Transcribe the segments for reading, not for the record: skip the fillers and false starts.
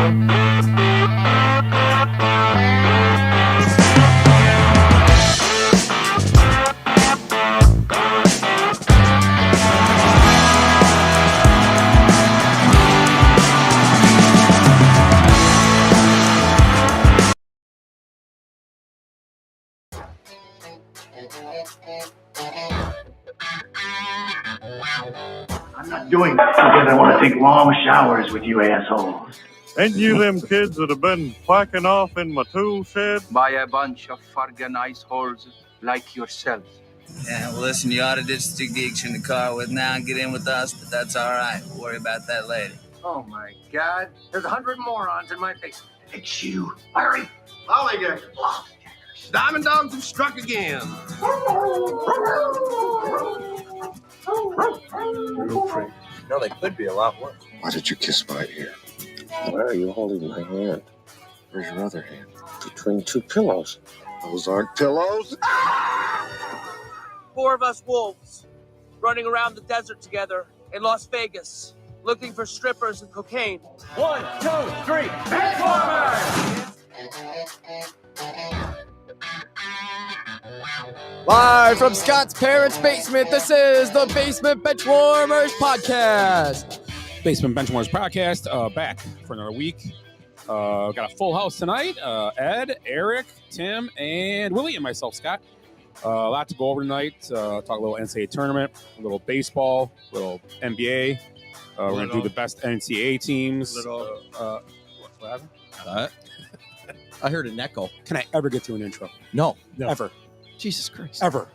I'm not doing that because I want to take long showers with you assholes. Ain't you them kids that have been quacking off in my tool shed? By a bunch of fucking ice holes like yourself. Yeah, well, listen, you ought to ditch the geeks in the car with now and get in with us, but that's all right. We'll worry about that later. Oh, my God. There's 100 morons in my basement. It's you, Larry. Lollygaggers. Diamond dogs have struck again. Real pretty. No, they could be a lot worse. Why did you kiss my ear? Why are you holding my hand? Where's your other hand? Between two pillows. Those aren't pillows. 4 of us wolves running around the desert together in Las Vegas, looking for strippers and cocaine. 1, 2, 3, Benchwarmers! Live from Scott's parents' basement, this is the Basement Benchwarmers podcast. Basement Benchwarmers podcast, back for another week. Got a full house tonight. Ed, Eric, Tim, and Willie and myself, Scott. A lot to go over tonight. Talk a little NCAA tournament, a little baseball, a little NBA. We're going to do the best NCAA teams. What happened? I heard an echo. Can I ever get through an intro? No. Ever. Jesus Christ. Ever.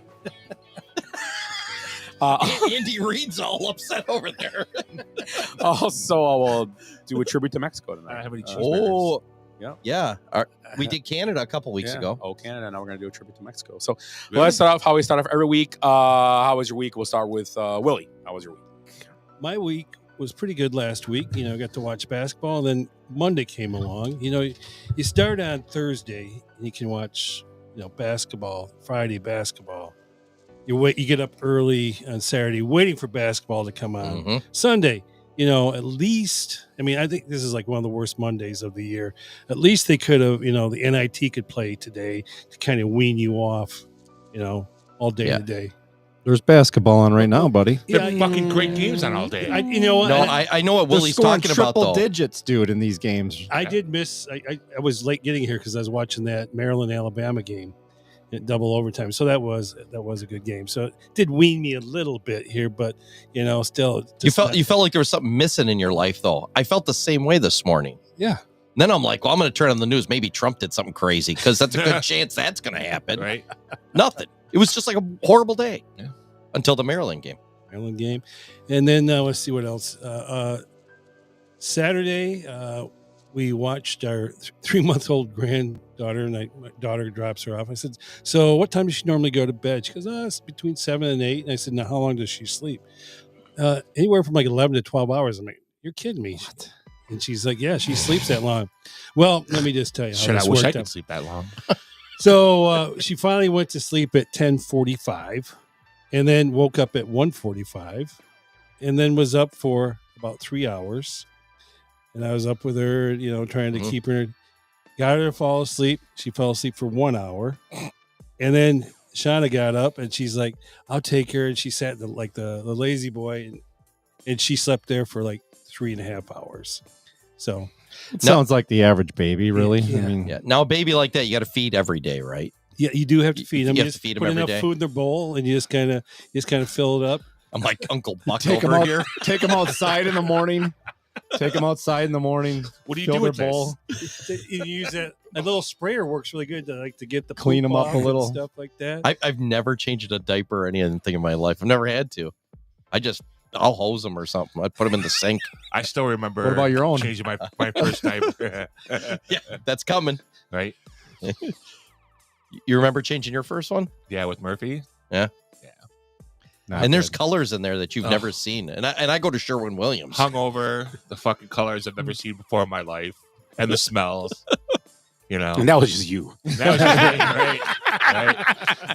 Andy Reid's all upset over there. Also, I will do a tribute to Mexico tonight. I have any cheeseburgers. Yeah. We did Canada a couple weeks ago. Oh, Canada. Now we're going to do a tribute to Mexico. So let's start off how we start off every week. How was your week? We'll start with Willie. How was your week? My week was pretty good last week. You know, got to watch basketball. Then Monday came along. You know, you start on Thursday and you can watch, basketball, Friday basketball. You get up early on Saturday waiting for basketball to come on. Mm-hmm. Sunday, at least, I think this is like one of the worst Mondays of the year. At least they could have, the NIT could play today to kind of wean you off, all day today. There's basketball on right now, buddy. They're fucking great games on all day. I know what Willie's talking about, though. Triple digits, dude, in these games. I did miss. I was late getting here because I was watching that Maryland-Alabama game at double overtime. So that was a good game. So it did wean me a little bit here, but still. You felt like there was something missing in your life, though. I felt the same way this morning. Yeah. Then I'm like, well, I'm going to turn on the news. Maybe Trump did something crazy because that's a good chance that's going to happen. Right? Nothing. It was just like a horrible day until the Maryland game. And then let's see what else. Saturday, we watched our 3-month-old granddaughter, and my daughter drops her off. I said, so what time does she normally go to bed? She goes, it's between 7 and 8. And I said, now, how long does she sleep? Anywhere from like 11 to 12 hours. I'm like, you're kidding me. What? And she's like, yeah, she sleeps that long. Well, let me just tell you. I wish I could sleep that long. So she finally went to sleep at 10:45 and then woke up at 1:45 and then was up for about 3 hours. And I was up with her, trying to keep her, got her to fall asleep. She fell asleep for 1 hour. And then Shauna got up and she's like, I'll take her. And she sat the lazy boy and she slept there for like 3.5 hours. So it sounds like the average baby, really. Yeah. Now a baby like that, you got to feed every day, right? Yeah, you do have to feed them. You have to feed them every day. Put enough food in their bowl, and you just kind of fill it up. I'm like Uncle Buck Take over here. Take them outside in the morning. Take them outside in the morning. What do you do with bowl? You use a little sprayer works really good to get the clean them up a little, stuff like that. I've never changed a diaper or anything in my life. I've never had to. I'll hose them or something. I'd put them in the sink. I still remember. What about your own? Changing my first diaper. Yeah, that's coming. Right. You remember changing your first one? Yeah, with Murphy. Yeah. Not and there's good. colors in there that you've never seen. And I go to Sherwin-Williams. Hungover, the fucking colors I've never seen before in my life. And the smells. And that was just you. That was just me, right?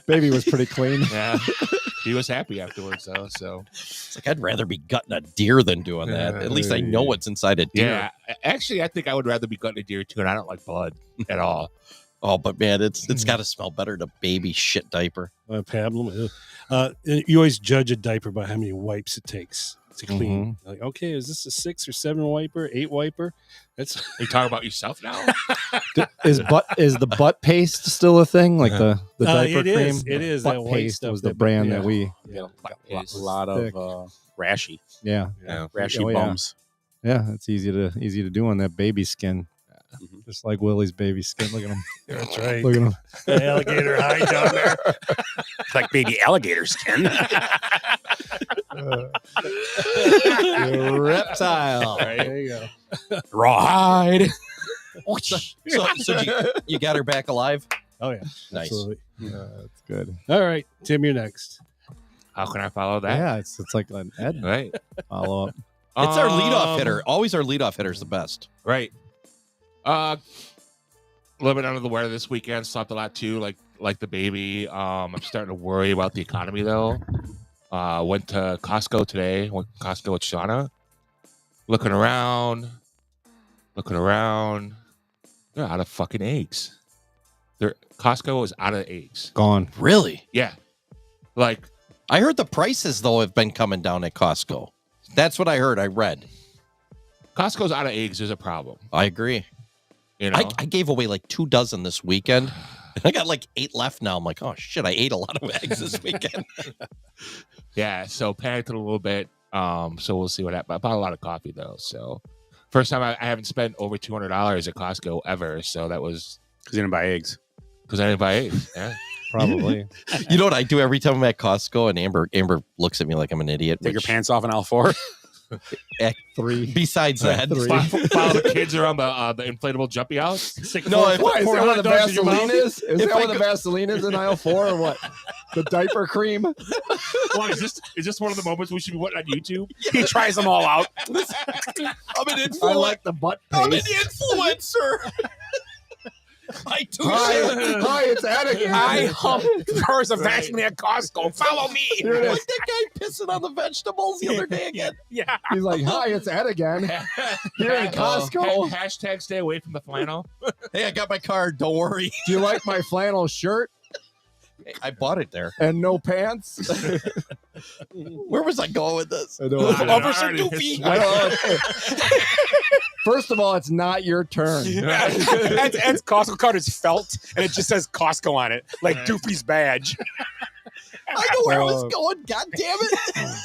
Baby was pretty clean. Yeah. He was happy afterwards, though. So it's like I'd rather be gutting a deer than doing that. At least I know what's inside a deer. Yeah, actually, I think I would rather be gutting a deer too, and I don't like blood at all. Oh, but man, it's got to smell better than a baby shit diaper. Pablum. You always judge a diaper by how many wipes it takes to clean. Like, okay, is this a 6 or 7 wiper, 8 wiper? That's you talk about yourself now. Is the butt paste still a thing? Like the diaper cream? It is. Butt That white paste stuff was the brand that we. A lot of rashy. Yeah. Rashy bums. Yeah, it's easy to do on that baby skin. Just like Willie's baby skin. Look at him. That's right. Look at him. The alligator hide down there. It's like baby alligator skin. Reptile. Right. There you go. Rawhide. So you got her back alive? Oh yeah, nice. Absolutely. That's good. All right, Tim, you're next. How can I follow that? Yeah, it's like an Ed Right. follow up. It's our leadoff hitter. Always our leadoff hitter's the best. Right. A little bit under the weather this weekend. Slept a lot too, like the baby. I'm starting to worry about the economy though. Went to Costco today. Went to Costco with Shauna. Looking around. They're out of fucking eggs. Costco is out of eggs. Gone. Really? Yeah. Like I heard the prices though have been coming down at Costco. That's what I heard. I read. Costco's out of eggs is a problem. I agree. You know? I gave away like 2 dozen this weekend. And I got like 8 left now. I'm like, oh shit, I ate a lot of eggs this weekend. Yeah, so panicked a little bit. So we'll see what happens. I bought a lot of coffee though. So first time I haven't spent over $200 at Costco ever. So that was because you didn't buy eggs. Because I didn't buy eggs. Yeah. Probably. You know what I do every time I'm at Costco, and Amber looks at me like I'm an idiot. Take your pants off in aisle 4. Act 3. Besides that, follow the kids around the inflatable jumpy house. No, is that where the Vaseline is? Is that where the Vaseline is in aisle 4 or what? The diaper cream? Well, is this one of the moments we should be putting on YouTube? He tries them all out. I'm an influencer. I like the butt paste. I'm an influencer. Hi, it's Atticus. I hump cars of Vaseline at Costco. Follow me. Like that guy pissing on the vegetables the other day again. Yeah. He's like, hi, it's Ed again. Here in Costco. Hashtag stay away from the flannel. Hey, I got my card. Don't worry. Do you like my flannel shirt? Hey, I bought it there. And no pants? Where was I going with this? Officer Doofy. First of all, it's not your turn. Ed's Costco card is felt, and it just says Costco on it, like Doofy's badge. I know where I was going. God damn it.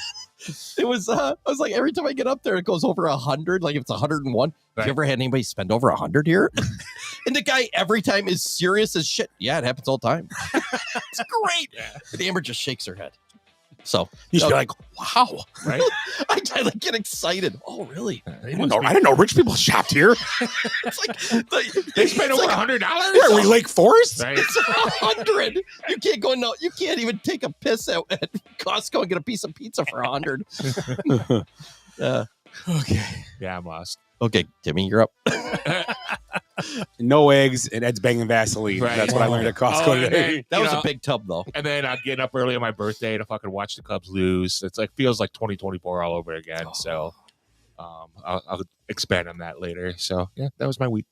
It was, I was like, every time I get up there, it goes over 100. Like if it's 101. Right. Have you ever had anybody spend over 100 here? And the guy every time is serious as shit. Yeah, it happens all the time. It's great. Yeah. And Amber just shakes her head. So You should be like, wow. Right? I like get excited. Oh, really? I didn't know rich people shopped here. It's like They spent over $100. Are we Lake Forest? Right? It's 100. You can't go. No, you can't even take a piss at Costco and get a piece of pizza for 100. Okay. Yeah, I'm lost. Okay, Timmy, you're up. No eggs, and Ed's banging Vaseline. Right. That's what I learned at Costco today. That was a big tub, though. And then getting up early on my birthday to fucking watch the Cubs lose. It's like feels like 2024 all over again. So I'll expand on that later. So yeah, that was my week.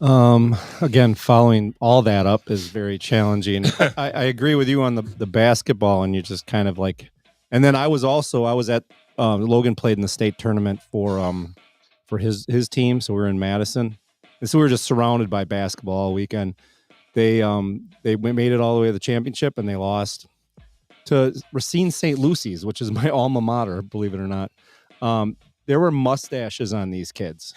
Again, following all that up is very challenging. I agree with you on the basketball, and you just kind of like. And then I was at Logan played in the state tournament for his team, so we were in Madison, and so we were just surrounded by basketball all weekend. They made it all the way to the championship, and they lost to Racine St. Lucy's, which is my alma mater, believe it or not. There were mustaches on these kids,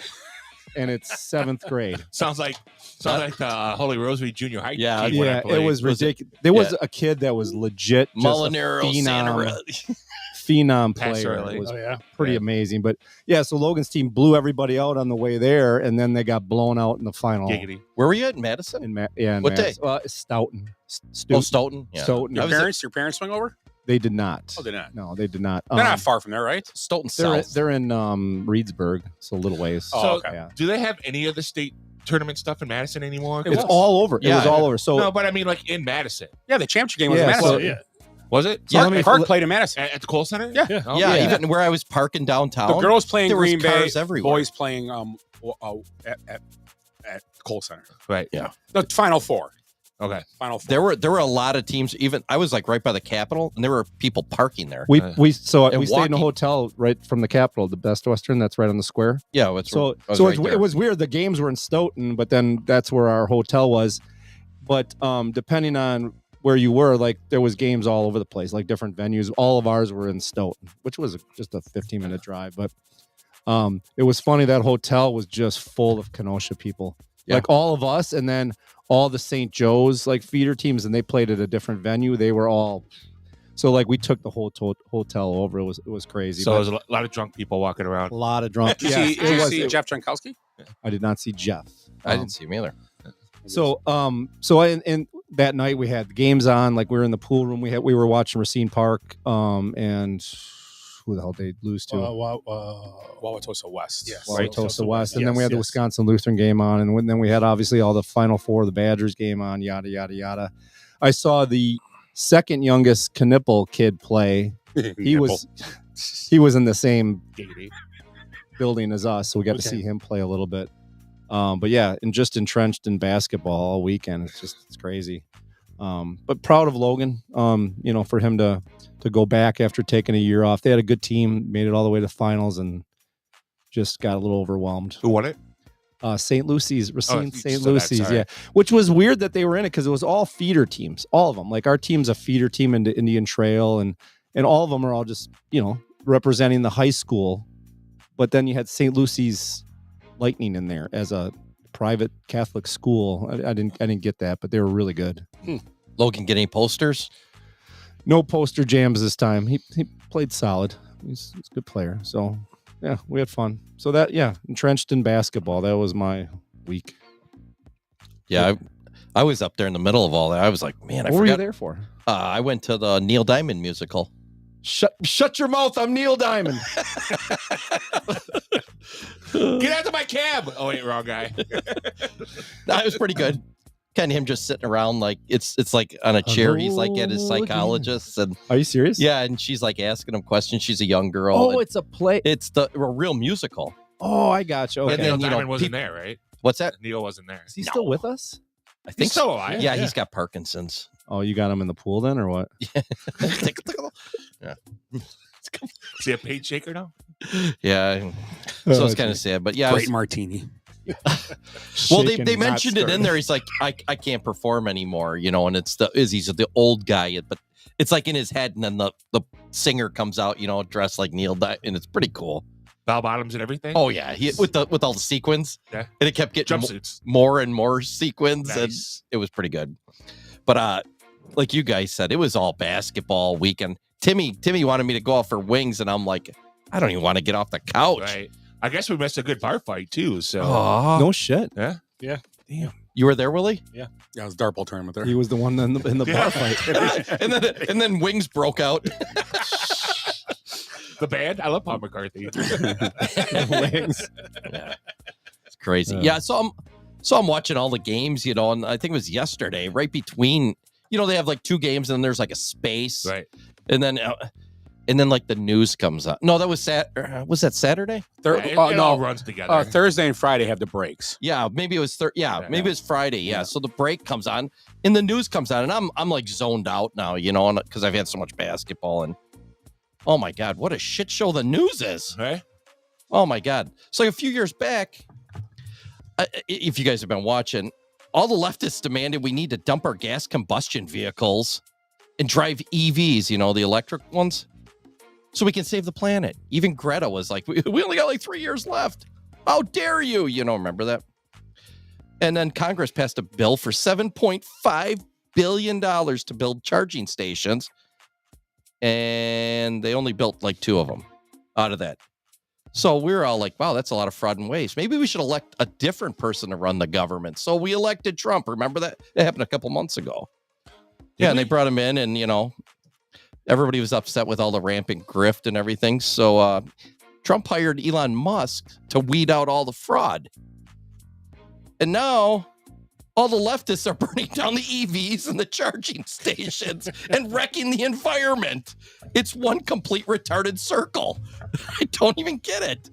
and it's 7th grade. Sounds like the Holy Rosary Junior High. Yeah, team when I Yeah, played. it was ridiculous. There was a kid that was legit just Molinaro, a phenom player. Passerelli. It was Oh yeah. pretty amazing. But yeah, so Logan's team blew everybody out on the way there, and then they got blown out in the final. Giggity. Where were you at, Madison? In What day? Stoughton. Stoughton. Yeah. Stoughton. Your parents swing over? They did not. Oh, they did not. No, they did not. They're not far from there, right? Stoughton They're, South. they're in Reedsburg, so a little ways. Oh, So okay. Yeah. do they have any of the state tournament stuff in Madison anymore? It's all over. It Yeah. was all over. So No, but I mean like in Madison. Yeah, the championship game was Yeah, in Madison. so- Yeah. Was it? Clark played in Madison. At the Kohl Center? Yeah. Oh, Yeah, even where I was parking downtown. The girls playing there was Green Bay, cars everywhere. boys playing at Kohl Center. Right. Yeah. The Final Four. Okay. Final Four. There were a lot of teams. Even I was like right by the Capitol, and there were people parking there. We And stayed in a walking. hotel right from the Capitol, the Best Western. That's right on the square. Yeah, it right was weird. The games were in Stoughton, but then that's where our hotel was. But depending on where you were, like there was games all over the place, like different venues. All of ours were in Stoughton, which was just a 15-minute drive. But it was funny. That hotel was just full of Kenosha people, like all of us, and then all the St. Joe's like feeder teams, and they played at a different venue. They were all so like we took the whole hotel over. It was crazy. So there's a lot of drunk people walking around. A lot of drunk. Did you see Jeff Jankowski? I did not see Jeff. I didn't see him either. So and that night we had the games on. Like we were in the pool room. We were watching Racine Park. And who the hell did they lose to? Wauwatosa West. Yes. Wauwatosa West. And then we had the Wisconsin Lutheran game on, and then we had obviously all the Final Four, the Badgers game on. Yada yada yada. I saw the second youngest Knipple kid play. He was in the same building as us, so we got to see him play a little bit. But yeah, and just entrenched in basketball all weekend. It's crazy. But proud of Logan, for him to go back after taking a year off. They had a good team, made it all the way to finals, and just got a little overwhelmed. Who won it? St. Lucy's, Racine St. so Lucy's, sorry. yeah. Which was weird that they were in it because it was all feeder teams, all of them. Like our team's a feeder team into Indian Trail, and all of them are all just, representing the high school. But then you had St. Lucy's Lightning in there as a private Catholic school. I didn't get that, but they were really good. Logan, get any posters? No poster jams this time. He played solid. He's a good player. So yeah, we had fun. So that entrenched in basketball. That was my week. Yeah, I was up there in the middle of all that. I was like, man, I what forgot. were you there for? I went to the Neil Diamond musical. Shut your mouth. I'm Neil Diamond. Get out of my cab. Oh, wait, wrong guy. That was pretty good. Kind of him just sitting around like it's like on a chair. He's like at his psychologist. And are you serious? Yeah, and she's like asking him questions. She's a young girl. Oh, it's a play. It's a real musical. Oh, I got you. Okay. And then, Neil Diamond wasn't there, right? What's that? Neil wasn't there. Is he still with us? I think He's still alive. Yeah, he's got Parkinson's. Oh, you got him in the pool then, or what? Yeah. Is he a paid shaker now? Yeah. So it's kind of sad, but yeah. Great martini. Well, they mentioned it in there. He's like, I can't perform anymore, and it's he's the old guy, but it's like in his head, and then the singer comes out, dressed like Neil Diamond, and it's pretty cool. Bell bottoms and everything. Oh yeah, with all the sequins. Yeah, and it kept getting jumpsuits, more and more sequins, nice. And it was pretty good. But like you guys said, it was all basketball weekend. Timmy wanted me to go out for wings, and I'm like, I don't even want to get off the couch. Right. I guess we missed a good bar fight too. So no shit. Yeah. Damn. You were there, Willie? Yeah, it was a dartball tournament there. He was the one in the bar fight. and then wings broke out. The band. I love Paul McCarthy. Wings. Yeah. It's crazy. Yeah. So I'm watching all the games, and I think it was yesterday, right between. They have like two games, and then there's like a space, right? And then like the news comes up. No, that was was that Saturday? It all runs together. Thursday and Friday have the breaks. Yeah, maybe it was maybe it was Friday. Yeah. So the break comes on, and the news comes on, and I'm like zoned out now, because I've had so much basketball, and oh my god, what a shit show the news is! Right? Oh my god. So a few years back, if you guys have been watching. All the leftists demanded we need to dump our gas combustion vehicles and drive EVs, the electric ones, so we can save the planet. Even Greta was like, we only got like 3 years left. How dare you? Remember that? And then Congress passed a bill for $7.5 billion to build charging stations. And they only built like 2 of them out of that. So we're all like, wow, that's a lot of fraud and waste. Maybe we should elect a different person to run the government. So we elected Trump. Remember that? It happened a couple months ago. And they brought him in, and, everybody was upset with all the rampant grift and everything. So Trump hired Elon Musk to weed out all the fraud. And now All the leftists are burning down the EVs and the charging stations and wrecking the environment. It's one complete retarded circle. I don't even get it.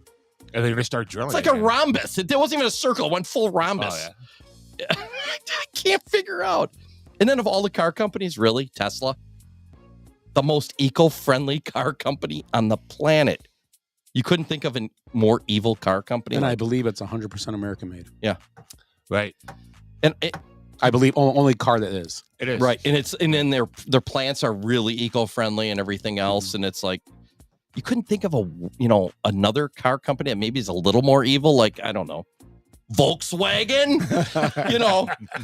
And they're going to start drilling. It's like a rhombus. It wasn't even a circle. It went full rhombus. Oh, yeah. I can't figure out. And then of all the car companies, really, Tesla, the most eco-friendly car company on the planet. You couldn't think of a more evil car company. And I believe it's 100% American made. Yeah. Right. And I believe only car that is. It is. Right. And then their plants are really eco-friendly and everything else. And it's like, you couldn't think of another car company that maybe is a little more evil. Like, I don't know, Volkswagen,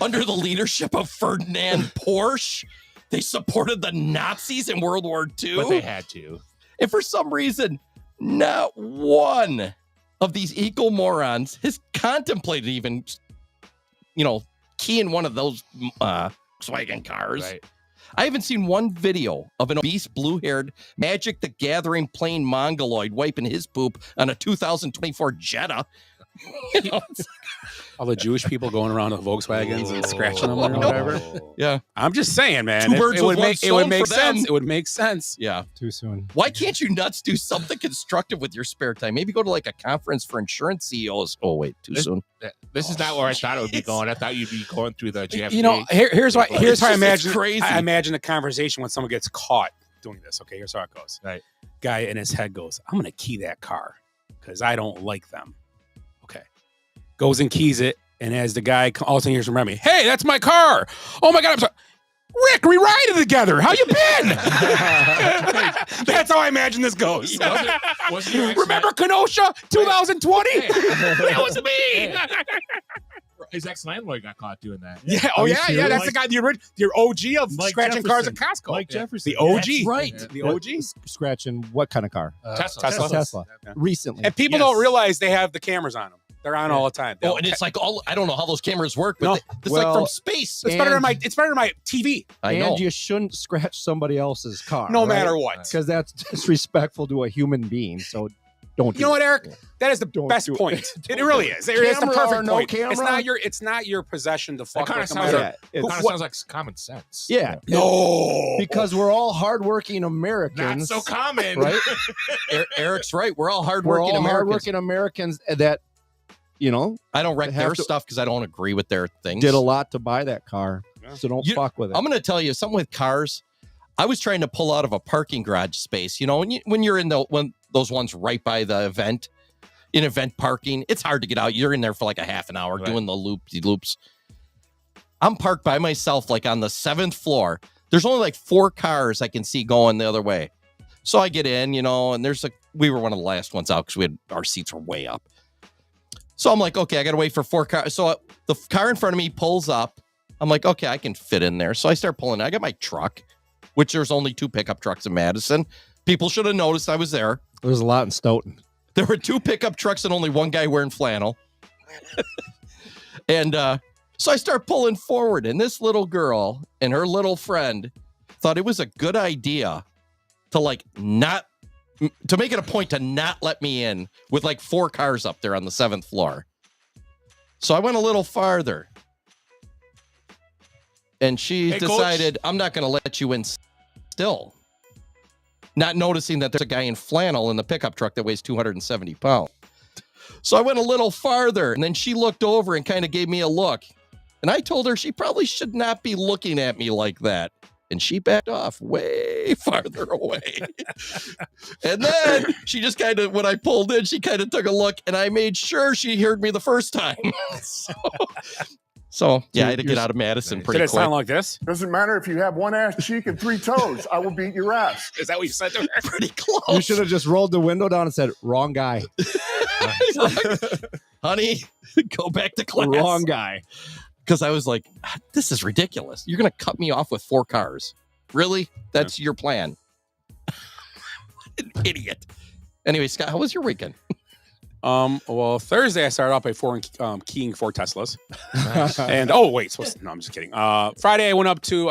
under the leadership of Ferdinand Porsche. They supported the Nazis in World War II. But they had to. And for some reason, not one of these eco morons has contemplated even, keying one of those Volkswagen cars. Right. I haven't seen one video of an obese, blue-haired, Magic the Gathering playing mongoloid wiping his poop on a 2024 Jetta. All the Jewish people going around with Volkswagens and scratching them or whatever. Yeah. I'm just saying, man. Two birds with one stone make for sense. them. It would make sense. Yeah. Too soon. Why can't you nuts do something constructive with your spare time? Maybe go to like a conference for insurance CEOs. Oh, wait, too soon. This is not where I thought it would be going. I thought you'd be going through the JFK. Here's how I imagine crazy. I imagine a conversation when someone gets caught doing this. Okay, here's how it goes. Right. Guy in his head goes, I'm going to key that car because I don't like them. Okay. Goes and keys it. And as the guy all of a sudden hears from Remy, hey, that's my car. Oh, my God, I'm sorry. Rick, we ride it together. How you been? That's how I imagine this goes. Wasn't your Remember Kenosha 2020? That was me. His ex-landlord got caught doing that. Yeah. Oh, yeah. That's the guy, the OG of Mike scratching cars at Jefferson. Costco. Mike Jefferson. The OG. That's right. Yeah. The OG. Scratching what kind of car? Tesla. Yeah. Recently. And people don't realize they have the cameras on them. They're on all the time. Oh, and it's like I don't know how those cameras work, but it's like from space. It's better than my TV. I know. And you shouldn't scratch somebody else's car. No matter what. Because that's disrespectful to a human being. So don't You know what, Eric? That is the best point. It really is. It's the perfect no point. camera? It's not your possession to That fuck kind of with sounds somebody. sounds like common sense. Yeah. No. Because we're all hardworking Americans. Not so common. Right? Eric's right. We're all We're hardworking all Americans. hardworking Americans that, I don't wreck have their to- stuff because I don't agree with their things. did a lot to buy that car. So don't fuck with it. I'm going to tell you something with cars. I was trying to pull out of a parking garage space. When you're in those ones right by the event, in event parking, it's hard to get out. You're in there for like a half an hour doing the loops. I'm parked by myself, like on the 7th floor. There's only like 4 cars I can see going the other way. So I get in, and we were one of the last ones out because our seats were way up. So I'm like, okay, I got to wait for 4 cars. So the car in front of me pulls up. I'm like, okay, I can fit in there. So I start pulling. I got my truck, which there's only 2 pickup trucks in Madison. People should have noticed I was there. There's a lot in Stoughton. There were 2 pickup trucks and only 1 guy wearing flannel. And so I start pulling forward. And this little girl and her little friend thought it was a good idea to to make it a point to not let me in with like 4 cars up there on the 7th floor. So I went a little farther. And she decided, I'm not going to let you in still. Not noticing that there's a guy in flannel in the pickup truck that weighs 270 pounds. So I went a little farther, and then she looked over and kind of gave me a look. And I told her she probably should not be looking at me like that. And she backed off way farther away. And then she just kind of, when I pulled in, she kind of took a look, and I made sure she heard me the first time. So yeah, I had to get out of Madison pretty quick. Did it sound like this? Doesn't matter if you have 1 ass cheek and 3 toes. I will beat your ass. Is that what you said to her? Pretty close. You should have just rolled the window down and said, wrong guy. Honey, go back to class. Wrong guy. Because I was like, this is ridiculous. You're going to cut me off with 4 cars. Really? That's your plan? What an idiot. Anyway, Scott, how was your weekend? Well, Thursday I started off by keying 4 Teslas. And no, I'm just kidding. Friday I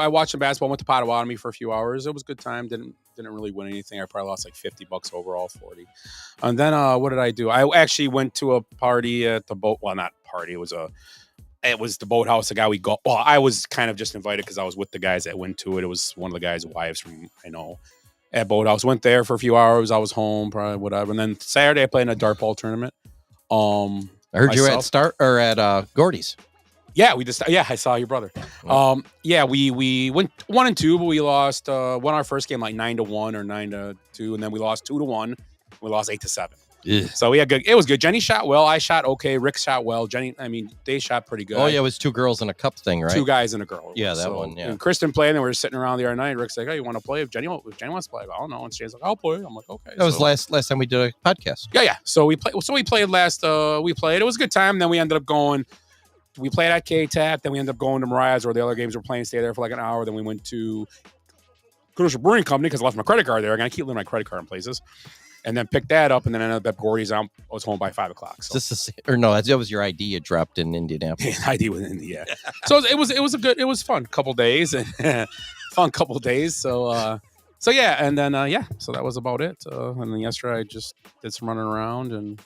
watched some basketball, went to Potawatomi for a few hours. It was a good time. Didn't really win anything. I probably lost like $50 overall, 40. And then what did I do? I actually went to a party at the boat. Well, not party. It was a it was the boathouse. The guy we go. Well, I was kind of just invited because I was with the guys that went to it. It was one of the guys' wives from I know at boathouse. Went there for a few hours. I was home, probably whatever. And then Saturday I played in a dart ball tournament. I heard you at Gordy's. Yeah, I saw your brother. We went 1-2, but we lost. Won our first game like 9-1 or 9-2, and then we lost 2-1. We lost 8-7. Yeah. So we had good. It was good. Jenny shot well. I shot okay. Rick shot well. Jenny, they shot pretty good. Oh yeah, it was 2 girls and a cup thing, right? 2 guys and a girl. Yeah, that one. Yeah. And Kristen played, and we were sitting around the other night. Rick's like, "Hey, you want to play? If Jenny wants to play, I don't know." And Shane's like, "I'll play." I'm like, "Okay." That was last time we did a podcast. Yeah. So we played. So we played last. We played. It was a good time. Then we ended up going. We played at K-Tap. Then we ended up going to Mariah's, where the other games were playing. Stay there for like an hour. Then we went to Commercial Brewing Company because I left my credit card there. I keep leaving my credit card in places. And then picked that up, and then ended up at Gordy's. I was home by 5 o'clock. So. That was your ID you dropped in Indianapolis. ID was in India. So it was fun couple days and fun couple days. So yeah, and then so that was about it. And then yesterday I just did some running around and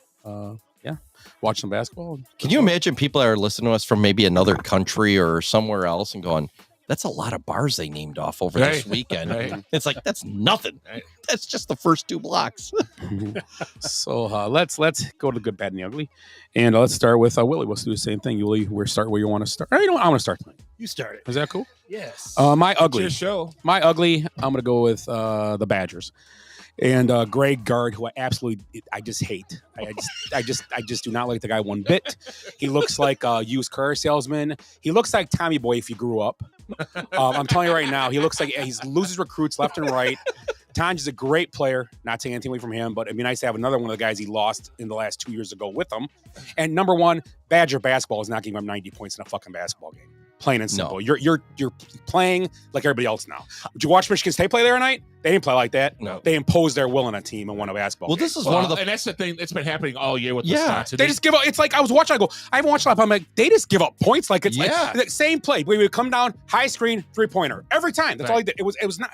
watched some basketball. Can you imagine people that are listening to us from maybe another country or somewhere else and going, that's a lot of bars they named off over this weekend. Right. It's like, that's nothing. Right. That's just the first 2 blocks. So let's go to the good, bad, and the ugly. And let's start with Willie. Let's do the same thing. Willie, start where you want to start. I want to start tonight. You start it. Is that cool? Yes. My ugly. It's your show. My ugly, I'm going to go with the Badgers. And Greg Gard, who I just hate. I just do not like the guy one bit. He looks like a used car salesman. He looks like Tommy Boy if he grew up. I'm telling you right now, he looks like he loses recruits left and right. Tanj is a great player. Not taking anything away from him, but it'd be nice to have another one of the guys he lost in the last 2 years ago with him. And number one, Badger basketball is not giving him 90 points in a fucking basketball game. Plain and simple. No. You're playing like everybody else now. Did you watch Michigan State play the other night? They didn't play like that. No. They imposed their will on a team and won a basketball game. This is one of the... And that's the thing. It's been happening all year with Wisconsin. They just give up. It's like I was watching. I go, I haven't watched a lot. I'm like, they just give up points. Like it's like the same play. We would come down, high screen, 3-pointer every time. That's all he did. It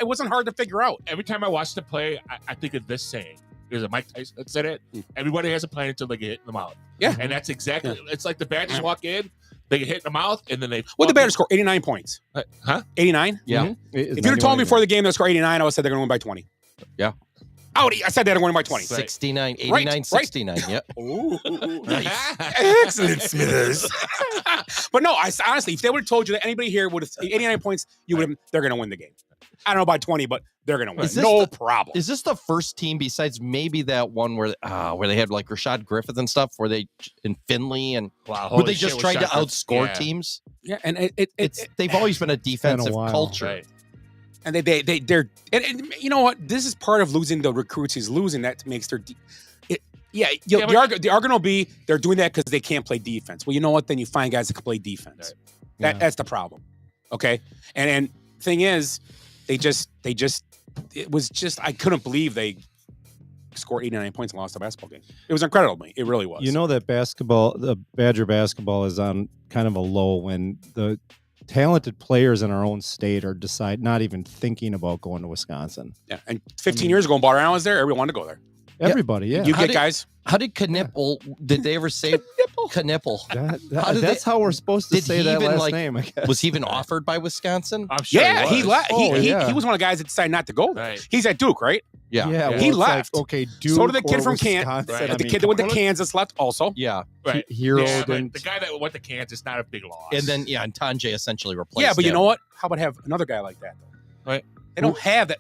wasn't hard to figure out. Every time I watch the play, I think of this saying. There's a Mike Tyson that said it. Everybody has a plan until they get hit in the mouth. Yeah. And that's exactly. It's like the Badgers walk in. They get hit in the mouth, and then they... What did the Badgers score? 89 points. Huh? 89? Yeah. Mm-hmm. If you'd have told me before the game they score 89, I would have said they're going to win by 20. Yeah. I said they're going to win by 20. 69, 89, right. 69. Yep. Ooh, nice. Excellent, Smithers. But no, honestly, if they would have told you that anybody here would have 89 points, you would have. They're going to win the game. I don't know by 20, but they're going to win. No problem. Is this the first team besides maybe that one where they had like Rashad Griffith and stuff, where they in Finley and where they just tried to outscore teams? Yeah, and they've always been a defensive culture. Right. And they're you know what? This is part of losing the recruits. He's losing that makes their the argument will be they're doing that because they can't play defense. Well, you know what? Then you find guys that can play defense. Right. That's the problem. Okay, and thing is. It was just, I couldn't believe they scored 89 points and lost a basketball game. It was incredible. It really was. You know that the Badger basketball is on kind of a low when the talented players in our own state are not even thinking about going to Wisconsin. Yeah. And 15 years ago when Bar Allen was there, everyone wanted to go there. Everybody, yeah. You get guys. How did Knipple? Did they ever say Knipple? That's how we're supposed to say that last name. I guess. Was he even offered by Wisconsin? I'm sure he was one of the guys that decided not to go there. Right. He's at Duke, right? Yeah. Well, he left. Like, okay, Duke. So did the kid from Kansas. Right. The kid that went to Kansas left also. Yeah. Right. Hero. The guy that went to Kansas, not a big loss. And then and Tanjay essentially replaced. Yeah, but him. You know what? How about have another guy like that though? Right. They don't have that.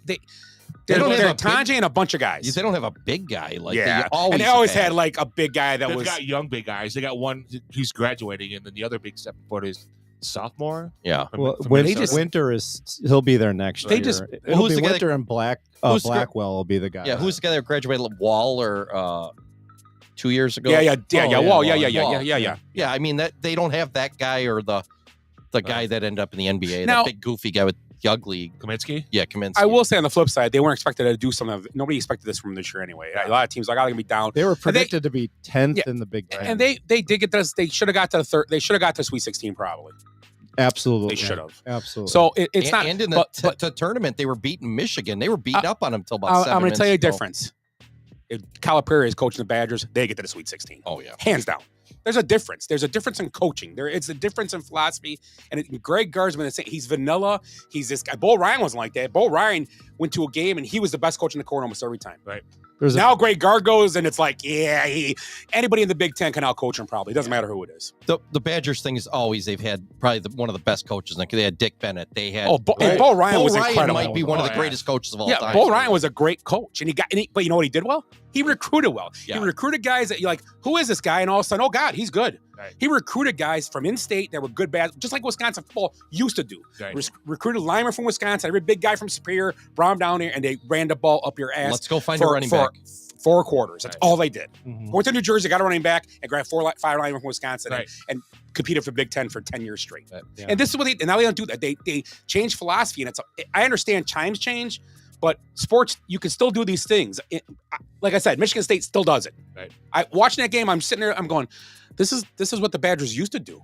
They're Tanjay and a bunch of guys. They don't have a big guy like they always had like a big guy that They've got young big guys. They got one who's graduating, and then the other big step forward is sophomore. Yeah. Winter he'll be there next year. Who's the Winter and Blackwell will be the guy. Yeah. Who's the guy that graduated? Waller 2 years ago. Wall. Yeah. I mean that they don't have that guy or the guy that ended up in the NBA. Now, that big goofy guy with the ugly Kaminsky. Yeah, Kaminsky. I will say on the flip side, they weren't expected to do something. Nobody expected this from this year anyway. A lot of teams like, I'm gonna be down. They were predicted to be 10th in the Big Ten, and they did get this. They should have got to the third. They should have got to Sweet 16 probably. Absolutely, they should have. Absolutely. So it's not. And in the tournament, they were beating Michigan. They were beating up on them until about 7 I'm going to tell you a ago. difference. If Calipari is coaching the Badgers, they get to the Sweet 16. Oh yeah, hands down. there's a difference. There's a difference in coaching. It's a difference in philosophy. And Greg Gard's been the same. He's vanilla. He's this guy. Bo Ryan wasn't like that. Bo Ryan went to a game and he was the best coach in the corner almost every time. Right. Now Greg Gard goes and it's like, anybody in the Big Ten can out-coach him probably. It doesn't matter who it is. The Badgers thing is always they've had probably one of the best coaches. Like they had Dick Bennett. They had and Bo Ryan was incredible. Might be one of the greatest coaches of all time. Bo Ryan was a great coach, and but you know what he did well? He recruited well. Yeah. He recruited guys that you're like, who is this guy? And all of a sudden, oh God, he's good. Right. He recruited guys from in-state that were good, bad, just like Wisconsin football used to do. Right. Recruited linemen from Wisconsin, every big guy from Superior, brought him down here, and they ran the ball up your ass. Let's go find a running back. 4 quarters. That's all they did. Went to New Jersey, got a running back, and grabbed 5 linemen from Wisconsin and competed for Big Ten for 10 years straight. Yeah. And this is what and now they don't do that. They change philosophy, and I understand times change, but sports, you can still do these things. Like I said, Michigan State still does it. Right. Watching that game, I'm sitting there, I'm going, this is what the Badgers used to do.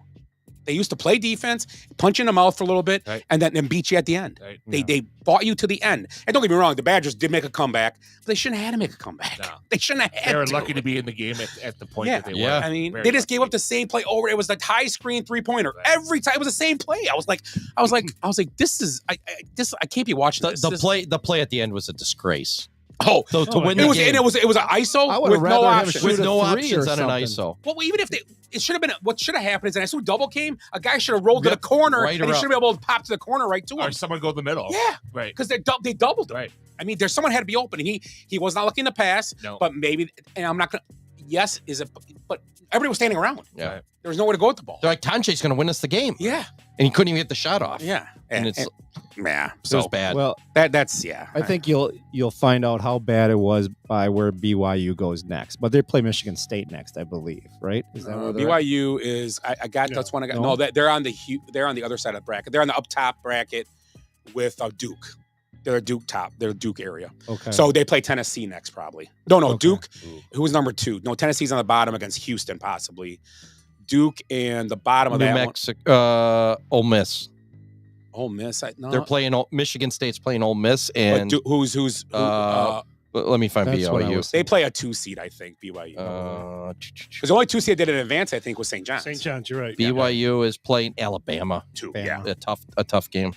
They used to play defense, punch you in the mouth for a little bit, and then beat you at the end. Right. They fought you to the end. And don't get me wrong, the Badgers did make a comeback, but they shouldn't have had to make a comeback. No. They shouldn't have had to. They were lucky to be in the game at the point that they were. I mean, they just gave up the same play over. It was the high screen 3-pointer. Right. Every time it was the same play. I was like, this is I can't be watching this. The play at the end was a disgrace. Oh, so to win the game, and it was an ISO with no options. With no options on an ISO. Well, even if it should have been, what should have happened is an ISO double came, a guy should have rolled to the corner, and he should be able to pop to the corner right to him. Or someone go to the middle. Yeah, right. Because they doubled him. Right. I mean, someone had to be open, and he was not looking to pass. No. But maybe, and I'm not gonna. Yes, but everybody was standing around. Yeah. There was nowhere to go with the ball. They're like, Tanche's going to win us the game. Yeah. And he couldn't even get the shot off. Yeah. And it's it was bad. Well, that's I think you'll find out how bad it was by where BYU goes next. But they play Michigan State next, I believe, right? Is that where BYU is? I got that's one I got. No, they're on the other side of the bracket. They're on the up top bracket with Duke. They're Duke top. They're Duke area. Okay. So they play Tennessee next, probably. No, okay. Duke. Who's number 2? No, Tennessee's on the bottom against Houston, possibly. Duke and the bottom of New that Mexico, Ole Miss. Ole Miss. No. They're playing. Michigan State's playing Ole Miss, and who's? Let me find BYU. They play a 2 seed, I think. BYU. Because the only 2 seed that did in advance, I think, was St. John's. St. John's, you're right. BYU is playing Alabama. 2. Yeah, a tough game.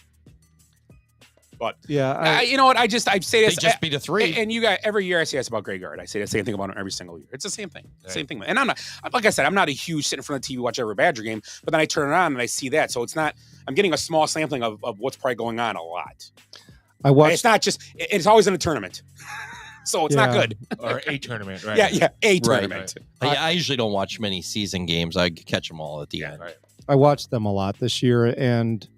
But yeah, you know what? I say this. They just beat a 3. And you got every year I say this about Greg Gard. I say the same thing about him every single year. It's the same thing. Same thing. And I'm not, like I said, I'm not a huge sit in front of the TV watch every Badger game. But then I turn it on and I see that. So it's not. I'm getting a small sampling of what's probably going on a lot. I watched. It's not just. It's always in a tournament. So it's not good. Or a tournament, right? Yeah, a tournament. Right. I usually don't watch many season games. I catch them all at the end. Right. I watched them a lot this year, and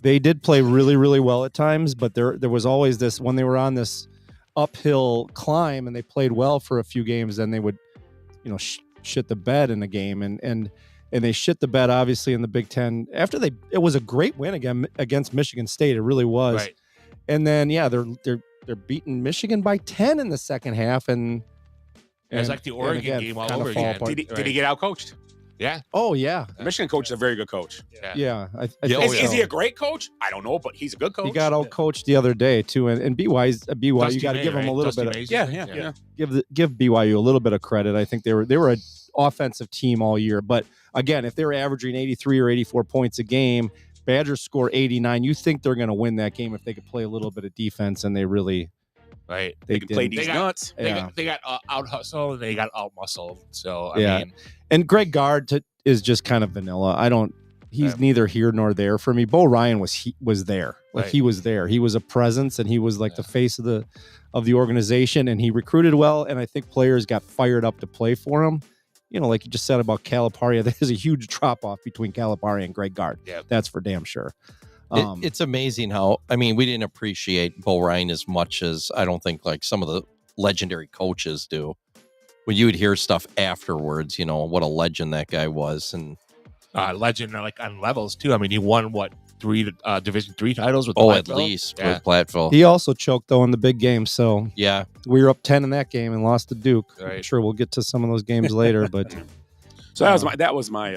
they did play really, really well at times, but there was always this, when they were on this uphill climb and they played well for a few games, then they would, shit the bed in a game. And they shit the bed, obviously, in the Big Ten. It was a great win again against Michigan State. It really was. Right. And then, they're beating Michigan by 10 in the second half. And it's like the Oregon game all over again. Did he get out coached? Yeah. Oh, yeah. The Michigan coach is a very good coach. Yeah. Is he a great coach? I don't know, but he's a good coach. He got out coached the other day too, and BYU, you got to give him a little bit of give BYU a little bit of credit. I think they were an offensive team all year, but again, if they were averaging 83 or 84 points a game, Badgers score 89. You think they're going to win that game if they could play a little bit of defense, and they really. Right. They can play these nuts. They got out hustled. They got out muscled. So, I mean. And Greg Gard is just kind of vanilla. He's neither here nor there for me. Bo Ryan was there. Like he was there. He was a presence, and he was like the face of the organization, and he recruited well. And I think players got fired up to play for him. Like you just said about Calipari, there's a huge drop off between Calipari and Greg Gard. Yeah. That's for damn sure. It's amazing how, we didn't appreciate Bo Ryan as much as I don't think like some of the legendary coaches do. When you would hear stuff afterwards, what a legend that guy was. And legend like on levels too. I mean, he won 3 Division III titles with at least with Platteville. He also choked though in the big game. So yeah, we were up 10 in that game and lost to Duke. Right. I'm sure we'll get to some of those games later, but so that was my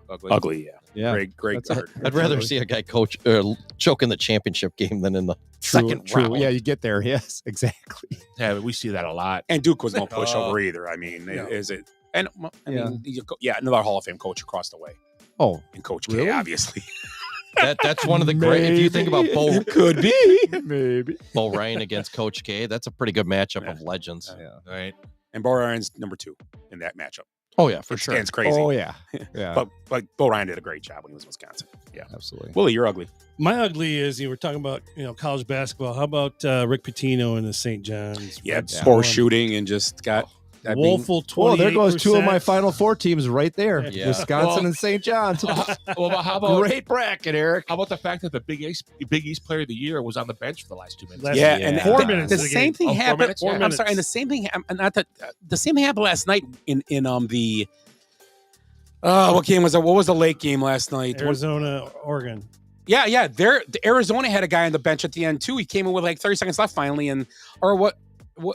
ugly. Yeah. Great Gard. I'd rather see a guy choke in the championship game than in the second round. Yeah, you get there. Yes, exactly. Yeah, we see that a lot. And Duke was no pushover either. I mean, is it? And I mean, another Hall of Fame coach across the way. Oh, and Coach really? K, obviously. That's one of the great. If you think about Bo, It could be maybe Bo Ryan against Coach K, that's a pretty good matchup of legends. Right. And Bo Ryan's number 2 in that matchup. Oh yeah, for Which sure. Stands crazy. Oh yeah, yeah. but Bo Ryan did a great job when he was in Wisconsin. Yeah, absolutely. Willie, you're ugly. My ugly is we're talking about college basketball. How about Rick Pitino and the St. John's? Yeah, Reds poor won? shooting and just got that woeful. Oh, there goes 2 of my 28%. Final Four teams right there. Yeah. Wisconsin and St. John's. Well, how about Great bracket, Eric. How about the fact that the Big East Player of the Year was on the bench for the last 2 minutes? And 4 minutes. The of the same game. thing 4 happened. minutes, yeah. I'm sorry, and the same thing. The same thing happened last night in the. What game was that? What was the late game last night? Arizona, Oregon. Yeah. The Arizona had a guy on the bench at the end too. He came in with like 30 seconds left finally, what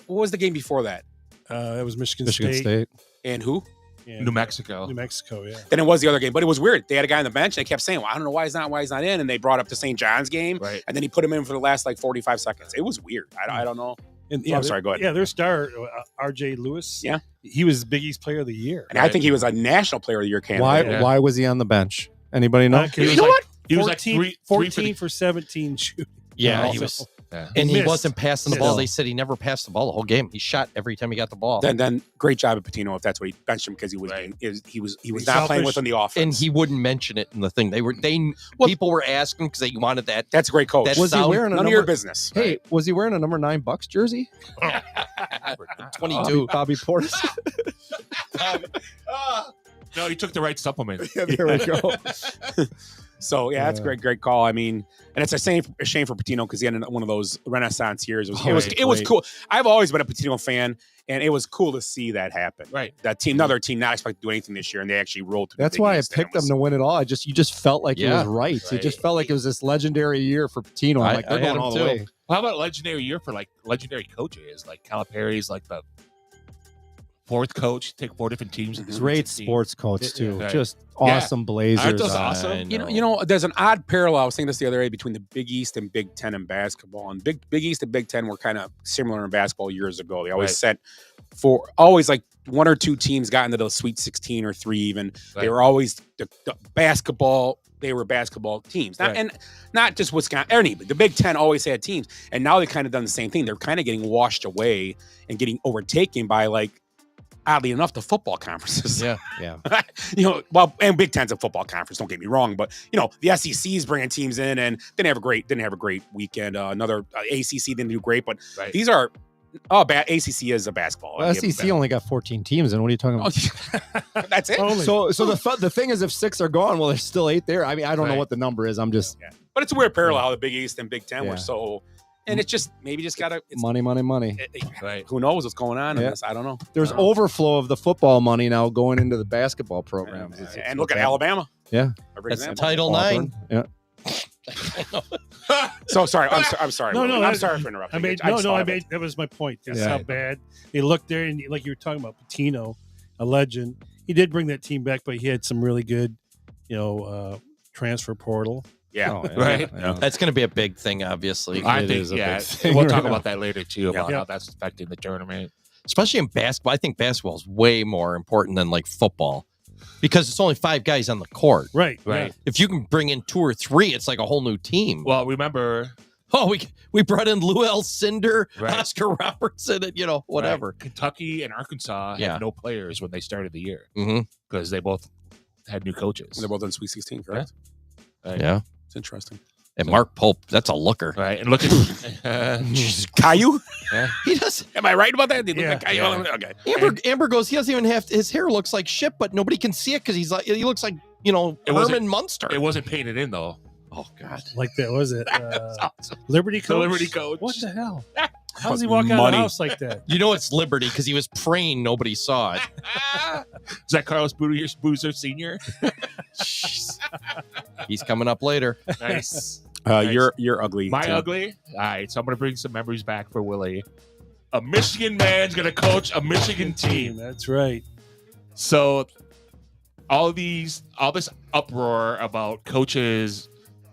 was the game before that? It was Michigan State. And who? Yeah. New Mexico. New Mexico, yeah. Then it was the other game, but it was weird. They had a guy on the bench. They kept saying, "Well, I don't know why he's not in," and they brought up the St. John's game, Right. and then he put him in for the last like 45 seconds. It was weird. I don't know. And, I'm sorry. Go ahead. Yeah, their star, R.J. Lewis. Yeah, he was Big East Player of the Year. And I think he was a National Player of the Year candidate. Why was he on the bench? Anybody know? You know what? He was like 14 for 17 shooting. Yeah, Also, he was. Yeah. And he missed. wasn't passing the ball. They said he never passed the ball the whole game. He shot every time he got the ball. Then great job at Patino if that's what he benched him because he was he was not playing within the offense. And he wouldn't mention it in the thing. People were asking because they wanted that. That's a great coach. Was he wearing none of your business? Hey, was he wearing a number 9 Bucks jersey? 22. Bobby Portis. No, he took the right supplement. Yeah, there we go. So yeah, that's a great call. I mean, and it's a shame for Patino because he had one of those Renaissance years. It was cool. I've always been a Patino fan, and it was cool to see that happen. Right, that team, another team, not expected to do anything this year, and they actually rolled. That's why I picked them to win it all. You just felt like it was right. Right. It just felt like it was this legendary year for Patino. I'm like, they're going all the way. Well, how about legendary year for like legendary coaches? Like Calipari's like the 4th coach, take 4 different teams. Great sports coach too. Right. Just awesome Blazers. Aren't those awesome? You know, there's an odd parallel. I was saying this the other day between the Big East and Big Ten in basketball. And Big East and Big Ten were kind of similar in basketball years ago. They always set like 1 or 2 teams got into the Sweet 16 or 3 even. Right. They were always the basketball. They were basketball teams, and not just Wisconsin. But the Big Ten always had teams, and now they've kind of done the same thing. They're kind of getting washed away and getting overtaken by oddly enough, the football conferences. Yeah. And Big Ten's a football conference. Don't get me wrong, but the SEC is bringing teams in, and didn't have a great weekend. Another ACC didn't do great, but these are ACC is a basketball. Well, SEC only got 14 teams, and what are you talking about? That's it. So the thing is, if 6 are gone, well, there's still 8 there. I mean, I don't know what the number is. I'm just. Yeah. But it's a weird parallel how the Big East and Big Ten were so. And it's just gotta money. Right. Who knows what's going on in this? I don't know. There's overflow of the football money now going into the basketball programs. And look at Alabama. Yeah. That's Title IX. Yeah. So sorry. I'm sorry. No, I'm sorry for interrupting. That was my point. That's how bad they looked there. And like you were talking about Patino, a legend. He did bring that team back, but he had some really good, transfer portal. Yeah. Right. Yeah. That's going to be a big thing, obviously. I think, we'll talk about that later too, about how that's affecting the tournament. Especially in basketball. I think basketball is way more important than football because it's only 5 guys on the court. Right. If you can bring in 2 or 3, it's like a whole new team. Well, remember... we brought in Lou Alcindor, Oscar Robertson, and whatever. Right. Kentucky and Arkansas had no players when they started the year because they both had new coaches. They're both in Sweet 16, correct? Right. Yeah. It's interesting. And Mark Pope, that's a looker. Right. And look at Caillou. Yeah. He does. Am I right about that? They look like Caillou. Okay. Amber goes, he doesn't even have his hair looks like shit, but nobody can see it because he looks like, Herman Munster. It wasn't painted in though. Oh God. Like that was it. Liberty coach. The Liberty coach. What the hell? How does he walk out of the house like that? It's Liberty because he was praying nobody saw it. Is that Carlos Boozer Sr.? He's coming up later. Nice. Nice. You're ugly. My ugly? All right, so I'm going to bring some memories back for Willie. A Michigan man's going to coach a Michigan team. That's right. So all this uproar about coaches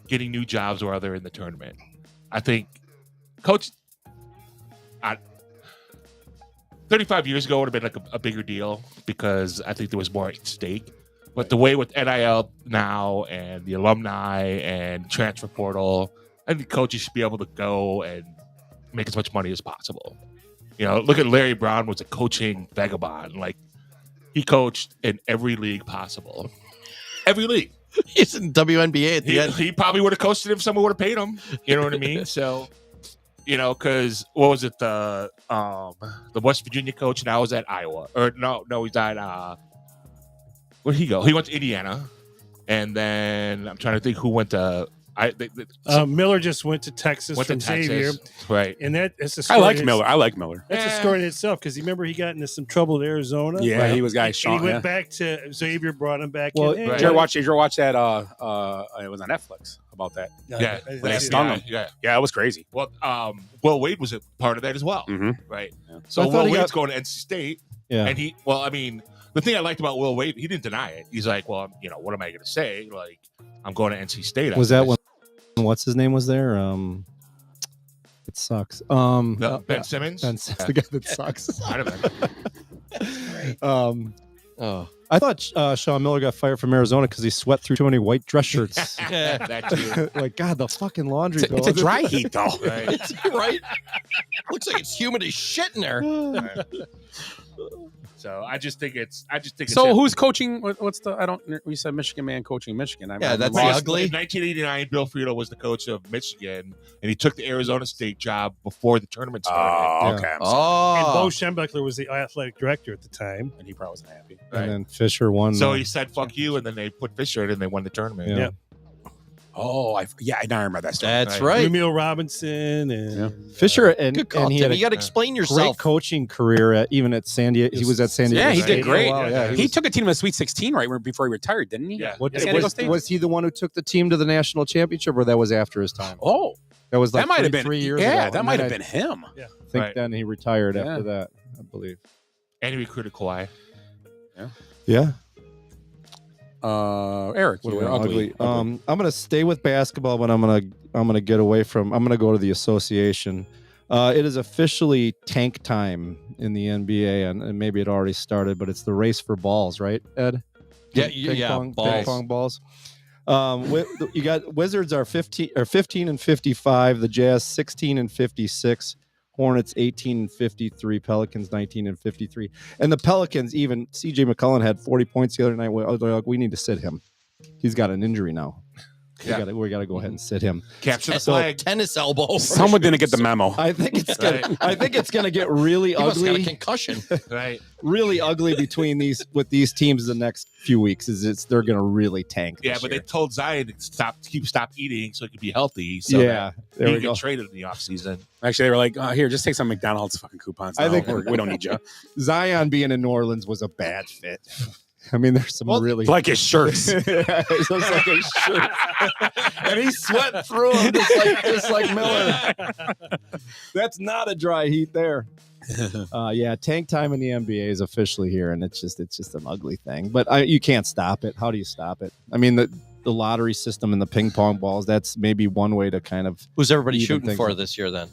getting new jobs while they're in the tournament. I think 35 years ago would have been like a bigger deal because I think there was more at stake. But the way with NIL now and the alumni and transfer portal, I think coaches should be able to go and make as much money as possible. Look at Larry Brown was a coaching vagabond. Like, he coached in every league possible. Every league. He's in WNBA at the end. He probably would have coached it if someone would have paid him. You know what I mean? So, because what was it? The West Virginia coach now is at Iowa. Or no, he's at where'd he go? He went to Indiana. And then I'm trying to think who went to Miller just went to Texas from Xavier, right? And that's a story. I like Miller. That's a story in itself because you remember he got into some trouble at Arizona. Yeah, right? He was guy shot. He went back to Xavier, brought him back. Well, did you ever watch that? It was on Netflix about that. Yeah, it was crazy. Well, Will Wade was a part of that as well, right? Yeah. So Will Wade's going to NC State, and the thing I liked about Will Wade, he didn't deny it. He's like, well, what am I going to say? Like, I'm going to NC State. Was that when? What's his name was there? It sucks. Ben Simmons. Ben Simmons, the guy that sucks. Might have been. I thought Sean Miller got fired from Arizona because he sweat through too many white dress shirts. That too. Like, God, the fucking laundry bill. It's a dry heat, though. Right. Right? Looks like it's humid as shit in there. So I just think it's. So who's coaching? What's the? We said Michigan man coaching Michigan. That's the ugly. In 1989, Bill Friedel was the coach of Michigan, and he took the Arizona State job before the tournament started. Oh, okay. And Bo Schembechler was the athletic director at the time, and he probably wasn't happy. Right. And then Fisher won. So he said, "Fuck you," and then they put Fisher in, and they won the tournament. Yeah. Oh, I now remember that story. That's right. Emil Robinson and Fisher, and he had you got to explain yourself. Great coaching career even at San Diego. He was at San Diego. Yeah, he State did great. for a while. Yeah, he took a team to the Sweet 16 right before he retired, didn't he? Yeah. Was he the one who took the team to the national championship, or that was after his time? Oh, that was like that might have been 3 years ago. ago. That might have been him. Yeah, I think then he retired after that, I believe. And he recruited Kawhi. Yeah. Eric, you were ugly. I'm gonna stay with basketball, but I'm gonna get away from. I'm gonna go to the association. It is officially tank time in the NBA, and maybe it already started, but it's the race for balls, right, Ed? Balls. Ping pong balls. You got Wizards are 15 and 55, the Jazz 16 and 56. Hornets 18 and 53, Pelicans 19 and 53. And the Pelicans, even CJ McCollum had 40 points the other night. They're like, we need to sit him. He's got an injury now. We got to go ahead and sit him. Capture the flag. Tennis elbow. Someone didn't get the memo. I think it's gonna. I think it's gonna get really He ugly. must have got a concussion. Right. Really ugly between these teams the next few weeks. They're gonna really tank. Yeah, this but year. they told Zion to stop eating so he could be healthy. So Yeah, there he we could go. get traded in the offseason. Actually, they were like, here, just take some McDonald's fucking coupons. I now. think we don't need you. Zion being in New Orleans was a bad fit. I mean, there's some really like his shirts. It looks like his shirt, and he's sweating through them just like Miller. That's not a dry heat there. Tank time in the NBA is officially here, and it's just an ugly thing. But you can't stop it. How do you stop it? I mean, the lottery system and the ping pong balls. That's maybe one way to kind of. Who's everybody even shooting things for up. this year then?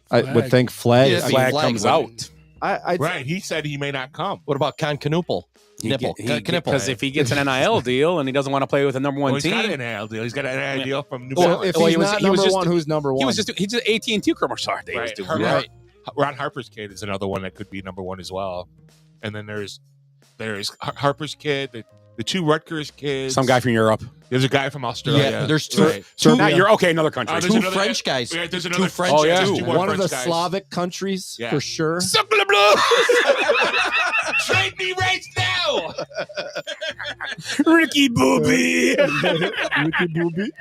I would think flag. Yeah, Flag comes out. Right. He said he may not come. What about Knuppel? Because if he gets an NIL deal and he doesn't want to play with a number one He's team, got an NIL deal. He's got an NIL deal from New Well, Balance. if he's not number one, who's number one? He was just AT&T commercial. Right. Ron Harper's kid is another one that could be number one as well. And then there's Harper's kid, the two Rutgers kids. Some guy from Europe. There's a guy from Australia. Yeah, there's two. Right. You're okay. Another country. Two French guys. Yeah, there's another two French. Oh, yeah. There's two more one of the French guys. Slavic countries for sure. Trade me right now. Ricky Booby. Ricky Booby.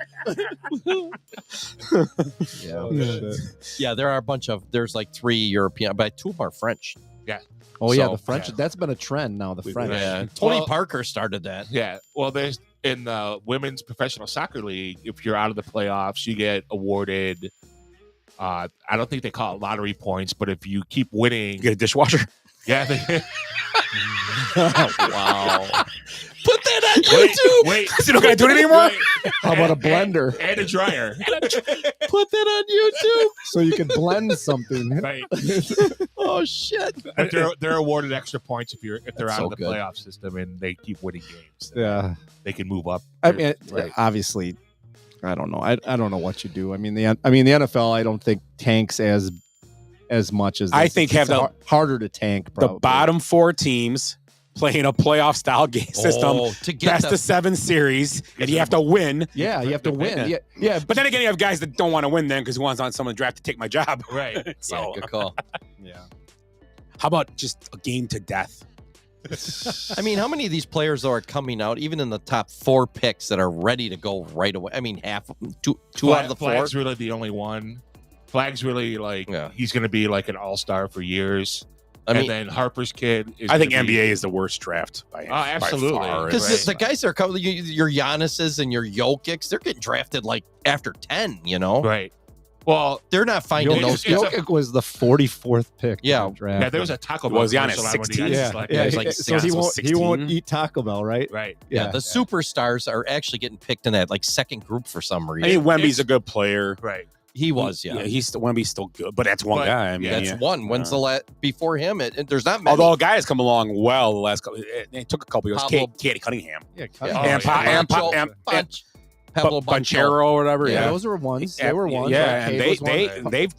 Yeah, there are a bunch of. There's like 3 European, but 2 are French. Yeah. Oh yeah, the French. That's been a trend now. The French. Yeah, Tony Parker started that. Yeah. Well, there's in the women's professional soccer league. If you're out of the playoffs, you get awarded. I don't think they call it lottery points, but if you keep winning, You get a dishwasher. yeah. Wow. Put that on YouTube. Wait. You don't gotta do it anymore? How about a blender? And a dryer. Put that on YouTube. So you can blend something. Right. Oh shit. But they're awarded extra points if they're That's out so of the good. playoff system and they keep winning games. Yeah. They can move up. I mean, Right. obviously, I don't know. I don't know what you do. I mean, the NFL, I don't think tanks as much as I this. think It's have the harder to tank. the Probably. bottom 4 teams playing a playoff style game system, to get best of 7 series, and you have to win. Yeah, you have to win. Yeah. But then again, you have guys that don't want to win then because he wants on someone to draft to take my job. Right. So Yeah, good call. Yeah. how about just a game to death? I mean, how many of these players are coming out, even in the top 4 picks, that are ready to go right away? I mean, half of them, two out of the 4. Flag's really the only one. Flag's really he's going to be like an all-star for years. And then Harper's kid is I think gonna NBA is the worst draft by absolutely. Because the guys that are coming, your Giannis's and your Jokics, they're getting drafted like after 10, you know? Right. Well, they're not finding those. Jokic was the 44th pick. Yeah. in the draft. Yeah, there was a Taco Bell. Was Giannis commercial on when 16? he Yeah, got yeah, selected. he's like so he won't 16. eat Taco Bell, right? Right. Yeah, the superstars are actually getting picked in that like second group for some I reason. think Wemby's a good player. Right. He was, yeah. He's Wemby's still good, but that's one guy. I mean, That's one. When's the last before him? There's not many. Although a guy has come along well the last couple. It took a couple years. Pablo- Katie Cunningham. Yeah, Pablo Banchero or whatever. Yeah, Yeah, those were ones. They were ones. Yeah, and Cade was one. they've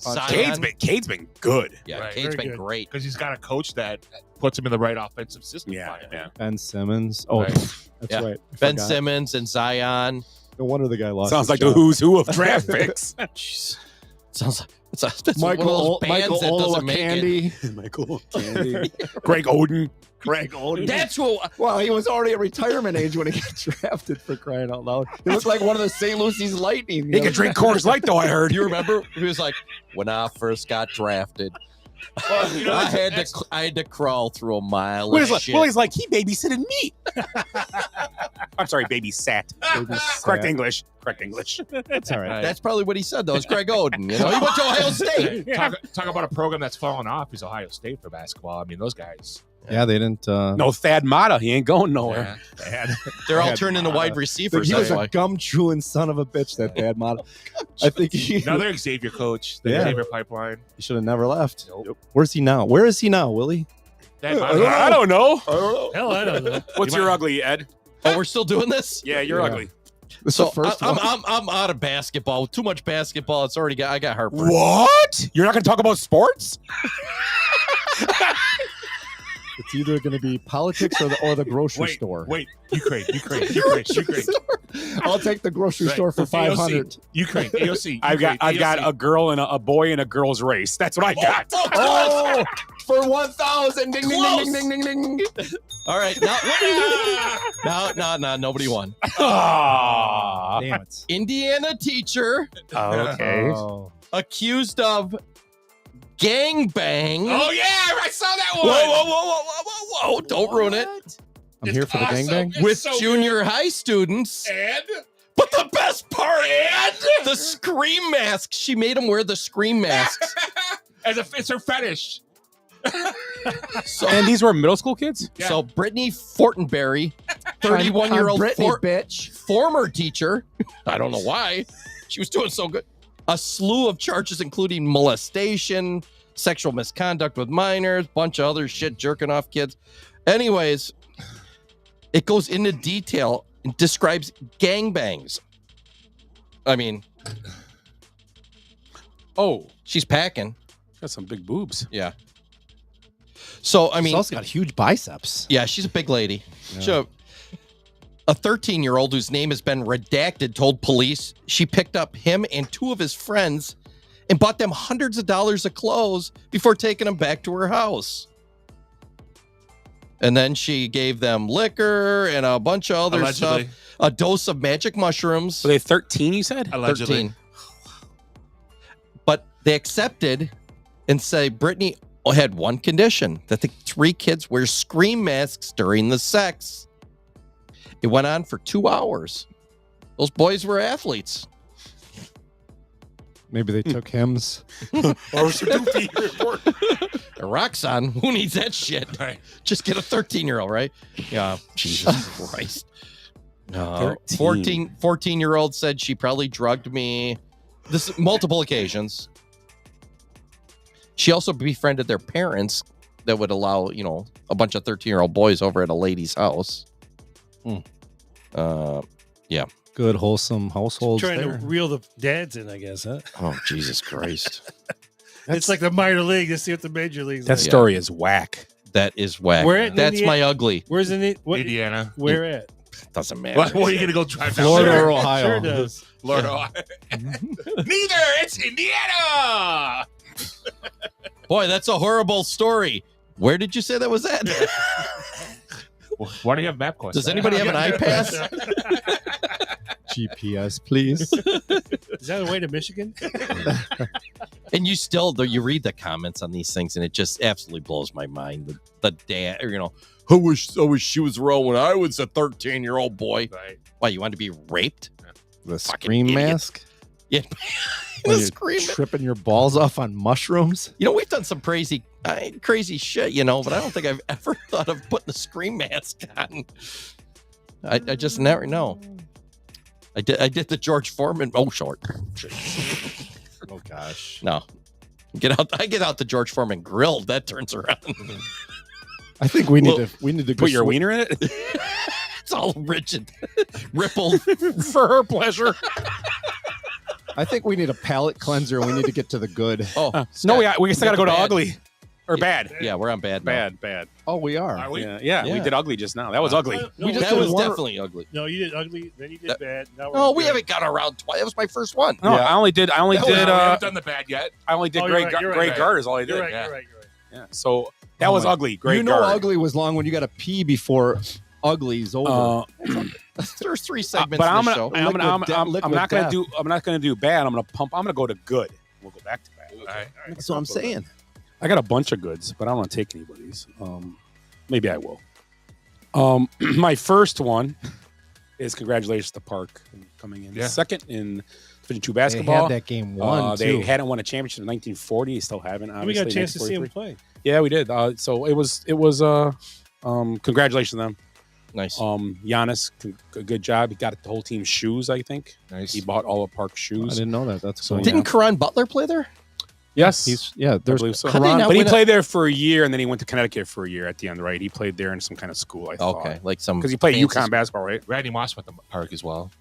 Cade's been good. Yeah, Right. Cade's Very been good. great. Because he's got a coach that puts him in the right offensive system. Yeah, finally. yeah. Ben Simmons. Oh, Right. that's Yeah. right. I Ben forgot. Simmons and Zion. No wonder the guy lost. Sounds his like job. the who's who of draft picks. Jeez. Sounds like that's Michael one of those bands Michael that doesn't make Candy. Michael Candy. Greg Oden. Greg Oden. That's what. Well, he was already at retirement age when he got drafted, for crying out loud. He looked like one of the St. Lucy's Lightning. He could drink Coors Light, though. I heard. You remember? He was like, when I first got drafted, Well, you know, I that's- had to crawl through a mile Well, of he's shit. like, he babysitted me. I'm sorry, babysat. Correct English. Correct English. That's all right. That's probably what he said, though. It's Greg Oden. You know, he went to Ohio State. Talk about a program that's fallen off is Ohio State for basketball. I mean, those guys. Yeah, they didn't. No Thad Matta. He ain't going nowhere. They're all turned into wide receivers. He was that's a why. gum chewing son of a bitch, that bad model. I think he Another Xavier coach, the Yeah. Xavier pipeline. should have never left. Where's he now? Where is he now, Willie? I don't know. Hell, I don't know. What's your ugly, Ed? Oh, we're still doing this? Yeah, you're ugly. This So is the first I'm one. out of basketball. Too much basketball. It's already got. I got heartburn. What? You're not going to talk about sports? It's either going to be politics or the grocery store. Wait, Ukraine. I'll take the grocery store for $500. Ukraine, AOC. I've got a girl and a boy in a girl's race. That's what I got. Oh, for 1,000. Ding, ding, ding, ding, ding, ding, ding. All right, no, nobody won. Aw. Damn it. Indiana teacher Okay. Oh. accused of gangbang. Oh yeah, I saw that Whoa, one. whoa, whoa, whoa, whoa, whoa! Don't ruin it. I'm here for the awesome. gangbang. It's With so junior high students. And But the best part, the scream masks. She made them wear the scream masks. it's her fetish. So, And these were middle school kids? so Brittany Fortenberry, 31-year-old Brittany, bitch. former teacher. I don't know why. She was doing so good. A slew of charges, including molestation, sexual misconduct with minors, bunch of other shit, jerking off kids. Anyways, it goes into detail and describes gangbangs. I mean, she's packing. Got some big boobs. Yeah. So, I mean, She's also got huge biceps. yeah, she's a big lady. Yeah. So, a 13-year-old whose name has been redacted told police she picked up him and 2 of his friends and bought them hundreds of dollars of clothes before taking them back to her house. And then she gave them liquor and a bunch of other Allegedly. stuff. A dose of magic mushrooms. Were they 13, you said? Allegedly. 13. But they accepted and say Brittany had one condition, that the 3 kids wear scream masks during the sex. It went on for 2 hours. Those boys were athletes. Maybe they took hymns. Or certificate. Roxanne, who needs that shit? Right. Just get a 13-year-old, right? Yeah. Jesus Christ. 14-year-old said she probably drugged me. This multiple occasions. She also befriended their parents that would allow, a bunch of 13-year-old boys over at a lady's house. Yeah. Good, wholesome households. Trying there. to reel the dads in, I guess, huh? Oh, Jesus Christ. It's like the minor league to see what the major leagues. That story is whack. That is whack. Where at That's Indiana? my ugly. Where's in it? What, Indiana. Where at? Doesn't matter. What are you going to go drive down Florida there? or Ohio? Sure does. Florida. Ohio. Neither. It's Indiana. Boy, that's a horrible story. Where did you say that was at? Why do you have MapQuest? Does anybody have an iPass? GPS, please. Is that a way to Michigan? And you still, though, you read the comments on these things, and it just absolutely blows my mind. The dad, I wish she was around when I was a 13-year-old boy. Right. Why, you want to be raped? The Fucking scream idiot. mask. Yeah. When The you're scream. tripping your balls off on mushrooms. We've done some crazy shit, but I don't think I've ever thought of putting a scream mask on. I just never know. I did the George Foreman. Oh, short. Oh gosh. No. I get out the George Foreman grill. That turns around. I think we need to Put your wiener in it It's all rigid, rippled. for her pleasure. I think we need a palate cleanser. We need to get to the good. Oh, No, we still got to go to Bad. ugly or bad. Yeah, we're on bad now. Bad. Oh, we are. Are we? Yeah, we Yeah. did ugly just now. That was ugly. No, just That did was one- definitely ugly. No, you did ugly. Then you did bad. Now No, we're we good. haven't got around twice. That was my first one. No, Yeah. I only did. we haven't done the bad yet. I only did Oh, Grey you're right, you're Grey right. Guard is all I did. You're right. Yeah. You're right. Yeah. So that Oh was my- ugly. Grey You know, Guard. ugly was long when you got to pee before ugly's over. There's 3 segments but in I'm the gonna, show. I'm gonna, I'm Liquid not gonna death. do. I'm not gonna do bad. I'm gonna go to good. We'll go back to bad. All right. That's what I'm saying. I got a bunch of goods, but I don't want to take anybody's. Maybe I will. My first one is congratulations to Park coming in second in Division II They basketball. had that game won, They too. hadn't won a championship in 1940. They still haven't. We got a obviously, chance to see him 1943. play. Yeah, we did. So it was congratulations to them. Nice. Giannis, good job. He got the whole team shoes, I think. Nice. He bought all of Park's I shoes. didn't know that. That's So, cool. Didn't Karan Butler play there? Yes. There's believe so. How did he Karan, not But he win played there for a year, and then he went to Connecticut for a year at the end, right? He played there in some kind of school, I thought. Okay, like some Because he played fancy UConn basketball, right? Randy Moss went to Park as well.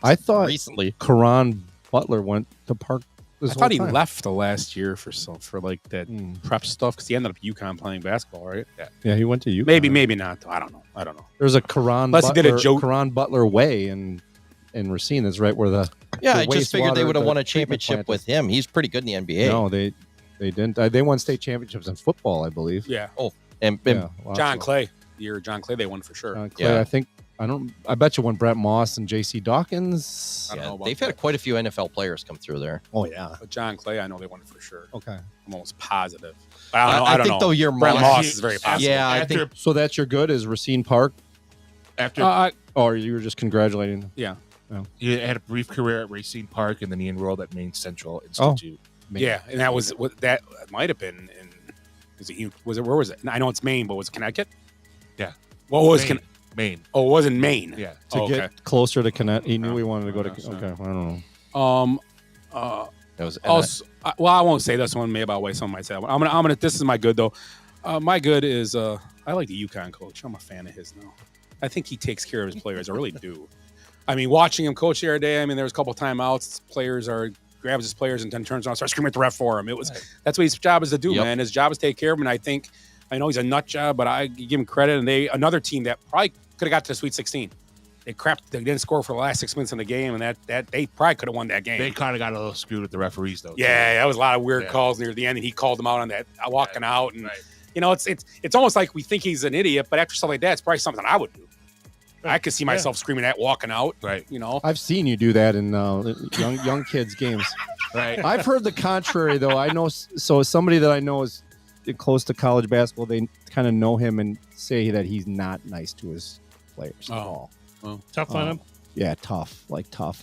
I thought recently. Karan Butler went to Park. I thought he left the last year for like that prep stuff because he ended up at UConn playing basketball, right? Yeah, he went to UConn. Maybe not. Though. I don't know. There's a Karan Unless he did a Butler, joke. Karan Butler Way in Racine. That's right where the Yeah, the I just figured they wastewater, would have the won a treatment championship plant with him. He's pretty good in the NBA. No, they didn't. They won state championships in football, I believe. Yeah. Oh, and Yeah, lots John of- Clay. The year of John Clay, they won for sure. John Clay, I bet you when Brett Moss and J.C. Dawkins. I don't know about they've that. had quite a few NFL players come through there. Oh yeah. But John Clay, I know they won it for sure. Okay. I'm almost positive. But I don't know. I I don't think know. though your Brett Moss- Moss is very possible. Yeah, I After- think So that's your good is Racine Park, After or you were just congratulating them? Yeah. he had a brief career at Racine Park, and then he enrolled at Maine Central Institute. Yeah, and that was what that might have been in. Was it where was it? I know it's Maine, but was it Connecticut? Yeah. What was Maine. Maine. Oh, it was in Maine. Yeah. To Oh, okay. get closer to Connecticut, he knew he wanted to go to. Okay. Okay, I don't know. it was. Also, well, I won't say this one. Maybe I'll wait. Someone might say that one. I'm gonna. This is my good though. My good is I like the UConn coach. I'm a fan of his now. I think he takes care of his players. I really do. I mean, watching him coach the other day. I mean, there was a couple timeouts. Players grabs his players and then turns around, and starts screaming at the ref for him. That's what his job is to do, Yep. man. His job is to take care of him. And I know he's a nut job, but I give him credit. And another team that probably could have got to the Sweet 16. They didn't score for the last 6 minutes in the game, and that they probably could have won that game. They kind of got a little screwed with the referees, though. Yeah, that was a lot of weird Yeah. calls near the end, and he called them out on that walking out. And Right. you know, it's almost like we think he's an idiot, but after stuff like that, it's probably something I would do. I could see myself screaming at walking out. Right. You know, I've seen you do that in young kids games. Right. I've heard the contrary though. I know so somebody that I know is close to college basketball. They kind of know him and say that he's not nice to his players at all. Tough on him. Yeah, tough,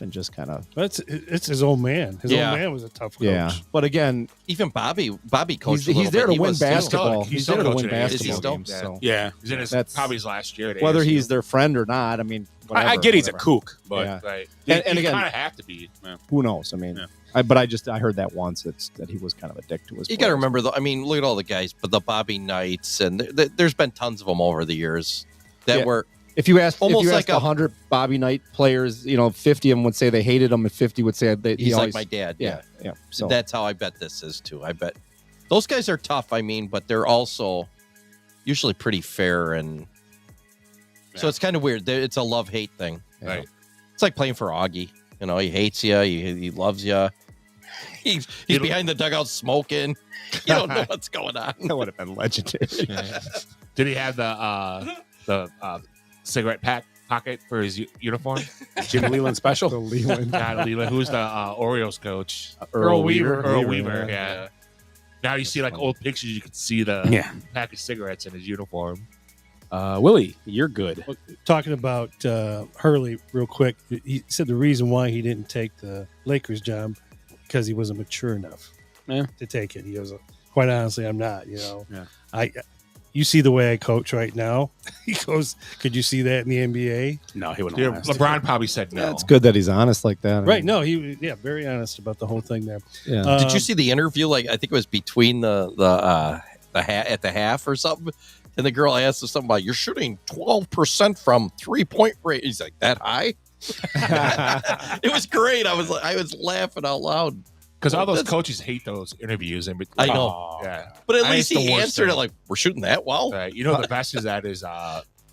and just kind of. But it's his old man. His old man was a tough coach. Yeah, but again, even Bobby coached. He's there to win basketball. He's there to win coaching basketball games. games. So. Yeah, he's in his probably his last year. At Whether ASU. he's their friend or not, I mean, I get he's a kook, but yeah. right. And you again, kind of have to be. Who knows? I mean, I heard that once that he was kind of a dick to his. You got to remember though. I mean, look at all the guys, but the Bobby Knights, and there's been tons of them over the years that were. If you asked almost like 100 Bobby Knight players, 50 of them would say they hated him, and 50 would say he's like my dad. Yeah. So that's how I bet this is too. I bet those guys are tough. I mean, but they're also usually pretty fair, and so it's kind of weird. It's a love-hate thing. Right. It's like playing for Augie. He hates you. He loves you. He's behind the dugout smoking. You don't know what's going on. That would have been legendary. Did he have the cigarette pocket for his uniform? Jimmy Leland special. The Leland. Not Leland. Who's the Orioles coach? Earl Weaver. Earl Weaver. Yeah. Now you see like old pictures. You can see the pack of cigarettes in his uniform. Willie, you're good. Talking about Hurley real quick, he said the reason why he didn't take the Lakers job because he wasn't mature enough to take it. He goes, quite honestly, I'm not. You see the way I coach right now. He goes, could you see that in the NBA? No, he wouldn't. Yeah, LeBron probably said no. Yeah, it's good that he's honest like that. Right? No, he very honest about the whole thing there. Yeah. Did you see the interview? Like I think it was between the at the half or something. And the girl asked him something about you're shooting 12% from 3-point range. He's like, that high? It was great. I was laughing out loud. Because all those coaches hate those interviews. I know. Yeah. But at least he answered it like, we're shooting that well. Right. The best is that is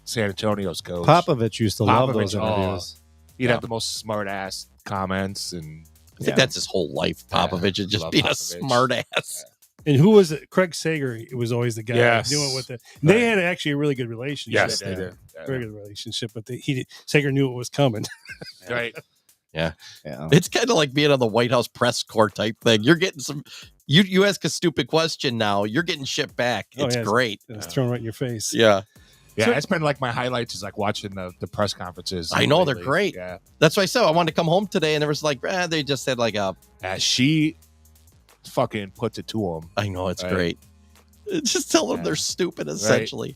San Antonio's coach. Popovich used to love those interviews. He'd have the most smart ass comments. And I think that's his whole life. Popovich is just being a smart ass. And who was it? Craig Sager was always the guy doing it with it. Right. They had actually a really good relationship. Yes, they did. Very good relationship, but Sager knew it was coming. Right. Yeah. It's kind of like being on the White House press corps type thing. You're getting some. You ask a stupid question now, you're getting shit back. It's great. It's thrown right in your face. Yeah. Yeah, So- it's been like my highlights is like watching the press conferences. I know lately. they're great. Yeah. That's why I said I wanted to come home today, and there was like they just said like she fucking puts it to them. I know it's great. Just tell them they're stupid, essentially.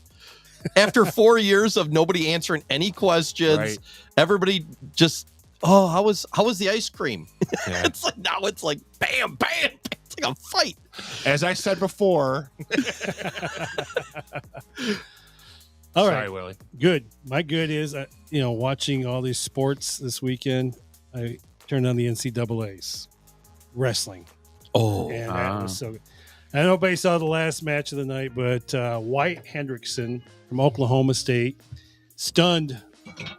Right. After 4 years of nobody answering any questions, everybody just how was the ice cream? Yeah. It's like now it's like bam, bam. It's like a fight. As I said before. All right. Sorry, Willie. Good. My good is, watching all these sports this weekend, I turned on the NCAAs wrestling. Oh, and that was so good. I don't know if nobody saw the last match of the night, but Wyatt Hendrickson from Oklahoma State stunned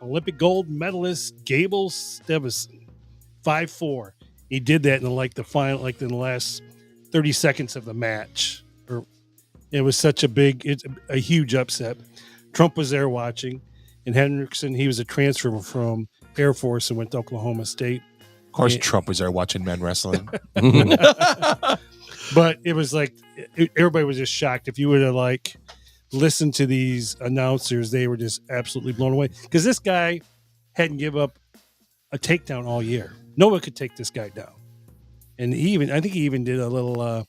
Olympic gold medalist Gable Stevenson 5-4. He did that in the final, in the last 30 seconds of the match. It was such a huge upset. Trump was there watching, and Hendrickson, he was a transfer from Air Force and went to Oklahoma State. Of course, Trump was there watching men wrestling. But it was like everybody was just shocked. If you would have listened to these announcers, they were just absolutely blown away because this guy hadn't give up a takedown all year. No one could take this guy down, and I think he even did a little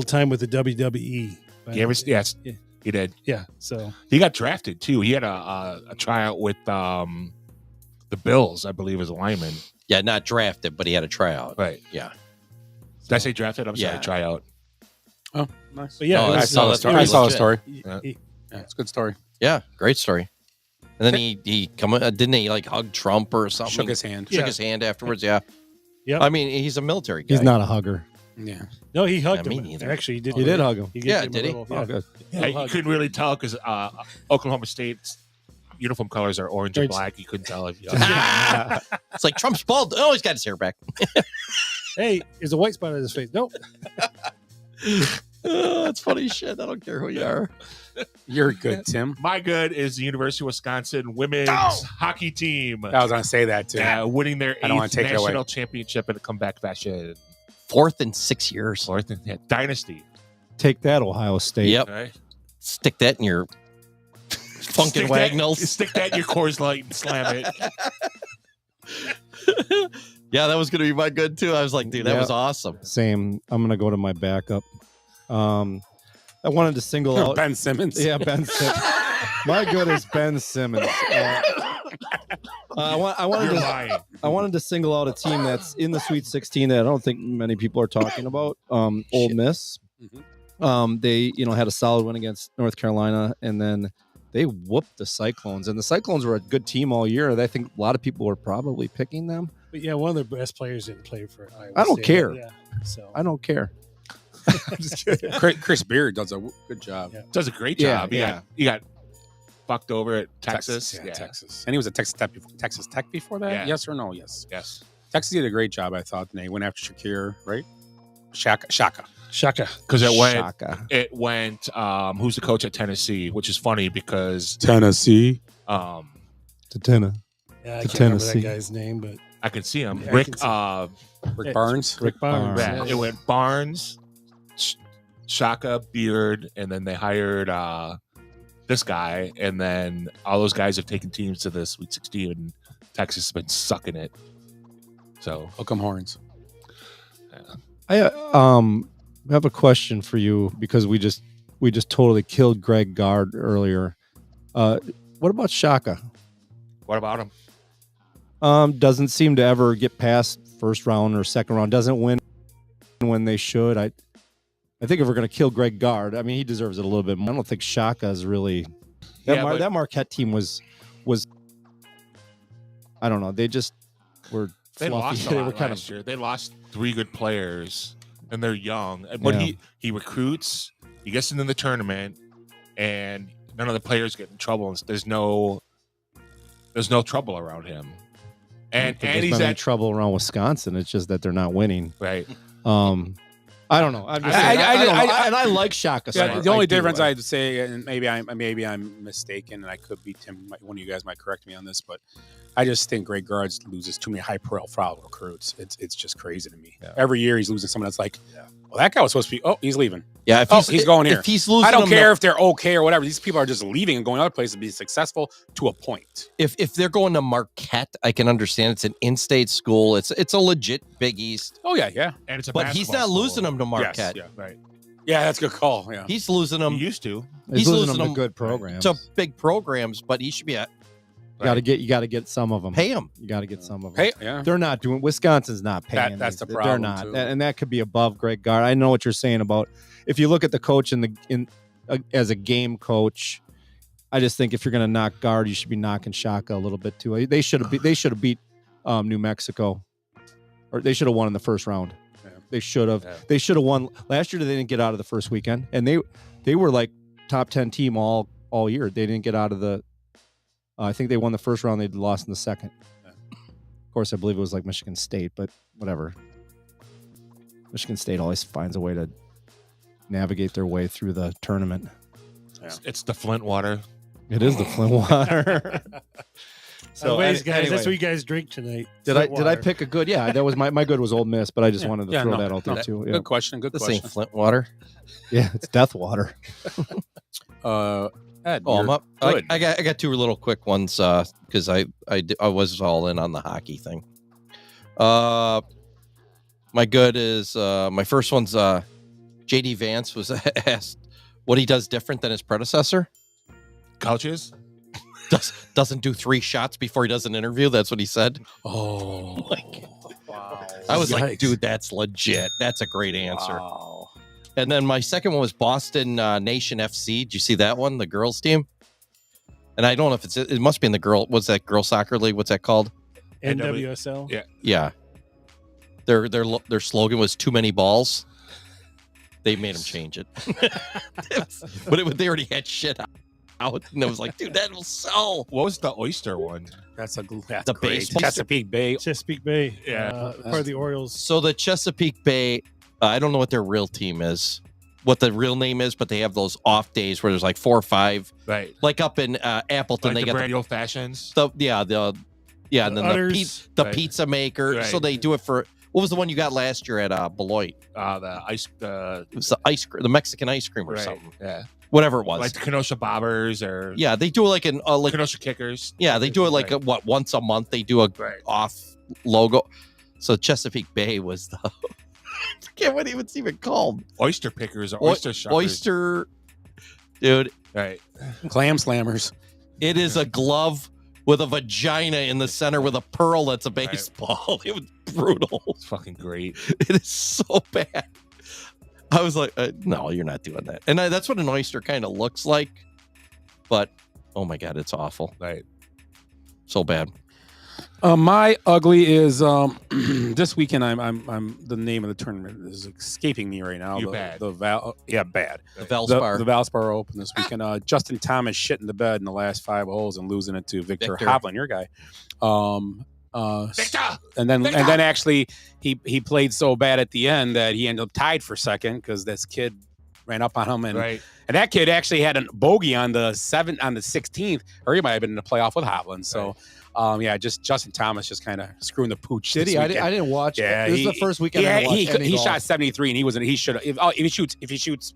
time with the WWE. Yes, he did. Yeah, so he got drafted too. He had a tryout with the Bills, I believe, as a lineman. Yeah, not drafted, but he had a tryout. Right. Yeah. Did I say drafted? I'm sorry, tryout. Oh, nice. But yeah, I saw the story. I saw the story. Yeah. It's a good story. Yeah, great story. And then he didn't he hug Trump or something? Shook his hand. Shook his hand afterwards. Yeah. Yeah. I mean, he's a military guy. He's not a hugger. Yeah. No, he hugged me him. neither. Actually, he did. He did hug him. He Yeah, gave him did a he? little- Oh, good. Yeah, you couldn't really tell because Oklahoma State's uniform colors are orange and black. You couldn't tell if you. It's like Trump's bald. Oh, he's got his hair back. Hey, there's a white spot on his face. Nope. That's funny shit. I don't care who you are. You're good, Tim. My good is the University of Wisconsin women's hockey team. I was going to say that, too. Winning their I don't wanna 8th take it away. national championship in a comeback fashion. 4th in 6 years. Dynasty. Take that, Ohio State. Yep. Right? Stick that in your Funkin' Wagnalls. Stick that in your Coors Light and slam it. Yeah, that was going to be my good too. I was like, dude, that was awesome. Same. I'm going to go to my backup. I wanted to single out Ben Simmons. Yeah, Ben Simmons. My good is Ben Simmons. I wanted to single out a team that's in the Sweet 16 that I don't think many people are talking about. Ole Miss. They had a solid win against North Carolina, and then they whooped the Cyclones. And the Cyclones were a good team all year. I think a lot of people were probably picking them. But yeah, one of their best players didn't play for Iowa I don't State. care. Yeah, so I don't care. I'm just kidding. Chris Beard does a good job. Does a great Yeah, job. yeah. He got fucked over at Texas. Yeah, Texas. And he was at Texas Tech before that? Yeah. Yes or no? Yes. Yes. Texas did a great job, I thought. And they went after Shakir, right? Shaka. Because it went who's the coach at Tennessee, which is funny because Tennessee. Yeah, I can't remember that guy's name, but I can see him. Yeah, Rick Rick Barnes. Rick Barnes. Yeah, it went Barnes, Shaka, Beard, and then they hired this guy, and then all those guys have taken teams to the Sweet 16, and Texas has been sucking it. So hook 'em horns. I have a question for you because we just totally killed Greg Gard earlier. What about Shaka? What about him? Doesn't seem to ever get past first round or second round. Doesn't win when they should. I think if we're going to kill Greg Gard, I mean, he deserves it a little bit more. I don't think Shaka is really that Marquette team was. I don't know. They just were. They fluffy. lost a They lot were kind last of. year. They lost 3 good players, and they're young. But Yeah. he recruits. He gets into the tournament, and none of the players get in trouble. There's no trouble around him. And There's he's not any at trouble around Wisconsin. It's just that they're not winning. right. I don't know. I'm just saying, I don't know. And I like Shaka. Yeah, Smart. the only I do. difference I'd say, and maybe I'm mistaken, and I could be Tim. One of you guys might correct me on this, but I just think Greg Gard loses too many high-profile recruits. It's just crazy to me. Yeah. Every year he's losing someone that's like, well, that guy was supposed to be. Oh, he's leaving. Yeah, if he's going here. If he's losing, I don't them care to- if they're okay or whatever. These people are just leaving and going other places to be successful to a point. If they're going to Marquette, I can understand. It's an in-state school. It's a legit Big East. Oh yeah. And it's a But he's not basketball losing them to Marquette. Yes, yeah. Right. Yeah, that's a good call. Yeah. He's losing them. He used to. He's losing them to good programs. to big programs, but he should be at You got to get some of them. pay him. You got to get some of them. Hey, yeah. They're not doing. Wisconsin's not paying. That's the these. problem, They're not, too. and that could be above Greg Gard. I know what you're saying about if you look at the coach as a game coach. I just think if you're going to knock Gard, you should be knocking Shaka a little bit too. They should have beat New Mexico, or they should have won in the first round. Yeah. They should have. Yeah. They should have won last year. They didn't get out of the first weekend, and they were like top 10 team all year. They didn't get out of the. I think they won the first round. They lost in the second. Yeah. Of course, I believe it was like Michigan State, but whatever. Michigan State always finds a way to navigate their way through the tournament. Yeah. It's the Flint water. It is the Flint water. Anyways, guys, anyway, that's what you guys drink tonight. did I Flint water. pick a good? Yeah, that was my good was Ole Miss, but I just wanted to throw that out there too. Yeah. Good question. Good This question. ain't Flint water. Yeah, it's death water. Ed, Oh, I'm you're up. good. I got 2 little quick ones because I was all in on the hockey thing. My good is my first one's JD Vance was asked what he does different than his predecessor. Couches. Doesn't do 3 shots before he does an interview. That's what he said. Oh, Wow. I was like, Yikes. dude, that's legit. That's a great answer. wow. And then my second one was Boston Nation FC. Did you see that one? The girls team. And I don't know if it must be in the girl. What's that girl soccer league? What's that called? NWSL. Yeah. Yeah. Their slogan was too many balls. They made them change it. They already had shit out. And it was like, dude, that will sell. What was the oyster one? That's The great. baseball- Chesapeake Bay. Chesapeake Bay. Yeah. Part of the Orioles. So the Chesapeake Bay, I don't know what their real team is, what the real name is, but they have those off days where there's like 4 or 5. Right. Like up in Appleton, Like they the got brand old fashions. and then the Udders. the Right. pizza maker. Right. So they do it for what was the one you got last year at Beloit? The ice. It was the ice cream, the Mexican ice cream or Right. something. Yeah. whatever it was. Like the Kenosha Bobbers or Yeah, they do like an like Kenosha Kickers. Yeah, they do it like once a month. They do a off logo. So Chesapeake Bay was the I forget what it's even called. Oyster pickers or oyster shuckers. Oyster, dude. Right. Clam slammers. It is a glove with a vagina in the center with a pearl that's a baseball. It was brutal. It's fucking great. It is so bad. I was like, no, you're not doing that. And that's what an oyster kind of looks like. But, oh my God, it's awful. Right. So bad. My ugly is this weekend. I'm the name of the tournament is escaping me right now. Bad. Bad. The Valspar. The Valspar Open this weekend. Justin Thomas shit in the bed in the last 5 holes and losing it to Victor Hovland, your guy. Victor! And then actually he played so bad at the end that he ended up tied for second because this kid ran up on him and that kid actually had a bogey on the 16th, or he might have been in the playoff with Hovland. So. Just Justin Thomas just kind of screwing the pooch. Did he? I didn't watch. Yeah, this is the first weekend. I watched he shot 73, and he wasn't. He should have. If he shoots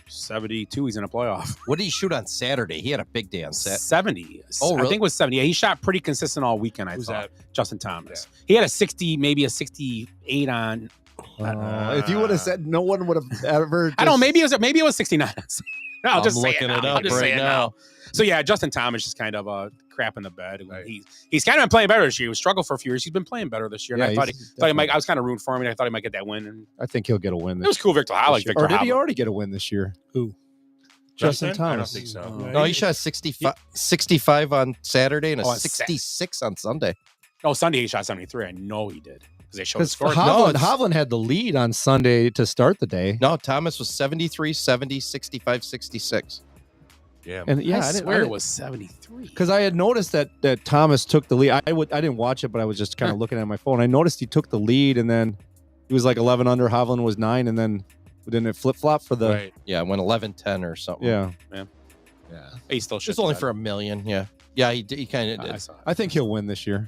72, he's in a playoff. What did he shoot on Saturday? He had a big day on Saturday. 70. Oh, really? I think it was 70. Yeah, he shot pretty consistent all weekend. I thought. Justin Thomas. Yeah. He had a 60, maybe a 68 on. If you would have said, no one would have ever. I don't know. Maybe it was 69. I'm just looking it up right now. So yeah, Justin Thomas just kind of crap in the bed. Right. He's kind of been playing better this year. He struggled for a few years. He's been playing better this year. And I thought he might. I was kind of rooting for him. And I thought he might get that win. And I think he'll get a win. It was cool, Victor. I like Victor. Or did he already get a win this year? Who? Justin Thomas. I don't think so. No, he shot 65 on Saturday and a 66 on Sunday. Oh, Sunday he shot 73. I know he did. Because they showed the score. Hovland had the lead on Sunday to start the day. No, Thomas was 73, 70, 65, 66. Yeah, and I swear it was 73. Because I had noticed that Thomas took the lead. I didn't watch it, but I was just kind of looking at my phone. I noticed he took the lead, and then he was like 11 under. Hovland was 9, and then it flip flop for the it went 11-10 or something. Yeah. He still should. It's only for $1 million. Yeah, he kind of did. I think he'll win this year.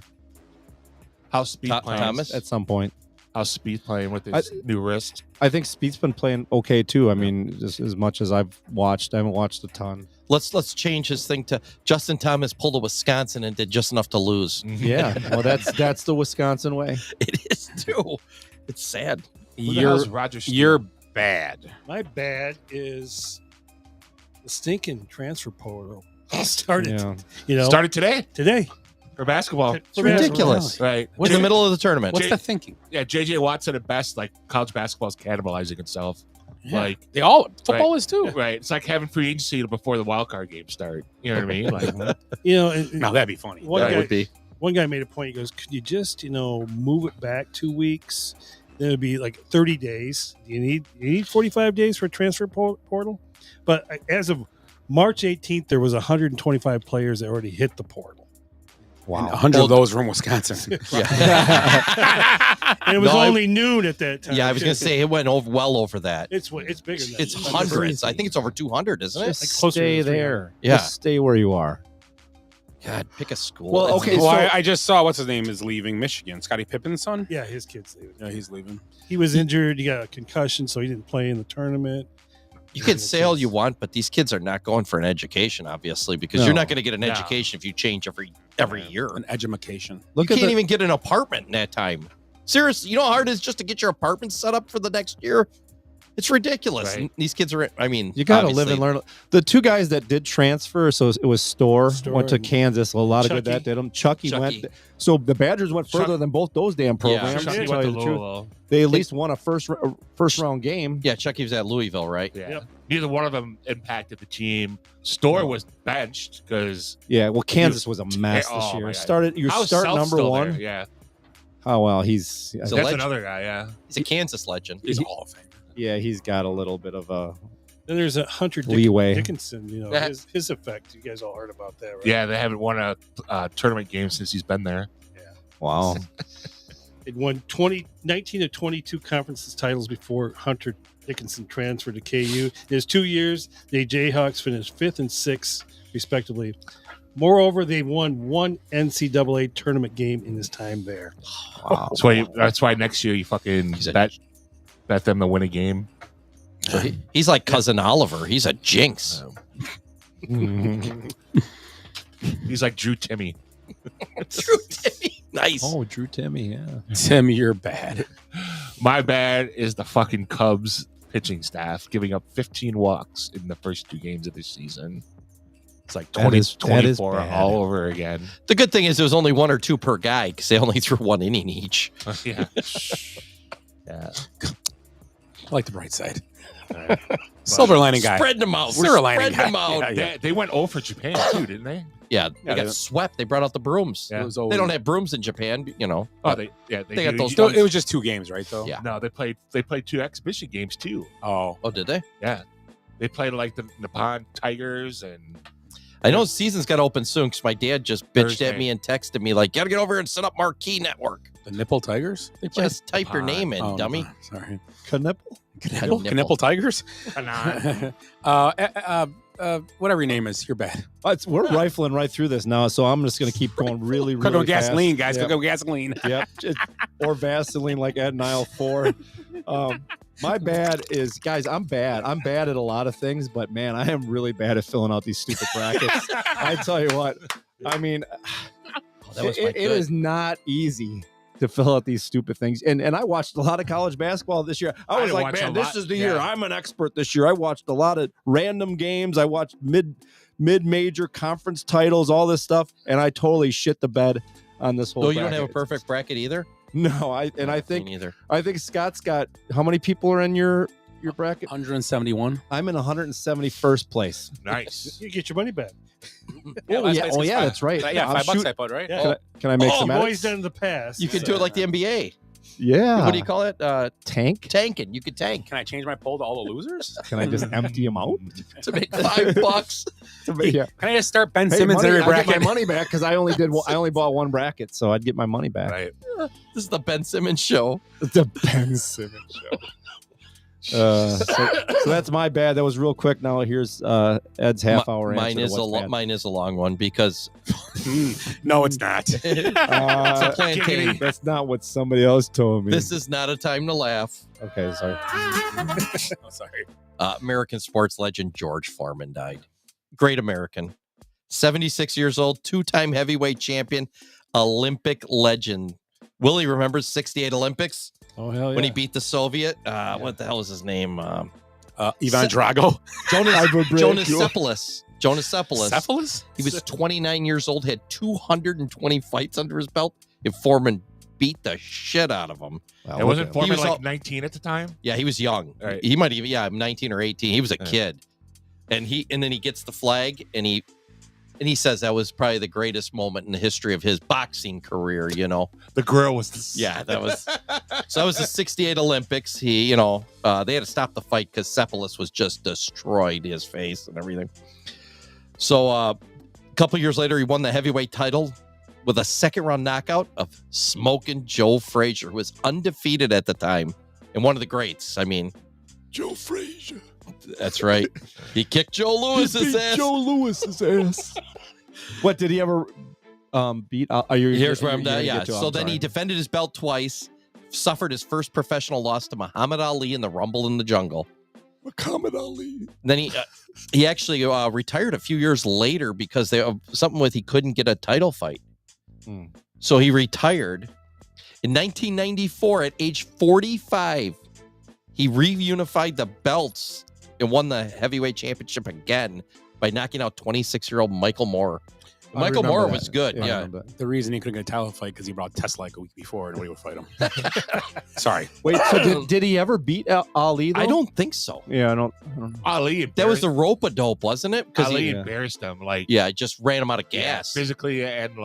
How's Speed playing? Thomas at some point. How's Speed playing with his new wrist? I think Speed's been playing okay too. I mean, just as much as I've watched, I haven't watched a ton. Let's change his thing to Justin Thomas pulled a Wisconsin and did just enough to lose. Yeah, well, that's the Wisconsin way. It is too. It's sad. You're bad. My bad is the stinking transfer portal started. Started today. Today. For basketball. It's ridiculous. Right. In the middle of the tournament. What's the thinking? Yeah, JJ Watt said it best, like college basketball is cannibalizing itself. Yeah. Like football is too. Right. It's like having free agency before the wild card games start. You know what I mean? Like no, that'd be funny. One guy made a point. He goes, could you just, move it back 2 weeks? Then it'd be like 30 days. You need 45 days for a transfer portal? But as of March 18th, there was 125 players that already hit the portal. Wow. And 100 of those were in Wisconsin. And it was only noon at that time. Yeah, I was going to say it went well over that. It's bigger than that. It's hundreds. I think it's over 200, isn't it? Just stay there. Yeah. Just stay where you are. God, pick a school. Well, okay. I just saw what's his name is leaving Michigan. Scottie Pippen's son? Yeah, his kid's leaving. Yeah, he's leaving. He was injured. He got a concussion, so he didn't play in the tournament. You can say all you want, but these kids are not going for an education, obviously, because you're not going to get an education if you change every year. An education. You can't even get an apartment in that time. Seriously, you know how hard it is just to get your apartment set up for the next year? It's ridiculous. Right. And these kids are, you got to live and learn. The 2 guys that did transfer, so it was Storr went to Kansas. A lot of good that did them. Chucky went. So the Badgers went further than both those damn programs. Yeah, Chucky went to Louisville. They at least won a first round game. Yeah, Chucky was at Louisville, right? Yeah. Yep. Neither one of them impacted the team. Storr was benched because Kansas was a mess this year. Start number 1. There? Yeah. Oh well, that's another guy. Yeah, he's a Kansas legend. He's a Hall of Famer. Yeah, he's got a little bit of a. Then there's a Hunter leeway. Dickinson. His effect. You guys all heard about that, right? Yeah, they haven't won a tournament game since he's been there. Yeah. Wow. It won 19 of 22 conferences titles before Hunter Dickinson transferred to KU. In his 2 years, the Jayhawks finished 5th and 6th, respectively. Moreover, they won 1 NCAA tournament game in his time there. Wow. That's why next year you fucking bet them to win a game. So he's like cousin Oliver. He's a jinx. He's like Drew Timmy. Drew Timmy. Nice. Oh, Drew Timmy, yeah. Tim, you're bad. My bad is the fucking Cubs pitching staff giving up 15 walks in the first 2 games of this season. It's like 24 all over again. The good thing is there was only 1 or 2 per guy because they only threw 1 inning each. Yeah. Yeah. I like the bright side. Right. Silver lining guy. Spread them out. Silver lining Spread them guy. out. Yeah. They went 0 for Japan too, didn't they? Yeah, they got swept. They brought out the brooms. Yeah. They don't have brooms in Japan, you know. Oh, they got do. those. It was just 2 games, right? Though. Yeah. No, they played 2 exhibition games too. Oh, did they? Yeah, they played like the Nippon Tigers and. I know the season's got to open soon because my dad just bitched Thursday. at me and texted me like, "Gotta get over here and set up Marquee Network." The Nipple Tigers. They just type your name in, dummy. Sorry. Knipple? Knipple Tigers. Whatever your name is, you're bad. We're rifling right through this now, so I'm just going to keep going really, really Cocoa gasoline, fast. guys. Yep. Cocoa gasoline. Yep. Or Vaseline like Ed in aisle 4. My bad is, guys, I'm bad. I'm bad at a lot of things, but man, I am really bad at filling out these stupid brackets. I tell you what, I mean, it is not easy to fill out these stupid things. And I watched a lot of college basketball this year. I was like, man, this is the year. I'm an expert this year. I watched a lot of random games. I watched mid-major conference titles, all this stuff, and I totally shit the bed on this whole So bracket. you don't have a perfect bracket either? No, I think Scott's got, how many people are in your bracket? 171. I'm in 171st place. Nice. You get your money back. Yeah, that's right. Yeah, $5 I put, right? Yeah. Can I make some You've edits? always done in the past. You could do it like the NBA. Yeah. What do you call it? Tanking. You could tank. Can I change my poll to all the losers? Can I just empty them out? To make $5? Yeah. Can I just start Ben Simmons in every bracket? I get my money back because I only bought 1 bracket, so I'd get my money back. Right. This is the Ben Simmons show. The Ben Simmons show. So that's my bad. That was real quick. Now here's Ed's half-hour answer. Mine is a long one because no, it's not. It's a plantain. That's not what somebody else told me. This is not a time to laugh. Okay, sorry. Oh, sorry. American sports legend George Foreman died. Great American. 76 years old, 2-time heavyweight champion, Olympic legend. Willie remembers 68 Olympics? Oh, hell yeah. When he beat the Soviet. What the hell was his name? Ivan Drago. Jonas Cephalus. Cephalus? He was 29 years old, had 220 fights under his belt, and Foreman beat the shit out of him. It wasn't Foreman like 19 at the time? Yeah, he was young. Right. He might even 19 or 18. He was a kid. And then he gets the flag and he says that was probably the greatest moment in the history of his boxing career, you know. The grill was that was so that was the 68 Olympics. He, they had to stop the fight because Cephalus was just destroyed his face and everything. So a couple years later, he won the heavyweight title with a 2nd-round knockout of Smokin' Joe Frazier, who was undefeated at the time and one of the greats. I mean, Joe Frazier. That's right. He kicked Joe Lewis's ass. What did he ever beat? Here's where I'm done. Yeah. So then he defended his belt twice, suffered his first professional loss to Muhammad Ali in the Rumble in the Jungle. Muhammad Ali. Then he actually retired a few years later because he couldn't get a title fight. So he retired. In 1994, at age 45, he reunified the belts and won the heavyweight championship again by knocking out 26-year-old Michael Moore. Michael Moore was good. Yeah. The reason he couldn't get a title fight because he brought Tesla like a week before and nobody would fight him. Sorry. Wait, so did he ever beat Ali, though? I don't think so. Yeah, I don't know. Ali. That was the rope-a-dope, wasn't it? Ali embarrassed him. Just ran him out of gas. Physically and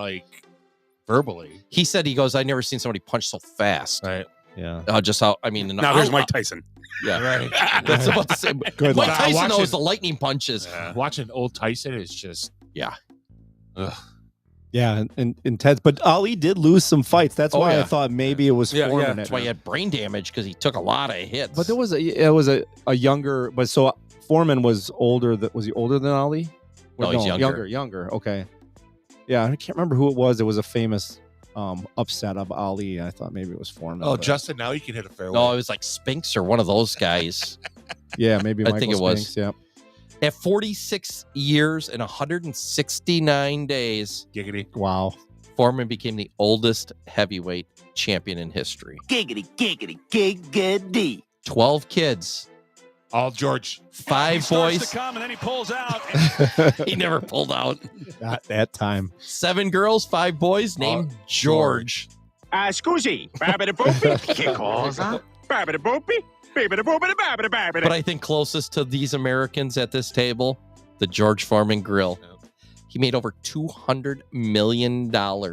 verbally. He said, I never seen somebody punch so fast. Right. Yeah. Now there's Mike Tyson. Yeah. Right. That's about the same. Good Mike luck. Tyson knows the lightning punches. Watching old Tyson is just. Yeah. Ugh. Yeah, and intense. But Ali did lose some fights. That's why I thought maybe it was Foreman. That's why he had brain damage because he took a lot of hits. But there was a younger. But so Foreman was older. Was he older than Ali? No, he's younger. Younger. Okay. Yeah, I can't remember who it was. It was a famous upset of Ali. I thought maybe it was Foreman. Oh, Justin, now you can hit a fairway. No, it was like Spinks or one of those guys. Yeah, maybe Michael I think it was. Spinks, yeah. At 46 years and 169 days, Giggity. Wow. Foreman became the oldest heavyweight champion in history. Giggity, giggity, giggity. 12 kids. All George. 5 boys. To come and then he pulls out. He never pulled out. Not that time. 7 girls, 5 boys named George. Scusi. Babbity boopy. Che cosa? Babbity boopy. Babbity boopity babbity babbity. But I think closest to these Americans at this table, the George Foreman grill. He made over $200 million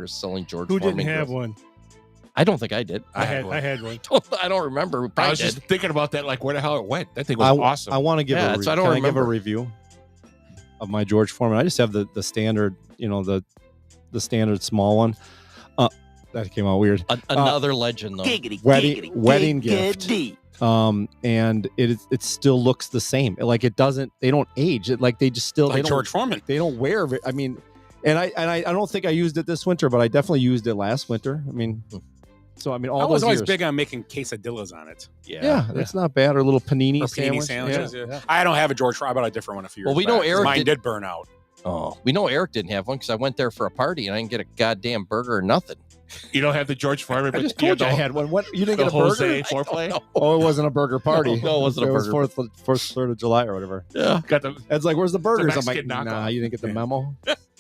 selling George Who Foreman didn't have grills. one? I don't think I did. I had one. I don't remember. I was just thinking about that, like where the hell it went. That thing was awesome. I want to give Yeah, a that's what I don't can I give a remember. review of my George Foreman? I just have the standard, the standard small one. That came out weird. Another legend though. Giggity, Wedding giggity. gift. And it still looks the same. Like it doesn't. They don't age. It like they just still. Like they don't, George Foreman. They don't wear it. I mean, and I don't think I used it this winter, but I definitely used it last winter. I mean, so I mean, all I was those always years. big on making quesadillas on it. Yeah, that's not bad. Or little panini, Or panini sandwich. sandwiches. Yeah. Yeah. I don't have a George Foreman. I bought a different one a few years Well, we know back, 'cause Eric mine did burn out. Oh, we know Eric didn't have one because I went there for a party and I didn't get a goddamn burger or nothing. You don't have the George Foreman, I but just told you I had one. What you didn't the get a burger? Jose foreplay? Oh, it wasn't a burger party. No, it wasn't a burger. Was 3rd of July or whatever. Yeah, Got the. It's like, where's the burgers? I'm like, Mexican knockoff. nah, you didn't get the memo.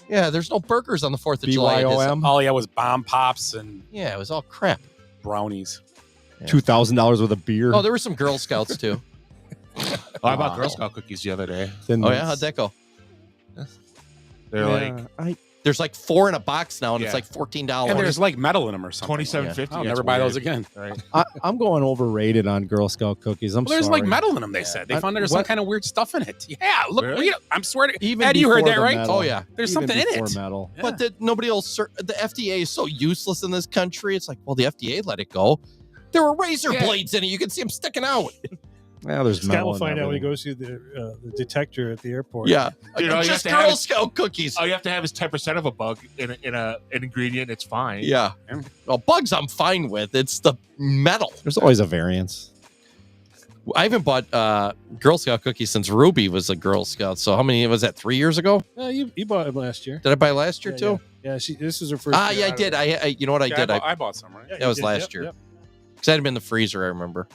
yeah. There's no burgers on the 4th of July. BYOM. All yeah was bomb pops and Yeah, it was all crap. brownies. $2,000 worth of beer. Oh, there were some Girl Scouts too. I bought Girl Scout cookies the other day. Thin Oh yeah, mints. how'd that go? They're like There's like 4 in a box now, and it's Yeah. like $14. And there's like metal in them or something. $27.50. I'll That's never buy those weird. again. Right. I'm going overrated on Girl Scout cookies. I'm Well, there's sorry. like metal in them. They said they found there's some What? kind of weird stuff in it. Yeah, look. Really? I'm swear to Even Ed, you heard before that the right? metal. Oh yeah. There's Even something in before it. metal. But nobody else. The FDA is so useless in this country. It's like, well, the FDA let it go. There were razor blades in it. You can see them sticking out. Yeah, there's Scott metal will in find out when he everything. goes through the detector at the airport. Yeah, Dude, all you just have to have Girl is- Scout cookies. All you have to have is 10% of a bug in an ingredient. It's fine. Yeah. Well, bugs I'm fine with. It's the metal. There's always a variance. I haven't bought Girl Scout cookies since Ruby was a Girl Scout. So how many was that? 3 years ago? You bought them last year. Did I buy last year too? Yeah, this was her first. Ah, year yeah, I out of did. it. I you know what I Yeah, did? I bought some, right? Yeah, That you was did. last Yep, year. yep. Because I had them in the freezer, I remember.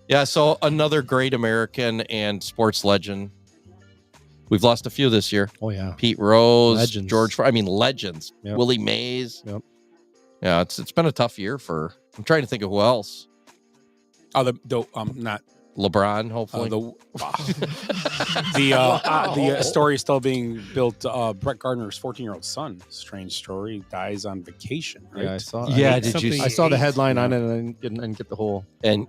Yeah, so another great American and sports legend. We've lost a few this year. Oh yeah, Pete Rose, Legends. legends. Yep. Willie Mays. Yep. Yeah, it's been a tough year for. I'm trying to think of who else. Oh, not LeBron, hopefully. the story is still being built. Brett Gardner's 14-year-old son, strange story, dies on vacation. Right? Yeah, I saw. Yeah, I, did you I saw the eight. headline on it and I didn't get the whole. And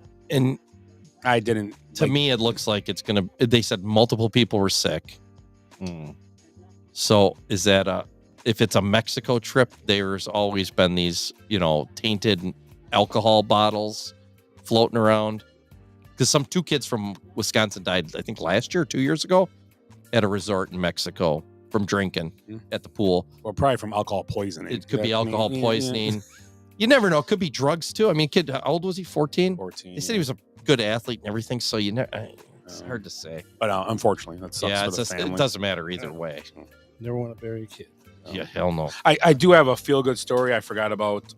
I didn't. to me, it looks like it's gonna. They said multiple people were sick. So is that if it's a Mexico trip? There's always been these, tainted alcohol bottles floating around. Because 2 kids from Wisconsin died, I think last year, 2 years ago, at a resort in Mexico from drinking at the pool. Or probably from alcohol poisoning. It could be Yeah, I alcohol mean, poisoning. You never know. It could be drugs too. I mean, kid, how old was he? 14? 14. They said he was a good athlete and everything. So it's hard to say. But unfortunately, that sucks Yeah, for the family. it doesn't matter either way. Never want to bury a kid. Yeah, hell no. I do have a feel good story I forgot about.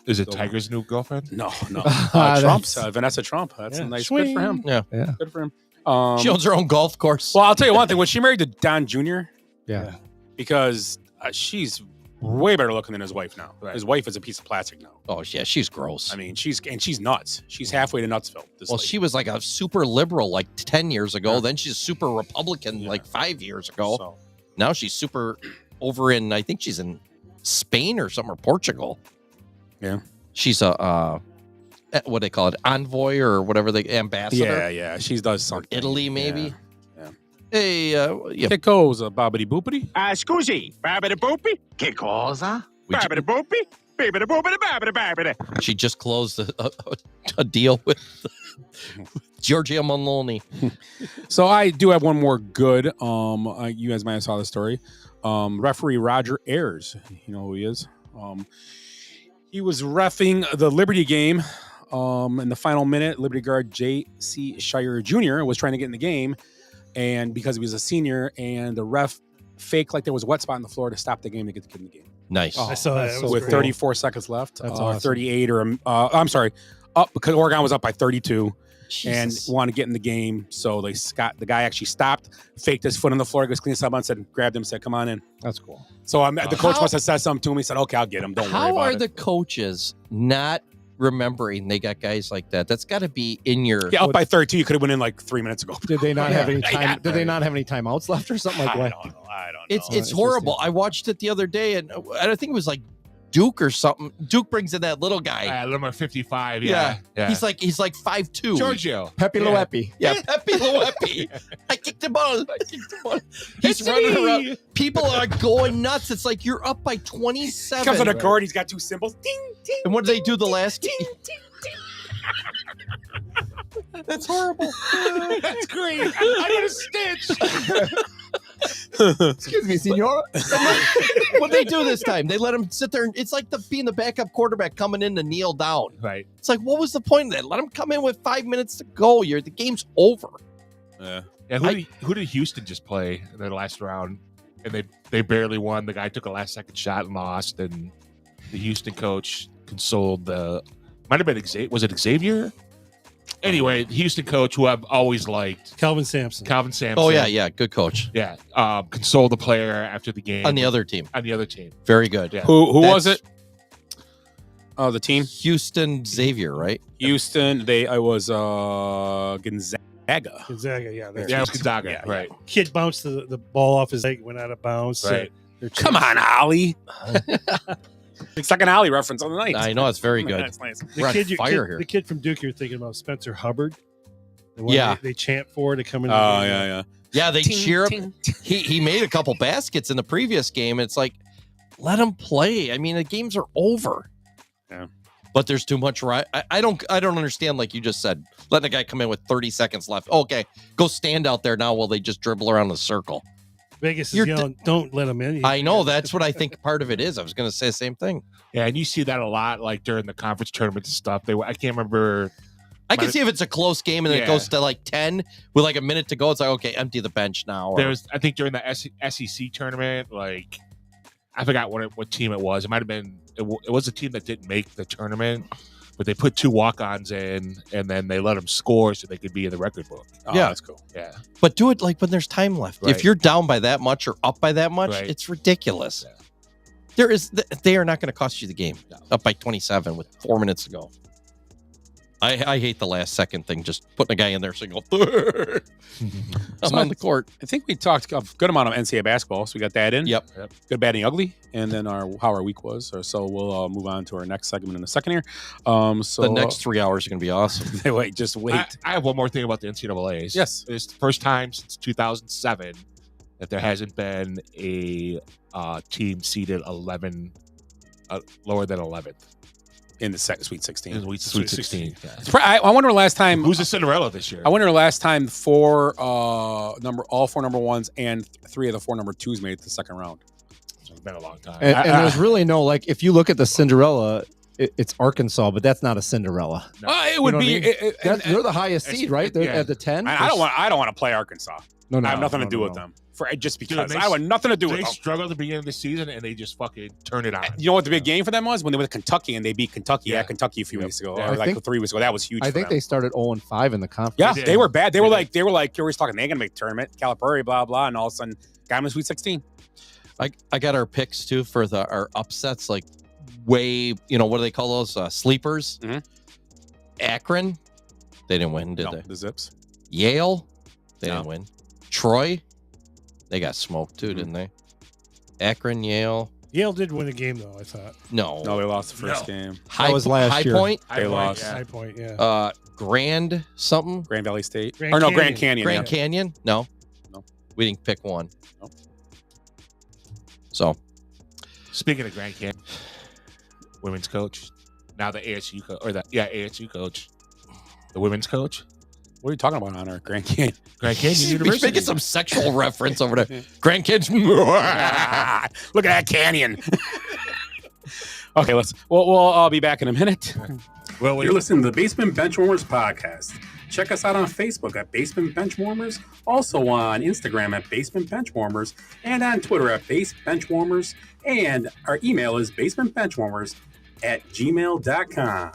Is it Tiger's new girlfriend? No. That's- Trump's Vanessa Trump. That's Yeah. a nice. Swing. Good for him. Yeah. Good for him. She owns her own golf course. Well, I'll tell you one thing. When she married to Don Jr., Yeah. because she's way better looking than his wife now. His wife is a piece of plastic now. Oh yeah, she's gross. I mean, she's nuts. She's halfway to Nutsville. Well, she was like a super liberal like 10 years ago. Then she's super Republican like 5 years ago. So, Now she's super over in, I think she's in Spain or something, or Portugal. Yeah. She's a, what do they call it? Envoy or whatever, ambassador. yeah. She does something. Italy, maybe. Yeah. Hey, yeah. It goes bobbity boopity. Scusi. Babbity boopy. Che cosa? Babbity boopy. Babbity boopity babbity babbity. She just closed a deal with Giorgio Maloney. So I do have one more good. You guys might have saw the story. Referee Roger Ayers. You know who he is? He was reffing the Liberty game In the final minute, Liberty guard J.C. Shire Jr. was trying to get in the game, and because he was a senior, and the ref faked like there was a wet spot on the floor to stop the game to get the kid in the game. Nice. I saw that. With 34 seconds left. That's awesome. 38 or I'm sorry, up because Oregon was up by 32. Jesus. And want to get in the game. So the guy actually stopped, faked his foot on the floor, goes clean himself up, and said, grabbed him, said, come on in. That's cool. So the coach must have said something to him. He said, okay, I'll get him. Don't worry How about are it. the coaches not remembering they got guys like that? That's got to be in your. Yeah, up by 32. You could have went in like 3 minutes ago. Did they not have any time? Yeah. Did they not have any timeouts left or something like that? I don't know. It's horrible. I watched it the other day, and I think it was like Duke or something. Duke brings in that little guy. Number 55. Yeah. Yeah. He's like 5'2". Giorgio. Pepe Loepi. Yeah, Pepe Loepi. I kicked the ball. He's running around. People are going nuts. It's like you're up by 27. He comes on the court. He's got two cymbals. Ding, ding. And what do they do the last game? That's horrible. That's great. I need a stitch. Excuse me, senor. What they do this time? They let him sit there. And it's like being the backup quarterback coming in to kneel down. Right. It's like, what was the point of that? Let him come in with 5 minutes to go. The game's over. Yeah. Who did Houston just play in their last round? And they barely won. The guy took a last second shot and lost. And the Houston coach consoled the. Might have been Xavier. Was it Xavier? Anyway, the Houston coach, who I've always liked, Calvin Sampson. Oh yeah, good coach. Yeah, consoled the player after the game On the other team. Very good. Yeah. Who was it? Oh, the team? Houston Xavier, right? Houston. I was Gonzaga. Gonzaga, yeah. Yeah, it was Gonzaga. Yeah, right. Kid bounced the ball off his leg, went out of bounds. Right. Come on, Ollie. Second Ollie reference on the night. I know, it's very good. That's nice. We're on fire here. The kid from Duke, you're thinking about Spencer Hubbard. The one Yeah. They chant for to come in. Oh, yeah. Yeah, they Ting, cheer ting, him. He made a couple baskets in the previous game. It's like, let him play. I mean, the games are over. Yeah. But there's too much I don't understand, like you just said, letting a guy come in with 30 seconds left. Okay, go stand out there now while they just dribble around the circle. Vegas is yelling, don't let him in. I know, that's what I think part of it is. I was going to say the same thing. Yeah, and you see that a lot, like during the conference tournaments and stuff. I can't remember. I can see if it's a close game and then it goes to like 10 with like a minute to go. It's like, okay, empty the bench now. I think during the SEC tournament, like I forgot what team it was. It might have been. It was a team that didn't make the tournament, but they put 2 walk-ons in, and then they let them score so they could be in the record book. Oh, Yeah. that's cool. Yeah. But do it like when there's time left. Right. If you're down by that much or up by that much, Right. it's ridiculous. Yeah. They are not going to cost you the game. Up by 27 with 4 minutes to go. I hate the last second thing, just putting a guy in there single. I'm on the court. I think we talked a good amount of NCAA basketball, so we got that in. Yep. Good, bad, and ugly, and then how our week was. So we'll move on to our next segment in a second here. So The next 3 hours are going to be awesome. Just wait. I have one more thing about the NCAAs. Yes. It's the first time since 2007 that there hasn't been a team seeded 11 lower than 11th. In the Sweet 16. In the Sweet 16. Yeah. I wonder last time. Who's the Cinderella this year? I wonder last time all 4 number ones and 3 of the 4 number twos made it to the second round. It's been a long time. And there's really no, like, if you look at the Cinderella, it's Arkansas, but that's not a Cinderella. It would be. They're the highest seed, right? They're at the 10. I don't want to play Arkansas. No, I have nothing to do with them. Just because I have nothing to do with them. They them. struggled at the beginning of the season and they just fucking turned it on. You know what the big game for them was? When they went to Kentucky and they beat Kentucky at Kentucky a few weeks ago, or like 3 weeks ago. That was huge. I think they started 0-5 in the conference. Yeah, they were bad. They were like, you're always talking, they're going to make the tournament, Calipari, blah, blah, and all of a sudden got them to Sweet 16. I got our picks too for our upsets, like way, what do they call those? Sleepers. Mm-hmm. Akron, they didn't win, did they? The Zips. Yale, they didn't win. Troy, they got smoked too, didn't they? Akron, Yale. Yale did win a game though, I thought. No, they lost the first game. That was last year. Point. High They Point, lost. yeah. High Point, yeah. Grand something. Grand Valley State. Grand Grand Canyon. Grand Canyon. No, we didn't pick one. No. So, speaking of Grand Canyon, women's coach, now the ASU ASU coach, the women's coach. What are you talking about on our Grand Canyon? Grand Canyon he's University. making some sexual reference over there. Grand Canyon. Look at that canyon. Okay, we'll be back in a minute. Well, You're listening to the Basement Benchwarmers podcast. Check us out on Facebook at Basement Benchwarmers, also on Instagram at Basement Benchwarmers, and on Twitter at Base Benchwarmers, and our email is basementbenchwarmers@gmail.com.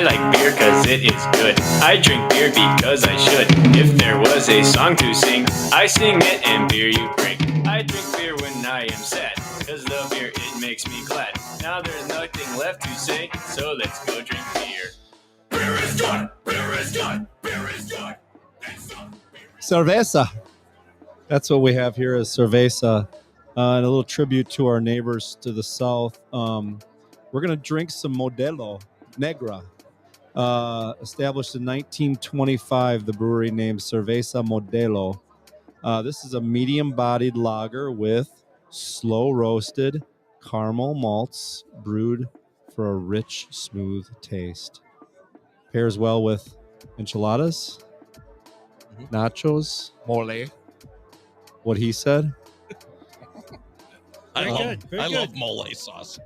I like beer cause it is good. I drink beer because I should. If there was a song to sing, I sing it and beer you drink. I drink beer when I am sad, cause the beer, it makes me glad. Now there's nothing left to say, so let's go drink beer. Beer is good! Beer is good! Beer is good! Cerveza. That's what we have here is cerveza. And a little tribute to our neighbors to the south. We're going to drink some Modelo Negra. Established in 1925, the brewery named Cerveza Modelo. This is a medium-bodied lager with slow-roasted caramel malts brewed for a rich, smooth taste. Pairs well with enchiladas, nachos, mole. What he said. I love mole sauce.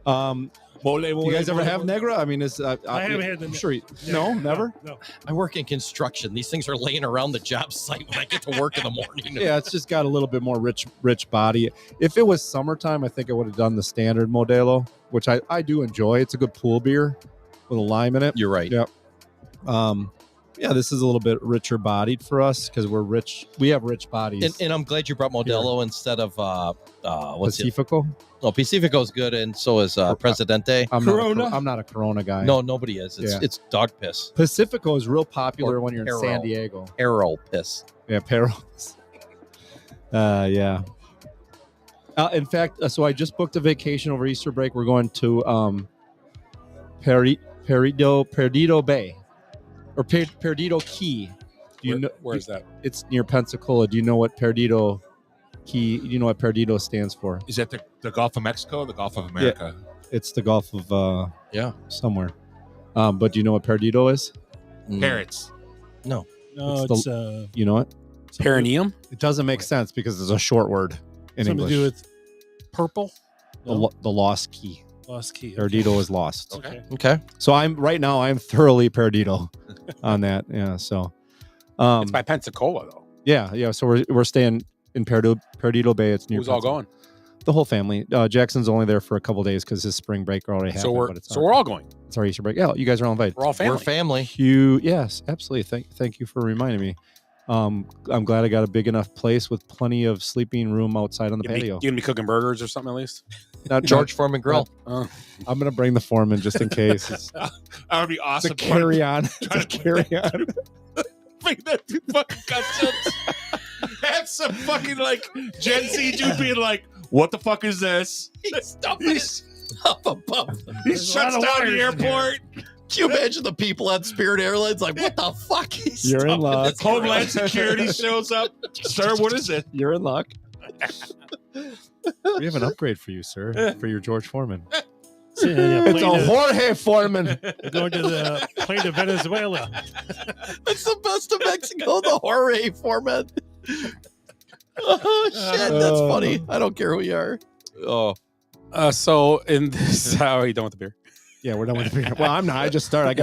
Do you guys ever have Negra? I mean, I haven't had the sure. No, never. No. I work in construction. These things are laying around the job site when I get to work in the morning. Yeah, it's just got a little bit more rich body. If it was summertime, I think I would have done the standard Modelo, which I do enjoy. It's a good pool beer with a lime in it. You're right. Yep. Yeah, this is a little bit richer bodied for us because we're rich. We have rich bodies. And I'm glad you brought Modelo instead of what's Pacifico? No, Pacifico's good, and so is Presidente. I'm not a Corona guy. No, nobody is. It's dog piss. Pacifico is real popular when you're Perro. in San Diego. Perro piss. Yeah, Perro. Yeah. In fact, so I just booked a vacation over Easter break. We're going to Perdido Bay. Or Perdido Key. Where is that? It's near Pensacola. Do you know what Perdido Key? Do you know what Perdido stands for? Is that the Gulf of Mexico or the Gulf of America? Yeah, it's the Gulf of somewhere. But do you know what Perdido is? Parrots. No. No, it's you know what? Perineum? It doesn't make sense because it's a short word in Something English. to do with purple? The lost key. Lost key. Perdido is lost. Okay. So I'm thoroughly Perdido on that. Yeah. So It's by Pensacola, though. yeah. So we're staying in Perdido Bay. It's near. Who's all going? The whole family. Jackson's only there for a couple days because his spring break already happened. So we're all going. It's our Easter break. Yeah, you guys are all invited. We're all family. We're family. Yes, absolutely. Thank you for reminding me. I'm glad I got a big enough place with plenty of sleeping room outside on the patio. You gonna be cooking burgers or something at least? George Foreman Grill. I'm gonna bring the foreman just in case. That would be awesome. To carry on. Bring that to fucking customs. Have some fucking like Gen Z dude being like, "What the fuck is this?" He's up above. He shuts down the airport. Can you imagine the people on Spirit Airlines like, what the fuck? You're in luck. Homeland Security shows up. Sir, what is it? You're in luck. We have an upgrade for you, sir, for your George Foreman. It's a Jorge Foreman. We're going to the plane to Venezuela. That's the best of Mexico, the Jorge Foreman. Oh, shit. That's funny. I don't care who you are. Oh. So in this, how are you done with the beer? Yeah, we're done with the beer. Well, I'm not. I just started.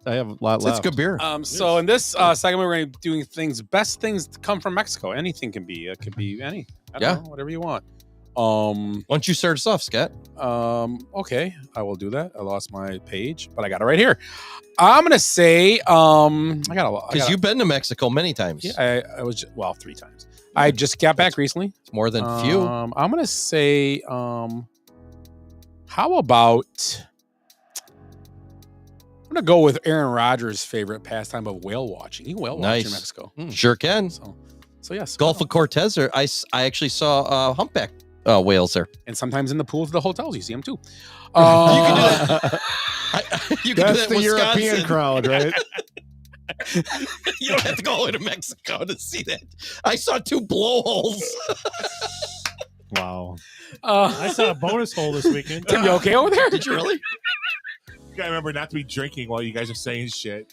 I have a lot left. It's good beer. So in this segment, we're going to be doing best things to come from Mexico. Anything can be. It could be any. I don't know, whatever you want. Why don't you start us off, Scott? Okay, I will do that. I lost my page, but I got it right here. I'm gonna say, I got a lot because you've been to Mexico many times. Yeah, I was 3 times. I just got back recently. It's more than few. I'm gonna say, how about? I'm gonna go with Aaron Rodgers' favorite pastime of whale watching. He whale watch in Mexico. Sure can. So yes, Gulf of Cortez. I actually saw humpback whales there, and sometimes in the pools of the hotels you see them too. You can do that. You can That's do that the in European Wisconsin. crowd, right? You don't have to go all the way to Mexico to see that. I saw 2 blowholes. Wow. I saw a bonus hole this weekend. Tim, you okay over there? Did you really? You gotta remember not to be drinking while you guys are saying shit.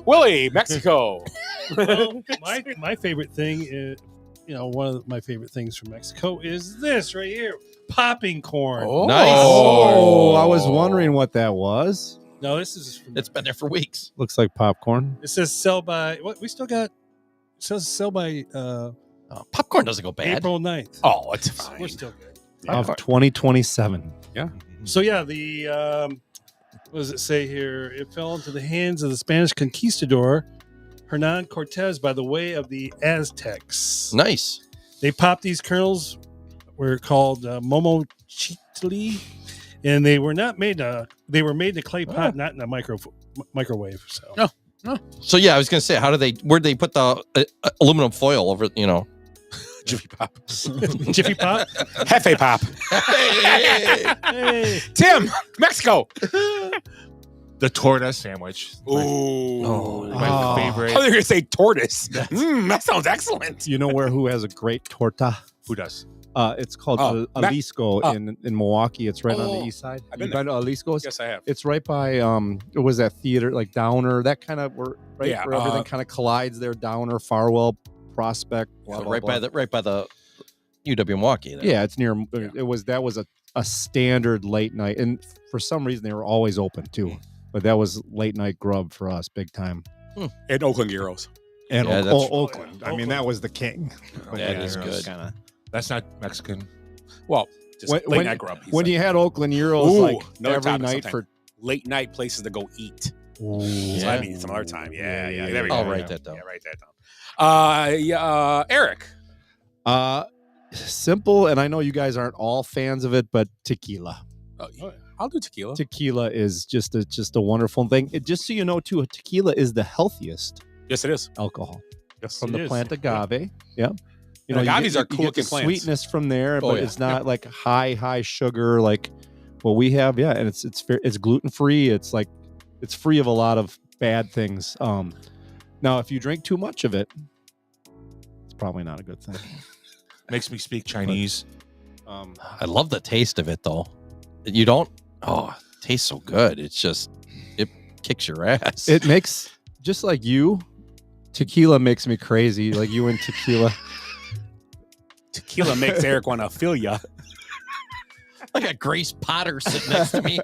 Willie, Mexico. Well, my favorite thing is, one of my favorite things from Mexico is this right here, popping corn. Oh, nice. Oh, I was wondering what that was. No, this is. It's been there for weeks. Looks like popcorn. It says sell by. What we still got? It says sell by. Popcorn doesn't go bad. April 9th. Oh, it's fine. We're still good. Of 2027. Yeah. So yeah, the What does it say here? It fell into the hands of the Spanish conquistador Hernan Cortez by the way of the Aztecs. Nice. They popped these kernels, were called momochitli, and they were not made. They were made in a clay pot, not in a microwave. So. No. So yeah, I was gonna say, where'd they put the aluminum foil over? Jiffy Pop. Jiffy Pop? Hefe Pop. Hey. Tim, Mexico. The tortoise sandwich. My favorite. I thought you were going to say tortoise. That sounds excellent. You know who has a great torta? Who does? It's called Jalisco in Milwaukee. It's right on the east side. I've been to Jalisco? Yes, I have. It's right by it was that theater like Downer, that kind of where everything kind of collides there. Downer, Farwell, Prospect, blah, blah, blah. By the UW Milwaukee. There. Yeah, it's near. That was a standard late night, and for some reason they were always open too. But that was late night grub for us, big time. And Oakland Gyros. And Yeah, Oakland. I mean, that was the king. That is good. Kinda. That's not Mexican. Well, just late night grub. When you had Oakland Gyros like every night sometime. for late night places to go eat. Ooh. So I mean, some other time. Yeah. There we go. I'll write that down. Yeah, write that down. Eric. Simple, and I know you guys aren't all fans of it, but tequila. I'll do tequila. Tequila is just a wonderful thing. Just so you know, too, tequila is the healthiest. Yes, it is. Alcohol. Yes, from it the is. plant agave. Yeah. Agaves are you cool get the looking plants. sweetness from there, but it's not like high sugar like what we have. Yeah, and it's gluten free. It's free of a lot of bad things. Now, if you drink too much of it, it's probably not a good thing. Makes me speak Chinese. I love the taste of it though. You don't? Oh, it tastes so good. It's just it kicks your ass. It makes just like you. Tequila makes me crazy. Like you and tequila. Tequila makes Eric want to feel ya. I got Grace Potter sitting next to me.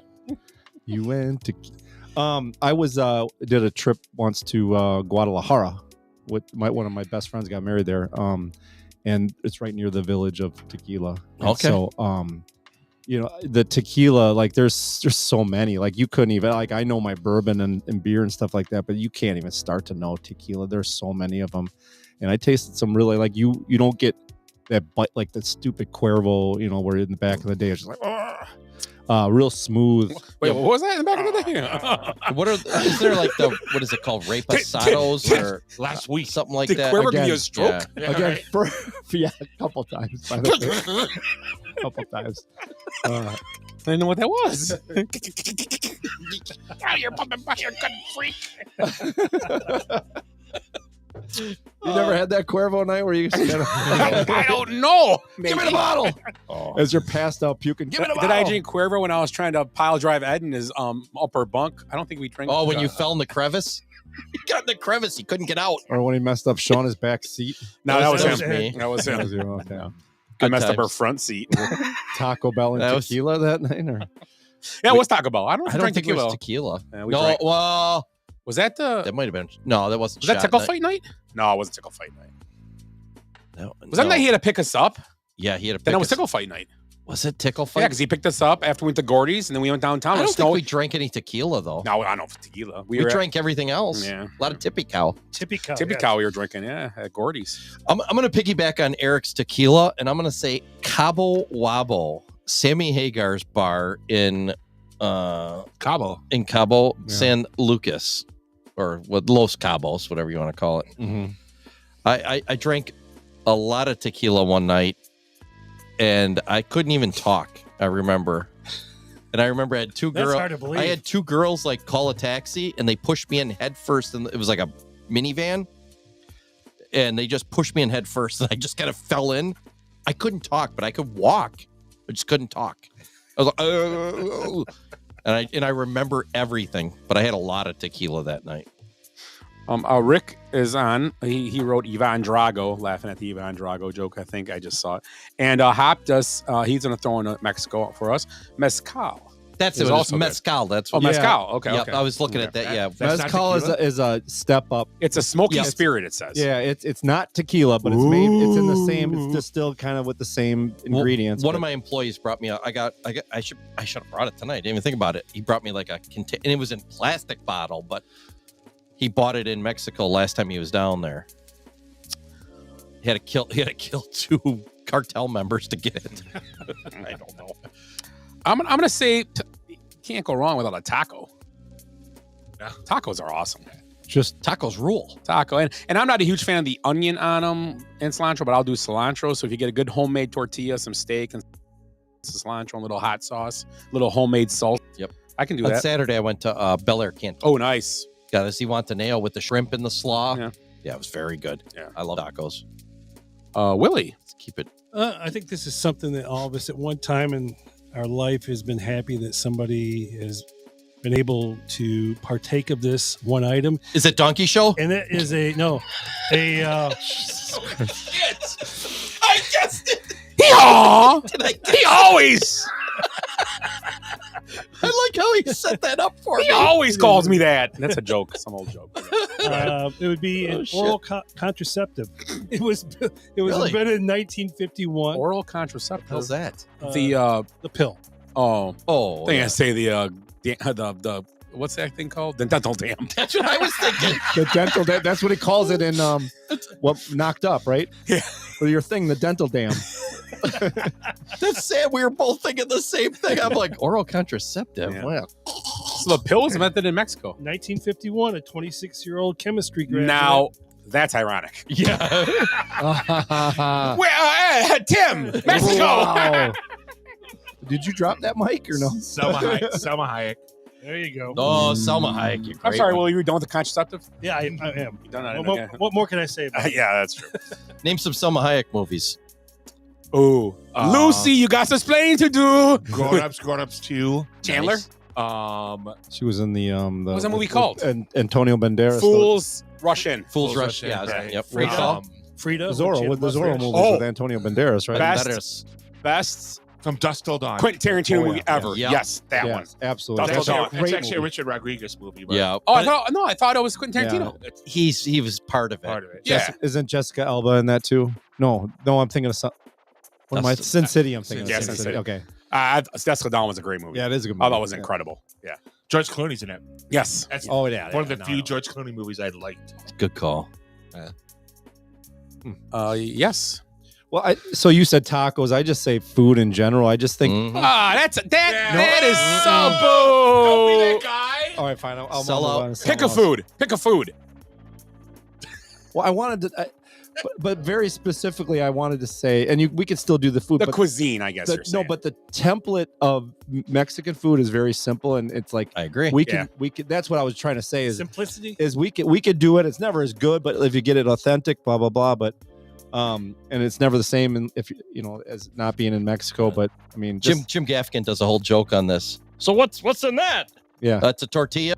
You went to. I was did a trip once to Guadalajara. With one of my best friends got married there. And it's right near the village of Tequila. And okay. So the tequila, like there's so many. Like you couldn't even I know my bourbon and beer and stuff like that, but you can't even start to know tequila. There's so many of them, and I tasted some really like you don't get that bite like the stupid Cuervo, where in the back of the day it's just like real smooth. Wait, what was that in the back of the day? Is there like what is it called, reposados or last week something like Did that? Cuervo give you a stroke? Yeah. Again, a couple times. By the way. A couple times. I didn't know what that was. You're pumping by your good freak. You never had that Cuervo night where you just kind of I don't know. Give me the bottle. As you're passed out puking. Give me the bottle. Did I drink Cuervo when I was trying to pile drive Ed in his upper bunk? I don't think we drank. Oh, when you fell in the crevice? He got in the crevice. He couldn't get out. Or when he messed up Shauna's back seat. No, that was him. me. That was him. That was you. Okay. I messed up her front seat. Taco Bell and tequila that night? Or? Yeah, it was Taco Bell. I don't think tequila. it was tequila. Yeah, well, was that the? That might have been. No, that wasn't. Was that Tickle Fight night? No, it wasn't Tickle Fight night. No, was that night he had to pick us up? Yeah, he had to. Then it was Tickle Fight night. Was it Tickle Fight? Yeah, because he picked us up after we went to Gordy's, and then we went downtown. I don't think we drank any tequila though. No, I don't know tequila. We drank everything else. Yeah, a lot of Tippy Cow. Tippy Cow. We were drinking. Yeah, at Gordy's. I'm going to piggyback on Eric's tequila, and I'm going to say Cabo Wabo, Sammy Hagar's bar in Cabo, San Lucas, or with Los Cabos, whatever you want to call it. Mm-hmm. I drank a lot of tequila one night, and I couldn't even talk. I remember. And I remember I had two girls. That's hard to believe. I had two girls like call a taxi, and they pushed me in head first, and it was like a minivan. And they just pushed me in head first, and I just kind of fell in. I couldn't talk, but I could walk. I just couldn't talk. I was like, and I remember everything, but I had a lot of tequila that night. Rick is on. He wrote Ivan Drago, laughing at the Ivan Drago joke. I think I just saw it. And Hop does. He's going to throw in Mexico for us. Mezcal. That's Is it. also good. Mezcal. That's Oh, what mezcal. Okay, Yep, okay. I was looking at that. Yeah, Mezcal is a step up. It's a smoky Yeah, spirit. It says. Yeah, it's not tequila, but it's made. It's in the same. It's distilled kind of with the same ingredients. One of my employees brought me. I should have brought it tonight. I didn't even think about it. He brought me like a and it was in plastic bottle, but he bought it in Mexico last time he was down there. He had to kill 2 cartel members to get it. I don't know. I'm gonna say can't go wrong without a taco. Yeah. Tacos are awesome. Just tacos rule. Taco and I'm not a huge fan of the onion on them and cilantro, but I'll do cilantro. So if you get a good homemade tortilla, some steak and cilantro, and a little hot sauce, little homemade salt. Yep, I can do On that. Saturday, I went to Bel Air Canteen. Oh, nice. Got to see Guantanamo with the shrimp and the slaw. Yeah, it was very good. Yeah, I love tacos. Willie, let's keep it. I think this is something that all of us at one time in our life has been happy that somebody has been able to partake of this one item. Is it Donkey Show? And it is Shit! I guessed it. He always. I like how he set that up for me. He always calls me that. That's a joke. Some old joke. It would be an oral contraceptive. It was Really? invented in 1951. Oral contraceptive. How's that? The pill. Oh, I think I say the what's that thing called? The dental dam. That's what I was thinking. The dental. That's what he calls it in what Knocked Up, right? Yeah. For your thing, the dental dam. That's sad. We were both thinking the same thing. I'm like, oral contraceptive. Yeah. Wow. So the pill was invented in Mexico. 1951, a 26-year-old chemistry graduate. Now that's ironic. Yeah. Tim, Mexico. Wow. Did you drop that mic or no? Selma Hayek. There you go. Oh, Selma Hayek. You're I'm great. sorry, Will, you were done with the contraceptive? Yeah, I am. You done that? What more can I say about it? Yeah, that's true. Name some Selma Hayek movies. Oh, Lucy, you got some explaining to do. Grown Ups 2. Chandler. Nice. She was in the What was that movie called? And Antonio Banderas. Fools Rush In. Fools Rush. Yeah. right. Yep. Frida. Zorro with the Zorro movies Oh. with Antonio Banderas, right? Best From Dusk Till Dawn. Quentin Tarantino Oh, yeah. movie ever. Yeah. Yes, that one. Absolutely. That's It's Till actually, Dawn. it's actually a Richard Rodriguez movie. But Yeah. Oh, I thought it was Quentin Tarantino. He was part of it. part of it. Yeah. Isn't Jessica Alba in that too? No, I'm thinking of some. What am I? Sin City. I'm thinking Yeah, of Sin Sin City. City. Okay. Dusk Till Dawn was a great movie. Yeah, it is a good I thought movie. it was Yeah. incredible. Yeah. George Clooney's in it. Yes. That's Oh yeah. one of the few George Clooney movies I liked. Good call. Yes. Well, so you said tacos. I just say food in general. I just think. That is so boo. Don't be that guy. All right, fine. I'll Sell move out. on to Pick a something else. food. Pick a food. Well, I wanted to, but very specifically, I wanted to say, and we could still do the food. The but cuisine, I guess you're saying. No, but the template of Mexican food is very simple, and it's like I agree. we can. That's what I was trying to say. Is Simplicity. is we could do it. It's never as good, but if you get it authentic, blah blah blah. But and it's never the same. And if as not being in Mexico, but I mean, just, Jim Gaffigan does a whole joke on this. So what's in that? Yeah, it's a tortilla,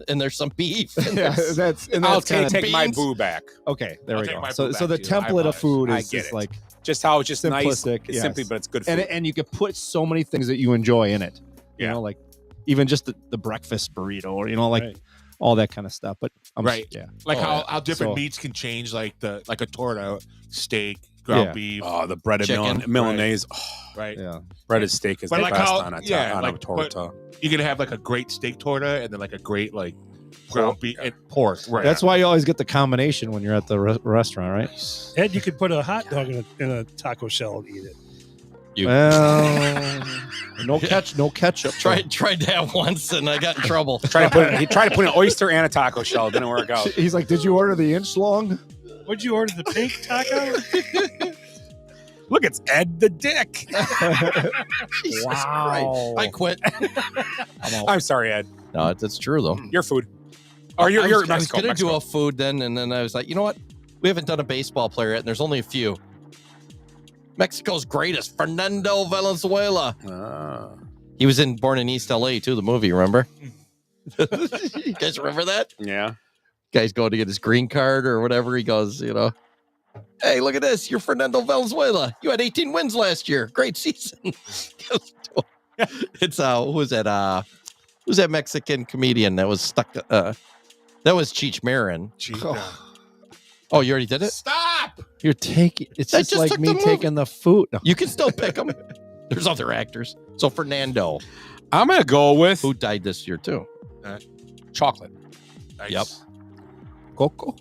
and there's some beef. And yeah, there's- I'll kinda take my beans. boo back. Okay, there I'll we take go. my So food the back, too. I template of food I is get just it. like Just how it's just nice. simplistic, It's yes. simply, but it's good food. and you can put so many things that you enjoy in it. You know, like even just the breakfast burrito, or like all that kind of stuff. But Right. yeah, Like Oh, how different So- meats can change, like a torta, steak, ground Yeah. beef. Oh, the breaded Chicken. Milanese. Oh, Right. yeah. breaded steak is But the like best how, on a yeah, on a like, torta. you can have like a great steak torta and then like a great like ground beef and pork. Right. That's why you always get the combination when you're at the restaurant, right? Ed, you could put a hot dog in a taco shell and eat it. Well, no ketchup. Tried that once, and I got in trouble. He tried to put an oyster and a taco shell. It didn't work out. He's like, "Did you order the inch long?" Would you order the pink taco? Look, it's Ed the Dick. Jesus Wow. Christ. I quit. I'm sorry, Ed. No, it's true though. Your food. Or you're I was Mexico. gonna Mexico. do a food then, and then I was like, you know what? We haven't done a baseball player yet, and there's only a few. Mexico's greatest, Fernando Valenzuela. He was Born in East LA too, the movie, remember? You guys remember that? Yeah. Guy's going to get his green card or whatever. He goes, hey, look at this. You're Fernando Valenzuela. You had 18 wins last year. Great season. It's who's that Mexican comedian that was stuck? That was Cheech Marin. Oh, you already did it? Stop! You're taking. It's I just just like took me the movie. taking the food. No. You can still pick them. There's other actors. So Fernando, I'm gonna go with who died this year too. chocolate. Nice. Yep. Coco.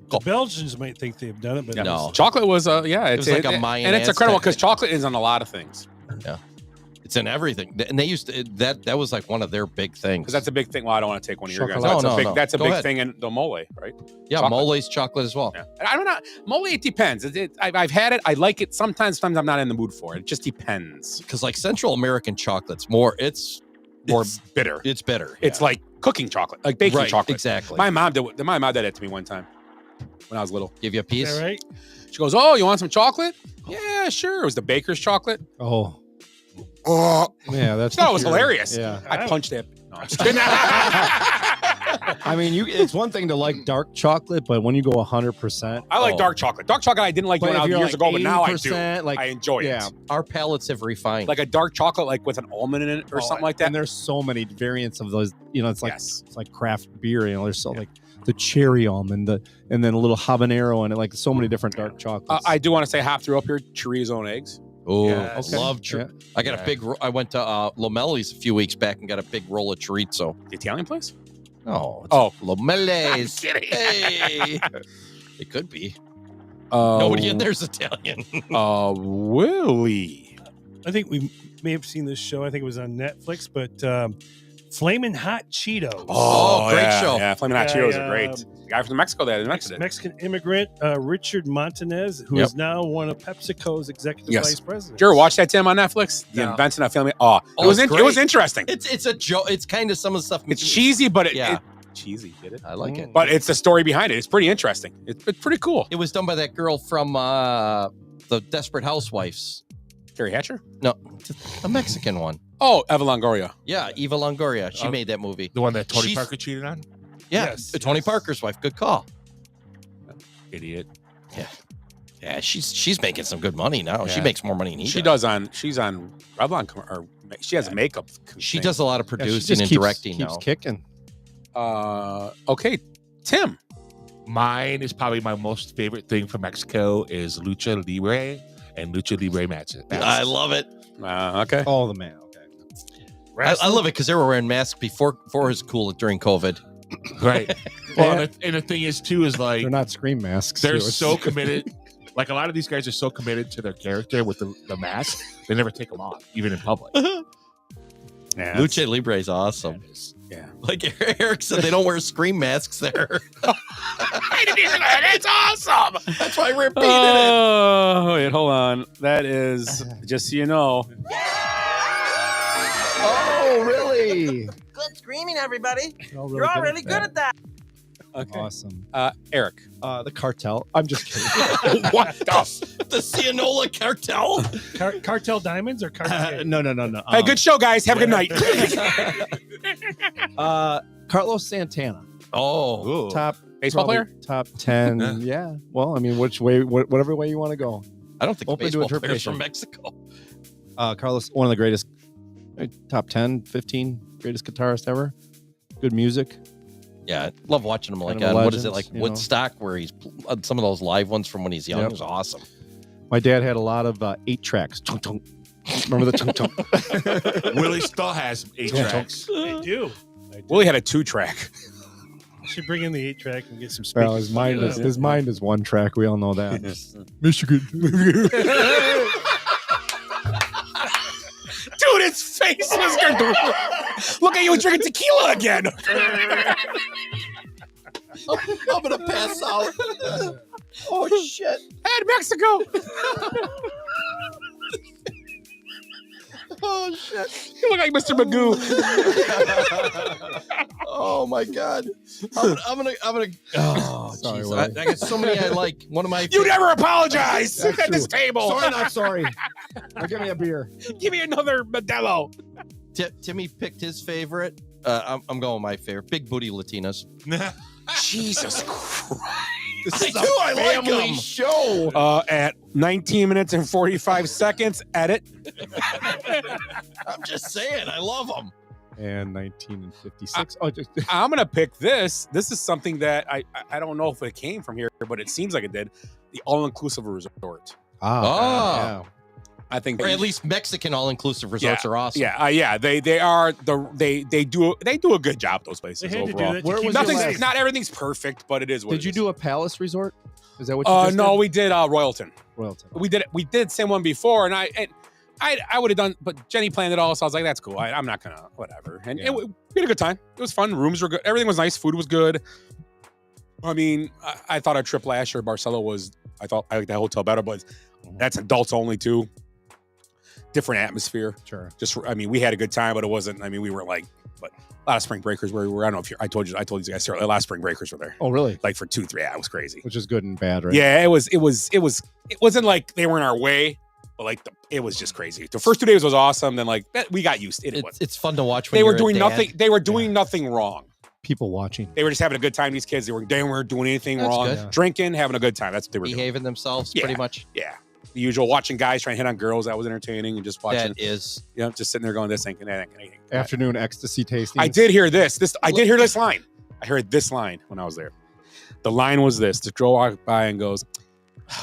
The Belgians might think they've done it, but Yeah. No. Chocolate was It was like a Mayan and it's incredible Aztec because chocolate is on a lot of things. Yeah. It's in everything. And they used to that was like one of their big things. Because that's a big thing. Well, I don't want to take one of your guys. Chocolate. That's No, a big, no. That's a Go big ahead. thing in the mole, right? Yeah, Chocolate. mole's chocolate as well. Yeah. And I don't know. Mole, it depends. I've had it. I like it. Sometimes I'm not in the mood for it. It just depends. Because like Central American chocolate's it's bitter. It's bitter. It's like cooking chocolate, like baking Right, chocolate. exactly. My mom did it to me one time when I was little. Give you a piece. Is that right? She goes, "Oh, you want some chocolate? Yeah, sure." It was the baker's chocolate. Oh. Oh, Yeah, that's. that was hilarious. Yeah. I punched it. No, I'm just kidding. I mean, it's one thing to like dark chocolate, but when you go 100%, I like dark chocolate. Dark chocolate I didn't like when I was years ago, but now I do. Like, I enjoy yeah. it. Our palates have refined. Like a dark chocolate, like with an almond in it or something like that. And there's so many variants of those. You know, it's like Yes. it's like craft beer. You know, there's so like the cherry almond, and then a little habanero in it. Like so many different dark chocolates. I do want to say half through up here, chorizo and eggs. Oh, Yes. love Yeah. I got a big. I went to Lomelli's a few weeks back and got a big roll of chorizo. The Italian place? Oh, Oh, Lomelli's. kidding. Hey, it could be. Nobody in there's Italian. Willie. I think we may have seen this show. I think it was on Netflix, but Flamin' Hot Cheetos. Oh, great yeah, show. Yeah, Flamin' Hot Yeah, Cheetos yeah. are great. The guy from Mexico that mentioned it. Mexican immigrant Richard Montanez, who Yep. is now one of PepsiCo's executive Yes. vice presidents. Did you ever watch that, Tim, on Netflix? The No. invention of family. Oh, Oh, it was it's it was great. interesting. It's a joke. It's kind of some of the stuff. It's cheesy, but Yeah. cheesy. Get it? I like it. But it's the story behind it. It's pretty interesting. It's pretty cool. It was done by that girl from the Desperate Housewives. Carrie Hatcher? No, a Mexican one. Oh, Eva Longoria. Yeah, Eva Longoria. She made that movie. The one that Tony She's- Parker cheated on? Yeah, Yes, Tony Parker's wife. Good call. Idiot. Yeah, she's making some good money now. She Yeah. makes more money than he She's does. on Revlon, or she has a makeup. She thing. does a lot of Yeah, she producing just and keeps directing now. kicking. Okay, Tim. Mine is probably my most favorite thing from Mexico is Lucha Libre and Lucha Libre matches. I love it. Okay. Oh, the man. Okay. I love it because they were wearing masks before it was cool during COVID. Right. Well, and the thing is, too, is like They're not scream masks. they're too. It's- so committed. Like a lot of these guys are so committed to their character with the mask, they never take them off, even in public. Yeah, Lucha Libre is awesome. Yeah. Like Eric said, they don't wear scream masks there. I didn't hear that. That's awesome. That's why I repeated it. Oh, wait, hold on. That is, just so you know. Oh, really? Good screaming, everybody. All really You're all good really at good at that. Okay. Awesome. Eric. The cartel. I'm just kidding. What the? The Cianola Cartel? Cartel Diamonds or Cartel? No. Hey, good show, guys. Have a good night. Carlos Santana. Oh, Top baseball probably player? Top 10. Yeah. Well, I mean, whatever way you want to go. I don't think Open to baseball players interpretation. from Mexico. Carlos, one of the greatest, top 10, 15 greatest guitarist ever. Good music. Yeah, I love watching him like Kind of what is it, legends, like you know. Woodstock, where he's some of those live ones from when he's young. Yep. It was awesome. My dad had a lot of 8 tracks. Tunk, tunk. Remember the tunk tunk? Willie still has 8 tracks. I do. Willie had a 2-track. Should bring in the 8-track and get some speakers. Well, his mind is 1 track. We all know that. Michigan. Dude, his face was good. Look at you drinking tequila again. I'm gonna pass out. Oh shit! And Mexico. Oh shit! You look like Mr. Magoo. Oh my god! I'm gonna. Oh, Sorry, jeez. Willie. I got so many I like. One of my. You never apologize That's at this true. table. Sorry, not sorry. Now give me a beer. Give me another Modelo. Timmy picked his favorite. I'm going with my favorite. Big booty Latinas. Jesus Christ. This is I do, I like family 'em. show. At 19 minutes and 45 seconds, edit. I'm just saying, I love them. And 19 and 56. Oh, just I'm gonna pick this. This is something that I don't know if it came from here, but it seems like it did. The all-inclusive resort. Oh. I think, Or at least Mexican all-inclusive resorts are awesome. Yeah. They are they do a good job. Those places They had to do overall. that to keep Nothing's not everything's perfect, but it is. What Did it you is. do a palace resort? Is that what you just No, did? we did Royalton. Royalton. We did the same one before, and I would have done, but Jenny planned it all, so I was like, that's cool. I'm not gonna whatever. And we had a good time. It was fun. Rooms were good. Everything was nice. Food was good. I mean, I thought our trip last year, Barcelo was. I liked that hotel better, but that's adults only too. Different atmosphere. Sure. We had a good time, but it wasn't. I mean, we weren't like, but a lot of spring breakers where we were. I don't know if I told these guys a lot of spring breakers were there. Oh, really? Like for 2-3. Yeah, it was crazy. Which is good and bad, right? Yeah, it wasn't like they were in our way, but like it was just crazy. The first 2 days was awesome. Then like we got used to it. It's fun to watch when They were you're a doing dad. nothing. They were doing nothing wrong. People watching. They were just having a good time. These kids, they weren't doing anything That's wrong. good. Yeah. Drinking, having a good time. That's what they were behaving themselves Yeah. pretty much. Yeah. The usual watching guys trying to hit on girls. That was entertaining. And just watching. That is. Just sitting there going, this ain't anything. Afternoon ecstasy tasting. I did hear this. I did hear this line. I heard this line when I was there. The line was this. The girl walked by and goes,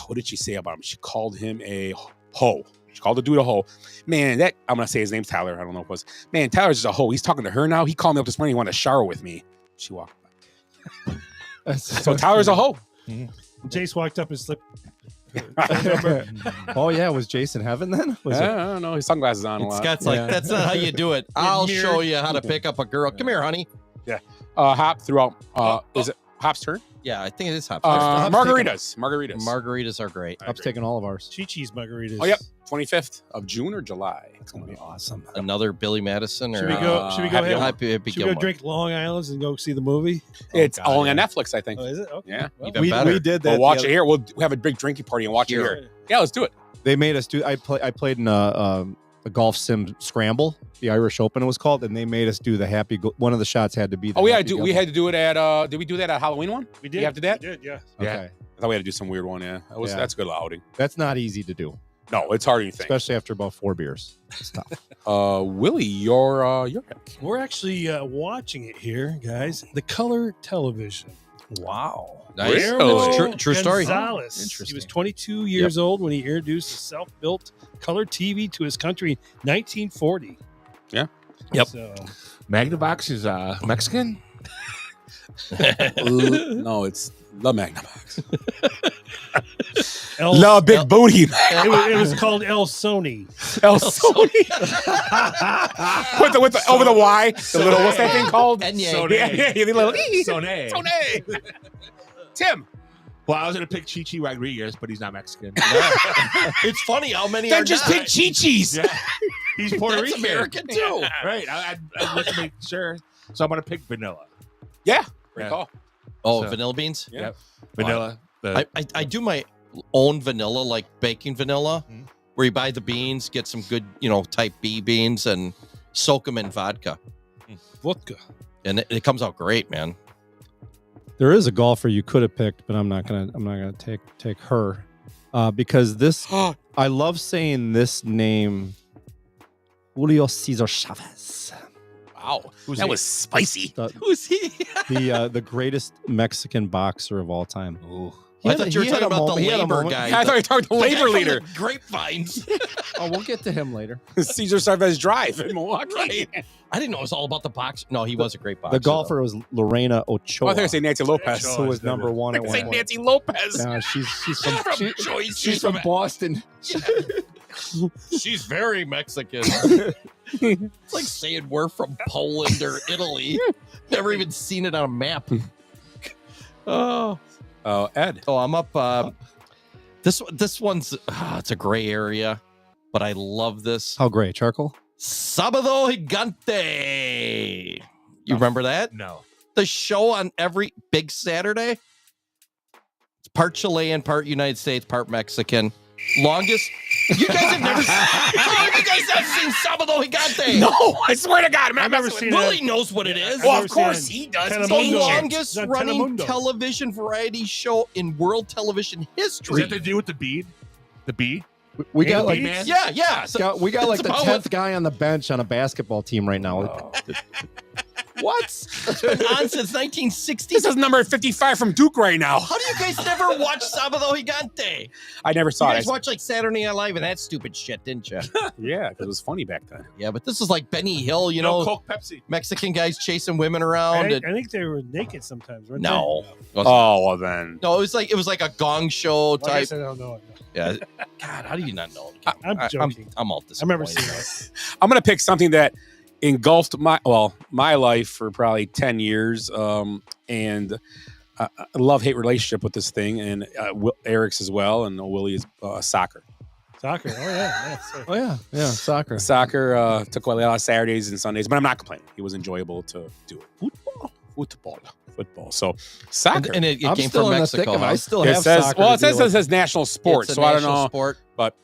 what did she say about him? She called him a hoe. She called the dude a hoe. Man, I'm going to say his name's Tyler. I don't know if it was. Man, Tyler's just a hoe. He's talking to her now. He called me up this morning. He wanted to shower with me. She walked by. So Tyler's a hoe. Jace walked up and slipped. Oh yeah, was Jason heaven then? I don't know. His sunglasses on a lot. Scott's like, that's not how you do it. I'll show you how to pick up a girl. Come here, honey. Yeah. Hop throughout. Is it Hop's turn? Yeah, I think it is Hop. Margaritas. Margaritas are great. Hop's taking all of ours. Chi-Chi's margaritas. Oh, yep. 25th of June or July. It's going to be awesome. Another Billy Madison or Should we go? Should we go? Happy should we go Gilmore. drink Long Island's and go see the movie? It's only on Netflix, I think. Oh, is it? Okay. Yeah. Well, We did that. We'll watch the it other- here. We'll have a big drinking party and watch it here. Yeah, let's do it. They made us do. I played in a golf sim scramble. The Irish Open it was called, and they made us do the one of the shots had to be. The Oh, yeah. Happy We Gilmore. had to do it at, did we do that at Halloween one? We did. You have to do that? We did, yeah. Okay. I thought we had to do some weird one. Yeah. Yeah. That's a good outing. That's not easy to do, No, it's harder than you think. especially after about 4 beers. It's tough. Willie, your pick. We're actually watching it here, guys. The color television. Wow. Nice. Really? True story. Gonzalez. Interesting. He was 22 years old when he introduced a self-built color TV to his country in 1940. Yeah. Yep. So, Magnavox is Mexican. No, it's La Magnavox. El, La Big Booty. it was called El Sony. El Sony. with the over the Y. The little, what's that thing called? Enye. Yeah, the little Soné. Soné. Tim. Well, I was going to pick Chi Rodriguez, but he's not Mexican. It's funny how many Then are just not. pick Chi-Chi's. Yeah. He's Puerto That's Rican. American too. Right. I'd like to make sure. So I'm going to pick vanilla. Yeah. Great Yeah. call. Oh, So- vanilla beans? Yeah. Yep. Vanilla. I do my own vanilla, like baking vanilla, where you buy the beans, get some good, type B beans, and soak them in vodka. Vodka. And it comes out great, man. There is a golfer you could have picked, but I'm not gonna take her because this. I love saying this name, Julio Cesar Chavez. Wow. That was spicy. Who's he? The greatest Mexican boxer of all time. Ooh. I thought you were talking about the labor guy. I thought you were talking the labor leader. Grapevines. Oh, we'll get to him later. Cesar Chavez Drive in Milwaukee. Right. I didn't know it was all about the box. No, he was a great boxer. The golfer was Lorena Ochoa. Oh, I think I say Nancy Lopez. who was number one at I one say point. Nancy Lopez. No, she's from She's from Boston. She's very Mexican. It's like saying we're from Poland or Italy. Never even seen it on a map. Oh, Ed. Oh, I'm up. This one's it's a gray area, but I love this. How gray? Charcoal? Sábado Gigante. You remember that? No. The show on every big Saturday. It's part Chilean, part United States, part Mexican. Longest You guys have never seen. Oh, you guys have seen Sábado Gigante? No, I swear to God, I've never seen Willie it. knows what it is. Well, of course he does. The It's ancient. longest Not running Telemundo. television variety show in world television Does history. that have to do with the bead? The bee? We got Hey, like man. Yeah. So we got like it's the about 10th guy on the bench on a basketball team right now. what? It's been on since 1960. This is number 55 from Duke right now. How do you guys never watch Sábado Gigante? I never You saw guys it. watched like Saturday Night Live and that stupid shit, didn't you? Yeah, because it was funny back then. Yeah, but this is like Benny Hill, you No know, Coke, Pepsi. Mexican guys chasing women I around. think they were naked sometimes, weren't No. Oh, well then. No, it was like a gong show they? Like I type. said, I don't know. Yeah. God, how do you not know? I'm joking. I'm all I disappointed. remember seeing that. I'm going to pick something that engulfed my life for probably 10 years. And a love-hate relationship with this thing, and Eric's as well, and Willie is soccer. Soccer. Oh, yeah. Oh yeah, soccer. Soccer took away a lot of Saturdays and Sundays, but I'm not complaining. It was enjoyable to do it. Football. So soccer. And it I'm came still from in the Mexico. thick of it. huh? I still It have says, soccer. well, to it says deal it says national sport, It's a so I don't national know. sport. But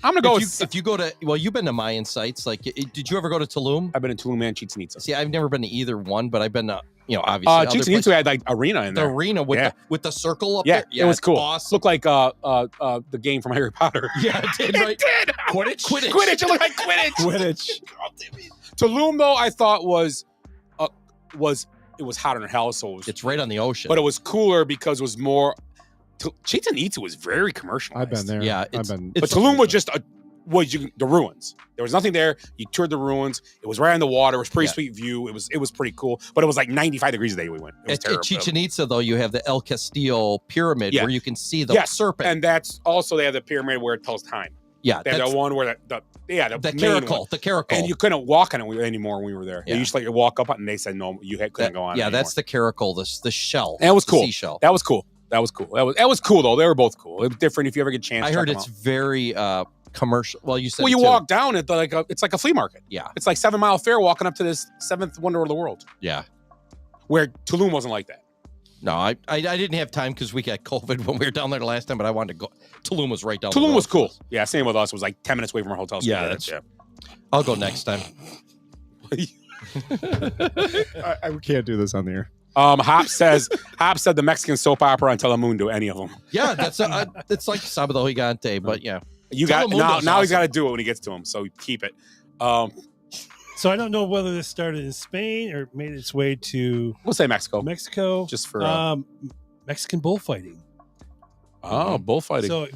I'm gonna go If you go to, well, you've been to Mayan sites. Like, did you ever go to Tulum? I've been in Tulum and Chichen Itza. See, I've never been to either one, but I've been to, obviously. other Chichen places. Itza had like arena in The there. arena with the circle up Yeah, there. it was it's cool. Awesome. Looked like the game from Harry Potter. Yeah, it did. Right? did. Quidditch. It looked like Quidditch. Quidditch. Tulum though, I thought was it was hotter than hell, so It's right on the ocean. but it was cooler because it was more. Chichen Itza was very commercialized. I've been there. Yeah, I've it's- been. But Tulum was just the ruins. There was nothing there. You toured the ruins. It was right on the water. It was pretty sweet view. It was pretty cool. But it was like 95 degrees the day we went. It was At terrible. Chichen Itza, though, you have the El Castillo pyramid Yeah. where you can see the serpent. And that's also they have the pyramid where it tells time. Yeah, They have that's the one where the main caracal. one. The caracal. And you couldn't walk on it anymore when we were there. Yeah. They used to like walk up on it and they said no, you couldn't go on. Yeah, it that's the caracal, the shell. And it was the cool. Seashell. That was cool. That was cool though. They were both cool. It was different if you ever get a chance. I check heard them it's out. very commercial. Well, you said Well, it you too. walk down it it's like a flea market. Yeah, It's like 7 Mile Fair walking up to this seventh wonder of the world. yeah. Where Tulum wasn't like that. No, I didn't have time because we got COVID when we were down there the last time, but I wanted to go. Tulum was right down the Tulum road. was cool. Yeah, same with us. It was like 10 minutes away from our hotel. So Yeah, we did that's- it. I'll go next time. I can't do this on the air. Hop said the Mexican soap opera on Telemundo, any of them. Yeah, that's it's like Sábado Gigante, but yeah. You got Telemundo's now he's awesome. got to do it when he gets to him, so keep it. So I don't know whether this started in Spain or made its way to We'll say Mexico. Mexico. Just for Mexican bullfighting. bullfighting. So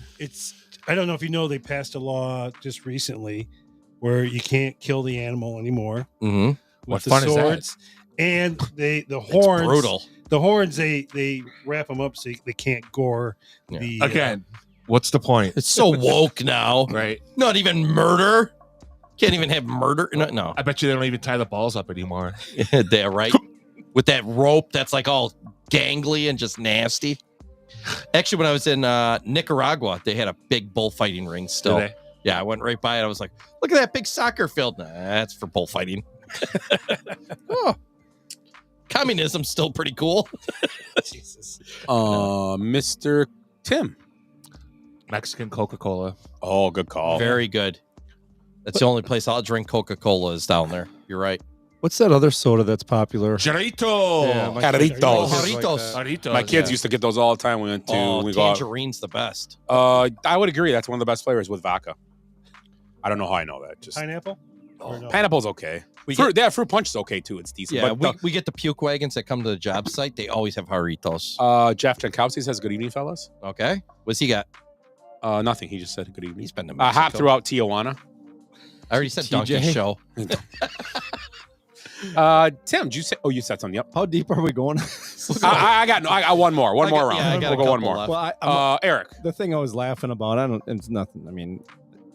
I don't know if you know, they passed a law just recently where you can't kill the animal anymore Mm-hmm. with What the fun is that? swords. And the horns, brutal. The horns, they wrap them up so they can't gore. Yeah. The Again, what's the point? It's so woke now. Right. Not even murder. Can't even have murder. No. I bet you they don't even tie the balls up anymore. They're right. With that rope that's like all gangly and just nasty. Actually, when I was in Nicaragua, they had a big bullfighting ring still. Did they? Yeah, I went right by it. I was like, look at that big soccer field. Nah, that's for bullfighting. Oh. Communism's still pretty cool. Jesus. Mr. Tim. Mexican Coca-Cola. Oh, good call. Very good. That's the only place I'll drink Coca-Cola is down there. You're right. What's that other soda that's popular? Jarrito. Yeah, my Jarritos. kids- Oh, like Jarritos. that. Jarritos. My kids used to get those all the time. We went to. Oh, we go out. tangerine's the best. I would agree. That's one of the best flavors with vodka. I don't know how I know that. Just Pineapple? Or no? pineapple's okay. Fruit punch is okay too. It's decent. Yeah, but we get the puke wagons that come to the job site. They always have Jarritos. Jeff Jankowski says, "Good evening, fellas." Okay. What's he got? Nothing. He just said, "Good evening." He's been to Hop Mexico. throughout Tijuana. I already said TJ. Donkey Show. Tim, did you say? Oh, you said something. Yep. How deep are we going? I got one more. One more round. Yeah, I got we'll a go one couple more. left. Well, Eric. the thing I was laughing about, it's nothing. I mean,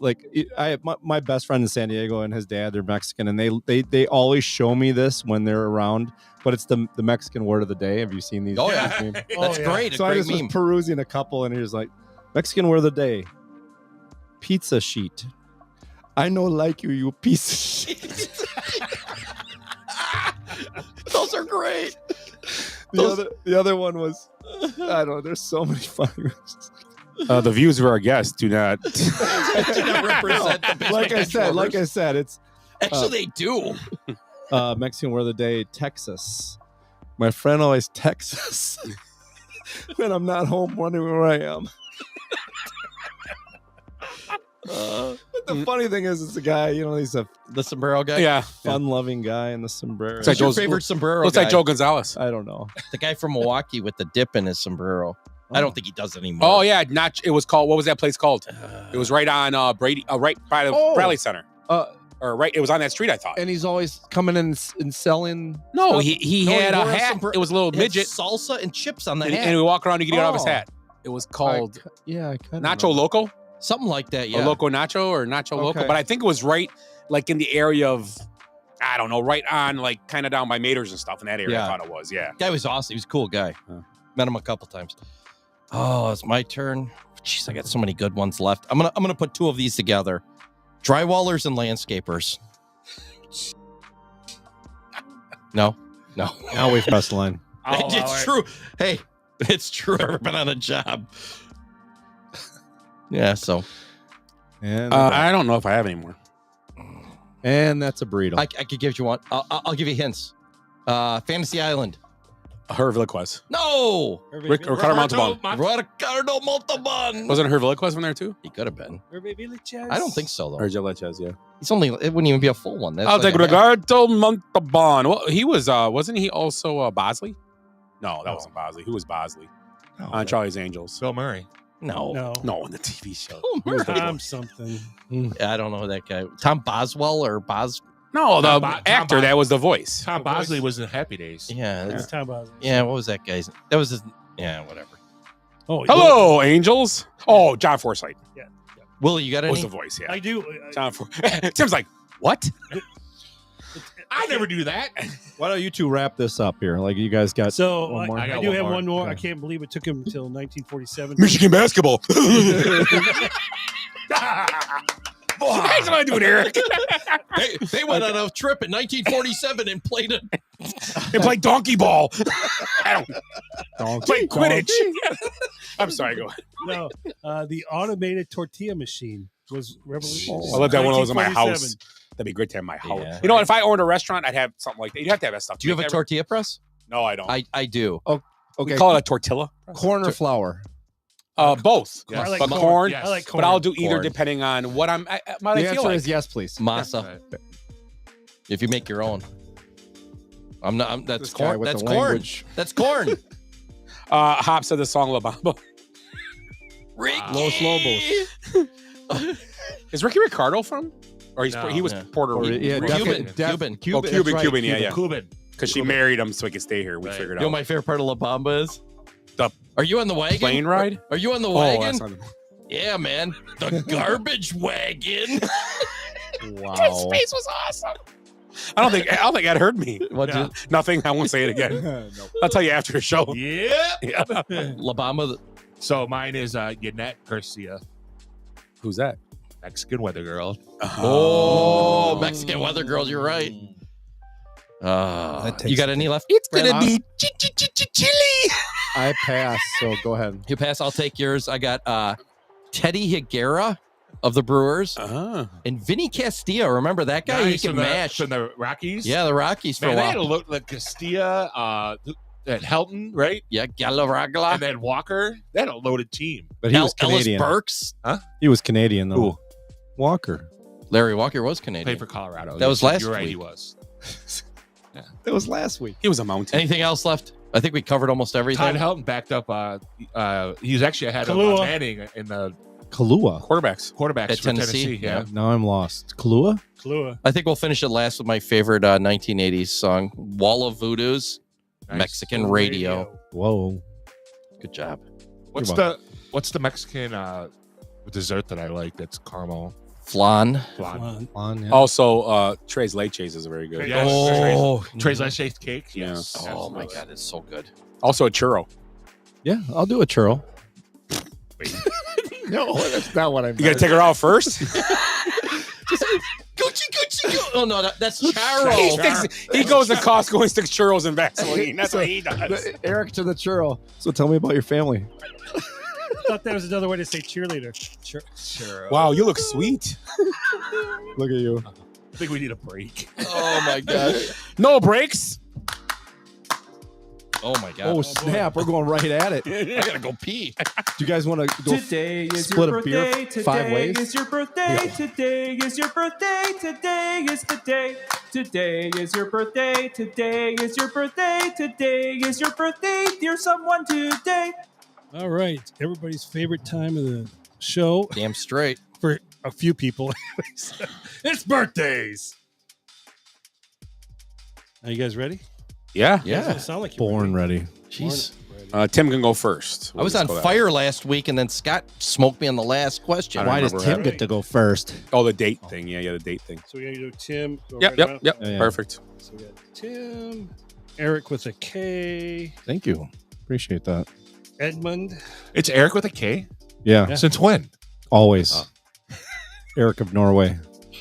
like my best friend in San Diego and his dad, they're Mexican, and they always show me this when they're around. But it's the Mexican word of the day. Have you seen these? Oh, yeah. these memes? That's great. So a I great just meme. was perusing a couple, and he was like, Mexican word of the day, pizza sheet. I know like you piece of shit. Those are great. The other one was, I don't know. There's so many funny ones. The views of our guests do not. do not represent the Basement like I Benchwarmers. said, it's Actually, they do. Mexican word of the day, Texas. My friend always texts us when I'm not home, wondering where I am. But the funny thing is, it's a guy, he's The sombrero guy? Yeah. fun-loving guy in the sombrero. Who's your favorite sombrero Looks guy? like Joe Gonzalez. I don't know. The guy from Milwaukee with the dip in his sombrero. I don't think he does anymore. Oh, yeah. It was called, what was that place called? It was right on Brady, right by the Bradley Center. It was on that street, I thought. And he's always coming in and selling. No, stuff. he had a hat. It was a little It had midget. salsa and chips on the And, hat. and we walk around to get it out of his Oh. hat. It was called I kind Nacho Loco? Something like that, yeah. Or Loco Nacho or Nacho Loco. Okay. But I think it was right, like in the area of, I don't know, right on, like kind of down by Mater's and stuff in that area. Yeah. I thought it was, yeah. Guy was awesome. He was a cool guy. Met him a couple times. Oh, it's my turn. Jeez, I got so many good ones left. I'm gonna put two of these together. Drywallers and landscapers. No. Now we've pressed the line. It's true. Hey, it's true. I've ever been on a job. Yeah, so. And I don't know if I have any more. And that's a burrito. I could give you one. I'll give you hints. Fantasy Island. Herviliquez. No! Ricardo Montalban. Ricardo Montalban. Wasn't Herviliquez from there too? He could have been. I I don't think so, though. Or Gilleches, yeah. It wouldn't even be a full one. That's I'll like take a half. Ricardo Montalban. Well, he was, wasn't he also Bosley? No, that wasn't Bosley. Who was Bosley? On Charlie's Angels. Bill Murray. No, in the TV show. Tom something. Yeah, I don't know who that guy. Tom Boswell or Bos? No, the Tom actor that was the voice. Tom Bosley was in Happy Days. Yeah, It's Tom Bosley. yeah. What was that guy's? That was his. Yeah, whatever. Oh, Hello, Angels. Oh, John Forsythe. Yeah. Willie, you got any? Was the voice? Yeah. I do. John Tim's like, what? I never do that. Why don't you two wrap this up here? Like you guys got So one more? I do have one more. I can't believe it took him until 1947. Michigan basketball. That's what I do, Eric. They went on a trip in 1947 and played it. They played donkey ball. Donkey, Played Quidditch. I'm sorry, go ahead. No, the automated tortilla machine was revolutionary. I love that one of those in my 1947. house. That'd be great to have in my house. Yeah. You know, if I owned a restaurant, I'd have something like that. You'd have to have that stuff. Do you have a tortilla press? No, I don't. I do. Oh, We okay. call it a tortilla. Corn or flour? Both. Yes. I like But corn. corn. I like corn. But I'll do either Corn. depending on what I The feel answer like. is yes, please. Masa. If you make your own. That's This guy corn. with That's the corn. language. That's corn. Hop said the song La Bamba. Ricky. Los Lobos. Is Ricky Ricardo from? Or No. he was Yeah. Puerto Or, Rican. yeah, Cuban. Cuban. Oh, that's Cuban, right, Cuban, yeah. Cuban. Because she married him so he could stay here. We Right. figured You know out. what my favorite part of La Bamba is? The Are you on the wagon? plane ride? Are you on the Oh, wagon? that's not- Yeah, man. The garbage wagon. Wow. His face was awesome. I don't think Ed heard me. What'd you- Nothing. I won't say it again. Nope. I'll tell you after the show. Yeah. Yeah. La Bamba. So mine is Yannette Garcia, Who's that? Mexican weather girl. Oh, Mexican weather girls. You're right. That takes You got any left? It's gonna be chili. I pass, so go ahead. You pass. I'll take yours. I got Teddy Higuera of the Brewers and Vinny Castilla. Remember that guy? He can mash. From the Rockies. Yeah, the Rockies for Man, a they while. had a look like Castilla, at Helton, right? Yeah, Galarraga. And then Walker. They had a loaded team. But he was Ellis Canadian. Burks. Huh? He was Canadian, though. Who? Walker. Larry Walker was Canadian. Played for Colorado. That was last You're right, week. he was. That was last week. He was a mountain. Anything else left? I think we covered almost everything. Todd Helton backed up. He was actually ahead of Kahlua. Manning in the Kahlua. Quarterbacks. quarterbacks At for Tennessee, Yeah. Now I'm lost. Kahlua? Kahlua. I think we'll finish it last with my favorite 1980s song, Wall of Voodoo's Nice. Mexican Radio. Whoa. Good job. What's the Mexican dessert that I like? That's caramel Flan. flan. On, yeah. Also, Tres Leches is very good. Yes. Oh. Tres leches cake. Yeah. Yes. Oh my absolutely. God, it's so good. Also a churro. Yeah, I'll do a churro. No, that's not what I meant. You gotta take her out first. Gucci. Oh no, that's he, Charo. he goes to Costco and sticks churros and Vaseline. That's what he does. Eric to the churro. So tell me about your family. thought that was another way to say cheerleader. Sure. Wow, you look sweet. Look at you. I think we need a break. Oh my gosh. No breaks. Oh my god. Oh snap! We're going right at it. I gotta go pee. Do you guys want to go Today is split your a beer birthday. 5 ways? Today is your birthday. Today is your birthday. Today is the day. Today is your birthday. Today is your birthday. Today is your birthday, dear someone today. All right, everybody's favorite time of the show. Damn straight. For a few people, it's birthdays. Are you guys ready? Yeah. You guys don't sound like you're Born ready. Jeez. Tim can go first. I was on fire last week, and then Scott smoked me on the last question. Why does Tim get to go first? Oh, the date thing. Yeah, the date thing. So we're gonna do Tim. Go Yep, right yep, around. yep. Yeah. Perfect. So we got Tim, Eric with a K, Thank you. Appreciate that. Edmund. It's Eric with a K? Yeah. Since when? Always. Eric of Norway.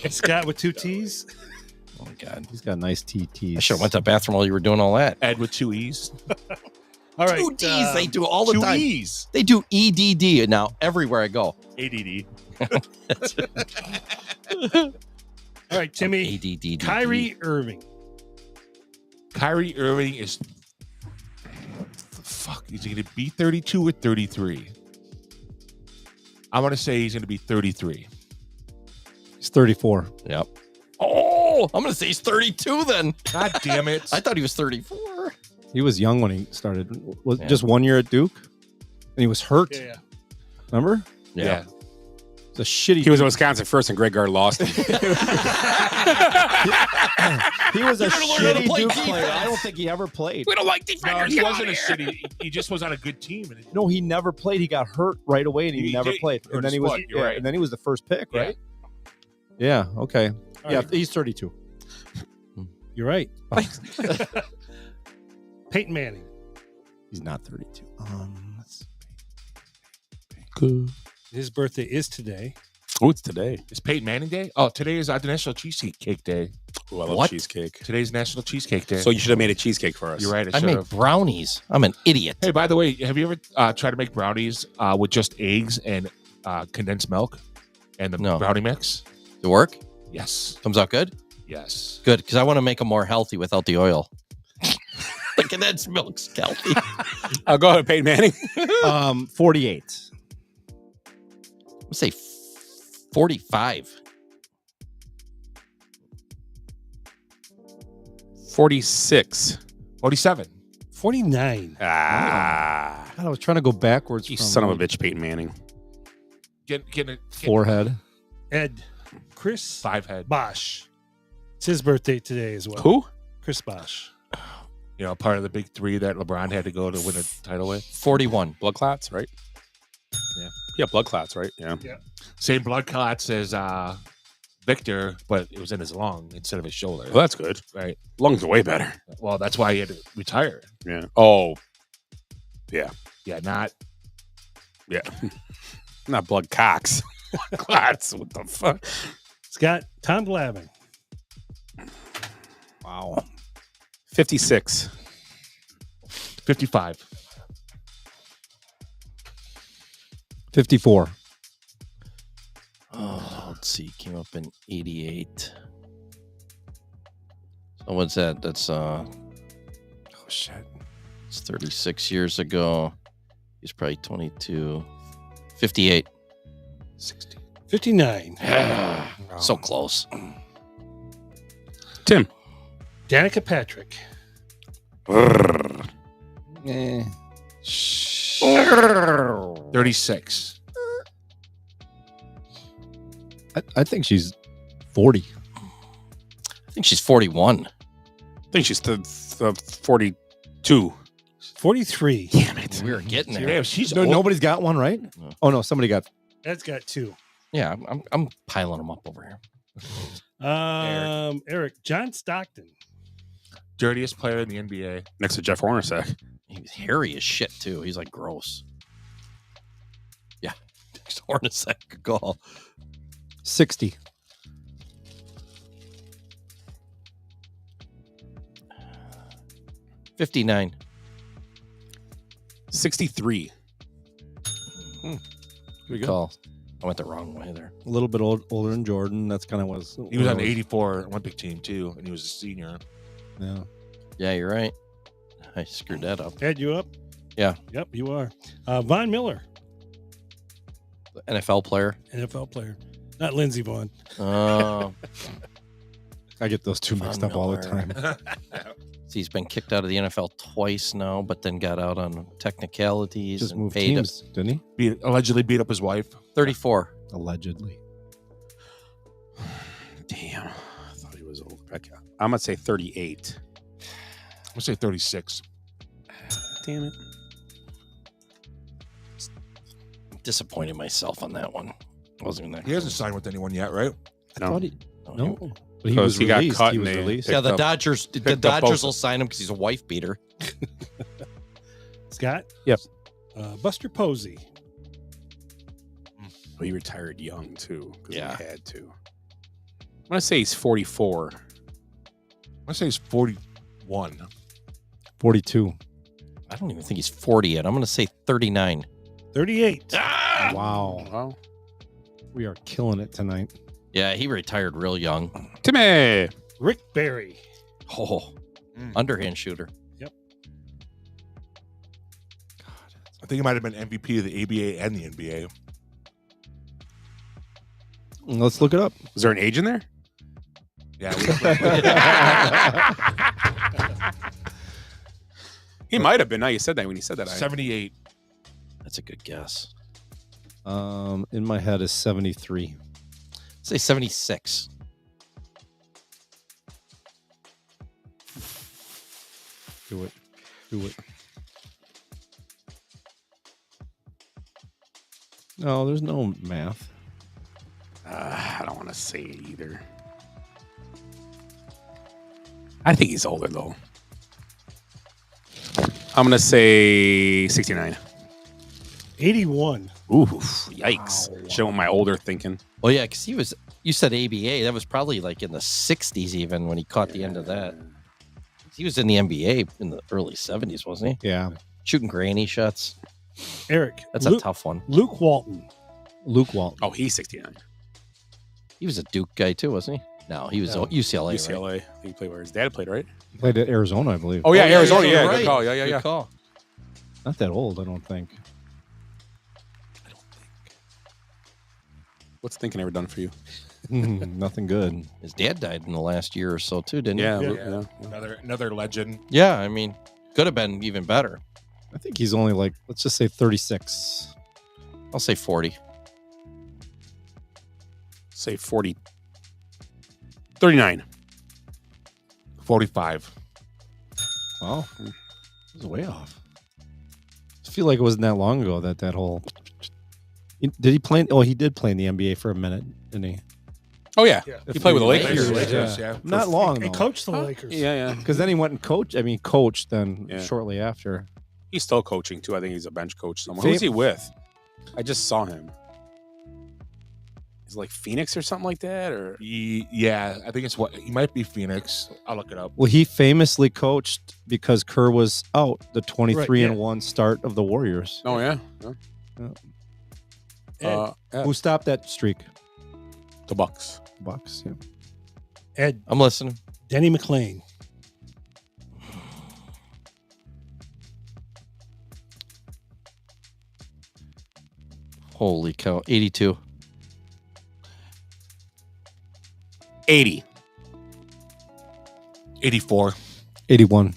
Scott with 2 T's. Oh my god. He's got nice TTs. I should have went to the bathroom while you were doing all that. Ed with 2 E's. All right. 2 D's they do all the 2 time. E's. They do EDD now everywhere I go. ADD. All right, Timmy. ADD. Kyrie Irving. Kyrie Irving is. Fuck. Is he going to be 32 or 33? I'm going to say he's going to be 33. He's 34. Yep. Oh, I'm going to say he's 32 then. God damn it. I thought he was 34. He was young when he started. Was it just 1 year at Duke? And he was hurt. Yeah. Remember? Yeah. It's a shitty. He was in Wisconsin first, and Greg Gard lost him. He was a You gotta learn how to shitty play Duke defense. player. I don't think he ever played. We don't like No, defenders. he Get wasn't out a of here. shitty. He just was on a good team. And No, he never played. He got hurt right away, and he He never did. played. Hurt And then his he was, foot. You're right. and then he was the first pick, Yeah. right? Yeah. Okay. All yeah, right. he's 32. You're right. Peyton Manning. He's not 32. His birthday is today. Oh, it's today. Is Peyton Manning Day? Oh, today is National Cheesecake Day. Oh, I love What? cheesecake. Today's National Cheesecake Day. So you should have made a cheesecake for us. You're right. I should made have. brownies. I'm an idiot. Hey, by the way, have you ever tried to make brownies with just eggs and condensed milk and the No. brownie mix? Does it work? Yes. Comes out good? Yes. Good, because I want to make them more healthy without the oil. The condensed milk's healthy. I'll go ahead, Peyton Manning. 48. Let's say 45. 46. 47. 49. Ah. God, I was trying to go backwards. You from, son of a like, bitch, Peyton Manning. Get it. Forehead. Ed. Chris 5 head. Bosch. It's his birthday today as well. Who? Chris Bosch. You know, part of the big 3 that LeBron had to go to win a title with. 41. Blood clots, right? Yeah. Yeah, blood clots, right? Yeah. Same blood clots as Victor, but it was in his lung instead of his shoulder. Well, that's good. Right. Lungs are way better. Well, that's why he had to retire. Yeah. Oh. Yeah. Yeah, not. Yeah. Not blood cocks. Clots. What the fuck? Scott. Tom Glavine. Wow. 56. 55. 54. Oh, let's see. Came up in 88. So what's that? That's Oh, shit. it's 36 years ago. He's probably 22. 58. 60. 59. So close. Tim. Danica Patrick. 36. I think she's 40. I think she's 41. I think she's 42. 43. Damn it. We were getting there. Damn, she's No, old. nobody's got one, right? Oh, no. Somebody got. Ed's got 2. Yeah, I'm piling them up over here. Eric. John Stockton. Dirtiest player in the NBA. Next to Jeff Hornacek. He's hairy as shit, too. He's like gross. Yeah. Next Hornacek. Good call. 60. 59. 63. Good call. I went the wrong way there. A little bit older than Jordan. That's kind of was. He was on the 84 Olympic team too, and he was a senior. Yeah. Yeah, you're right. I screwed that up. Ed, you up? Yeah. Yep, you are. Von Miller. NFL player. NFL player. Not Lindsey Vaughn. Oh. I get those two mixed up all the time. He's been kicked out of the NFL twice now, but then got out on technicalities. Just and moved paid teams, didn't he? Allegedly beat up his wife. 34. Allegedly. Damn. I thought he was old. I'm going to say 38. I'm going to say 36. Damn it. Disappointed myself on that one. Wasn't gonna. He hasn't signed with anyone yet, right? No. No. But he was got released. cut He and was they released. Yeah, the up- Dodgers. The picked up Dodgers both. will sign him because he's a wife beater. Scott? Yep. Buster Posey. Well, he retired young, too. Because Yeah. he had to. I'm going to say he's 44. I'm going to say he's 41. 42. I don't even think he's 40 yet. I'm going to say 39. 38. Wow. Wow. We are killing it tonight. Yeah, he retired real young. Timmy. Rick Barry. Oh, underhand shooter. Yep. I think he might have been MVP of the ABA and the NBA. Let's look it up. Is there an age in there? Yeah. He might have been. Now you said that when you said that. 78. That's a good guess. In my head is 73. Say 76. Do it. Do it. No, there's no math. I don't want to say it either. I think he's older, though. I'm going to say 69. 81. Ooh, yikes. Wow. Showing my older thinking. Well, yeah, because you said ABA. That was probably like in the 60s even when he caught the end of that. He was in the NBA in the early 70s, wasn't he? Yeah. Shooting granny shots. Eric. That's a tough one. Luke Walton. Luke Walton. Oh, he's 69. He was a Duke guy too, wasn't he? No, he was UCLA. UCLA. Right? I think he played where his dad played, right? He played at Arizona, I believe. Oh, yeah, Arizona. Yeah, right. good call. Yeah. Good call. Not that old, I don't think. What's thinking ever done for you? Nothing good. His dad died in the last year or so too, didn't he? Yeah. Another legend. Yeah, I mean, could have been even better. I think he's only like, let's just say 36. I'll say 40. Say 40. 39. 45. Wow. It was way off. I feel like it wasn't that long ago that whole... Did he play? Oh, he did play in the NBA for a minute, didn't he? Oh, yeah. He played with the Lakers. Yeah. Not long, He though. coached the Lakers. Yeah. Because then he went and coached then shortly after. He's still coaching, too. I think he's a bench coach somewhere. Who's he with? I just saw him. Is it like Phoenix or something like that? Or Yeah, I think he might be Phoenix. I'll look it up. Well, he famously coached because Kerr was out the 23-1 start of the Warriors. Oh, yeah? Who stopped that streak? The Bucks. Bucks, yeah. Ed. I'm listening. Denny McClain. Holy cow. 82. 80. 84. 81.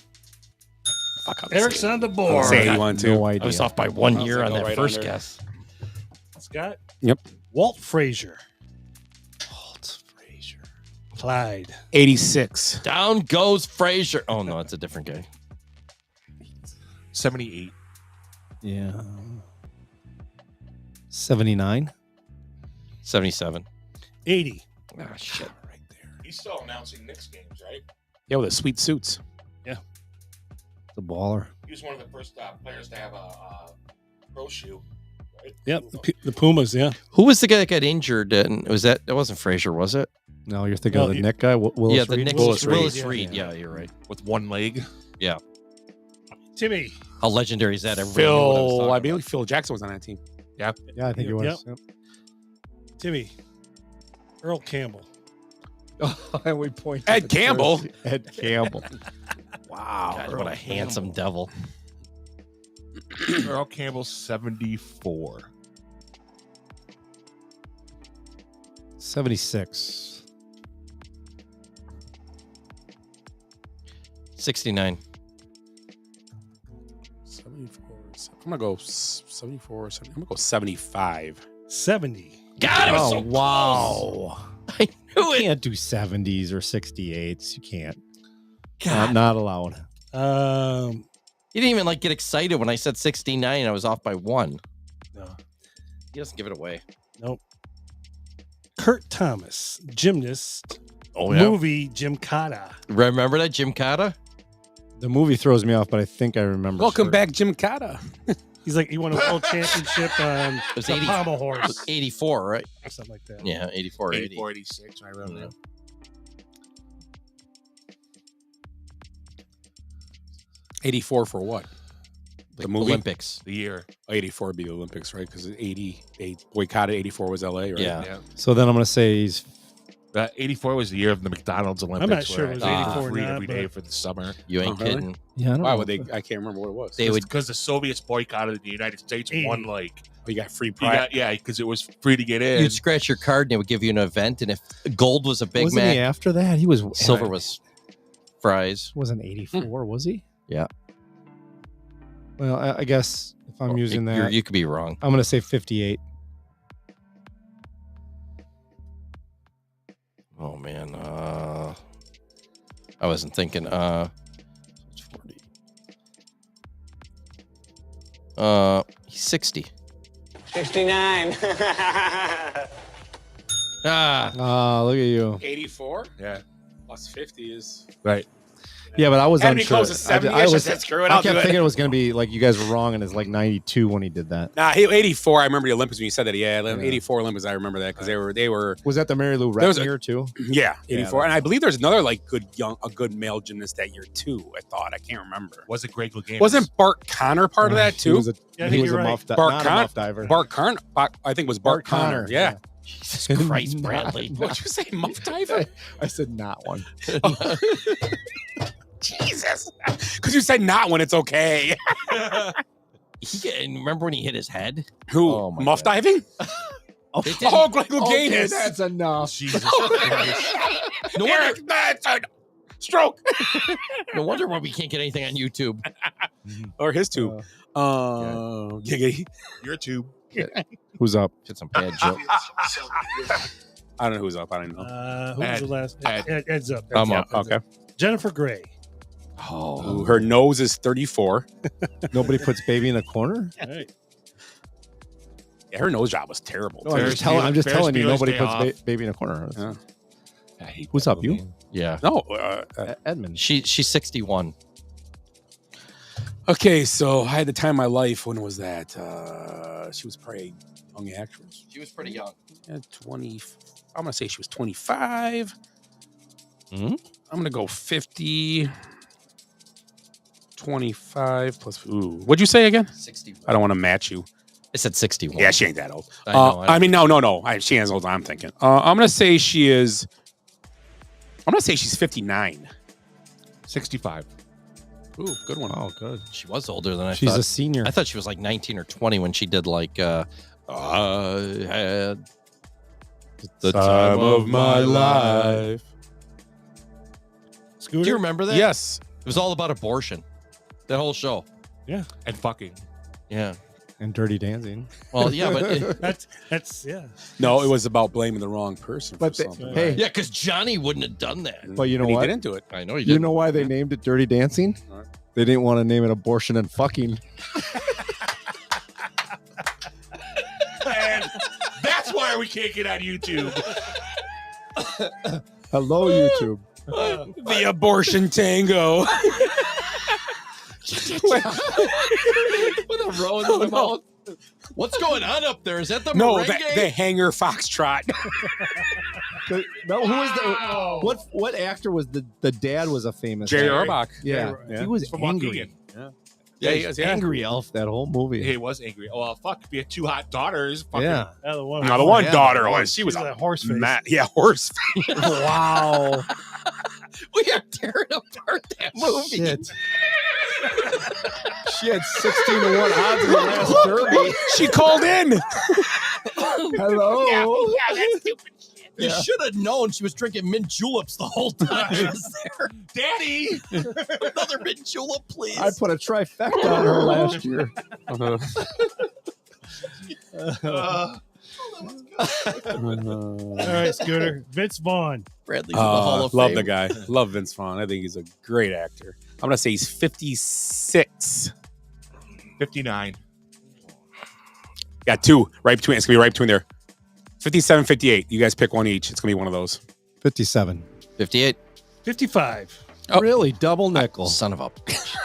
Fuck, Eric's on the board. Say 81, too. No idea. I was off by 1 year I'll on go that right first under. guess. Scott. Yep. Walt Frazier. Walt Frazier. Clyde. 86. Down goes Frazier. Oh, no, it's a different guy. 78. Yeah. 79. 77. 80. Ah, shit. Right there. He's still announcing Knicks games, right? Yeah, with the sweet suits. The baller. He was one of the first players to have a pro shoe. Right? Yep. The Pumas, yeah. Who was the guy that got injured? And that wasn't Frazier, was it? No, you're thinking of the Nick guy, Willis Yeah, the Reed? Knicks. Willis Reed. Reed. Yeah, you're right. With one leg. Yeah. Timmy. How legendary is that? Everybody knew what I was Phil, talking I about. believe Phil Jackson was on that team. Yeah. Yeah, I think he was. Yep. Timmy. Earl Campbell. And we point. Ed Campbell. Ed Campbell. Wow. God, what a handsome devil. Earl Campbell, 74. 76. 69. 74. I'm gonna go 74. I'm gonna go 75. 70. God, it was Oh, so wow. I knew You it. can't do 70s or 68s. You can't. God. Not allowed. He didn't even like get excited when I said 69. I was off by 1. No. He doesn't give it away. Nope. Kurt Thomas, gymnast. Oh, yeah. Movie Gymkhana. Remember that, Jim Cotta? The movie throws me off, but I think I remember. Welcome back, Jim Cotta. He's like, he won a world championship on It was the 80 pommel it was horse. 84, right? Or something like that. Yeah, 84, 80. 84, 86. I remember that. 84 for what? The movie? Olympics. The year. 84 would be the Olympics, right? Because 80, they boycotted 84 was LA, right? Yeah. So then I'm going to say he's 84 was the year of the McDonald's Olympics. not sure where it was I ate 84 or free not, every day but- for the summer. You ain't really? kidding. Yeah, I don't Why know. would they? I can't remember what it was. They would. Because the Soviets boycotted the United States and won like. Oh, you got free You prize. got, yeah, because it was free to get in. You'd scratch your card and it would give you an event. And if gold was a Big Wasn't Mac, he after that? He was silver was fries. Wasn't 84, was he? Yeah. Well, I guess if I'm using that, You could be wrong. I'm going to say 58. Oh, man. I wasn't thinking. It's 40. He's 60. 69. Look at you. 84? Yeah. Plus 50 is. Right. Yeah, but I was Had to be unsure. close to 70. I was. Said, screw it, I I'll do kept it. thinking it was going to be like you guys were wrong, and it's like 92 when he did that. Nah, 84. I remember the Olympics when you said that. Yeah, 84 Olympics. I remember that because they were. Was that the Mary Lou There was Retton a- year too? Yeah, 84. And I believe there's another like a good male gymnast that year too. I thought I can't remember. Was it Greg Louganis? Wasn't Bart Connor part of that He too? was a, he was a muff, Bart not a muff diver. Bart Connor. I think it was Bart Connor. Yeah. Jesus Christ, Bradley. What'd you say, muff diver? I said not one. Jesus, because you said not when it's okay. Remember when he hit his head? Who? Oh, my muff God. diving? It didn't- Oh, Greg Okay, Louganis. that's enough. Jesus Christ. No Eric, that's a stroke. No wonder why we can't get anything on YouTube. Or his tube. Giggity. Your tube. Who's up? Did some bad jokes. I don't know who's up. I don't know. Who was the last? Ed's up. I'm Ed's up. Okay. Jennifer Grey. Oh, her nose is 34. Nobody puts baby in a corner. Right. Yeah, her nose job was terrible. No, I'm just telling you, nobody puts baby in a corner. Yeah. Who's up? You? Yeah. No, Edmund. She's 61. Okay, so I had the time of my life. When was that? She was probably a young actress. She was pretty young. Yeah, 20. I'm gonna say she was 25. Mm-hmm. I'm gonna go 50. 25 plus. Ooh, what'd you say again? 61. I don't want to match you. I said 61. Yeah, she ain't that old. I know, I mean, no. She ain't as old as I'm thinking. I'm gonna say she is. I'm gonna say she's 59. 65. Ooh, good one. Oh, good. She was older than I She's thought. a senior. I thought she was like 19 or 20 when she did like had the time of my life. Scooter? Do you remember that? Yes. It was all about abortion. That whole show. Yeah. And fucking. Yeah. And Dirty Dancing. Well, yeah, but that's yeah. No, it was about blaming the wrong person But for they- something. hey, yeah, because Johnny wouldn't have done that. But you know And he what? didn't do it. I know he You didn't. know why they named it Dirty Dancing? All right. They didn't want to name it Abortion and Fucking. And that's why we can't get on YouTube. Hello, YouTube. The abortion tango. With a rose in the mouth. What's going on up there? Is that the No, merengue? the hanger foxtrot. No, who was the what actor was the dad was a famous Jerry actor. Orbach. Yeah. Yeah. He was From angry. Waukegan. Yeah, he is. Yeah. Angry elf that whole movie. He was angry. Oh, well, fuck. We had 2 hot daughters. Fucking, Yeah. The one, No, the one daughter yeah, was. She was a horse face. Yeah, horse face. Wow. We are tearing apart that movie. Shit. She had 16-1 odds in the last derby. She called in. Hello. Yeah, that's stupid shit. You should have known she was drinking mint juleps the whole time she was there. Daddy. Another mint julep, please. I put a trifecta on her last year. All right, Scooter. Vince Vaughn. Bradley's in the Hall of Love Fame. the guy. Love Vince Vaughn. I think he's a great actor. I'm going to say he's 56. 59. Got 2 right between. It's going to be right between there. 57, 58. You guys pick one each. It's going to be one of those. 57. 58. 55. Oh. Really? Double nickel. Son of a bitch.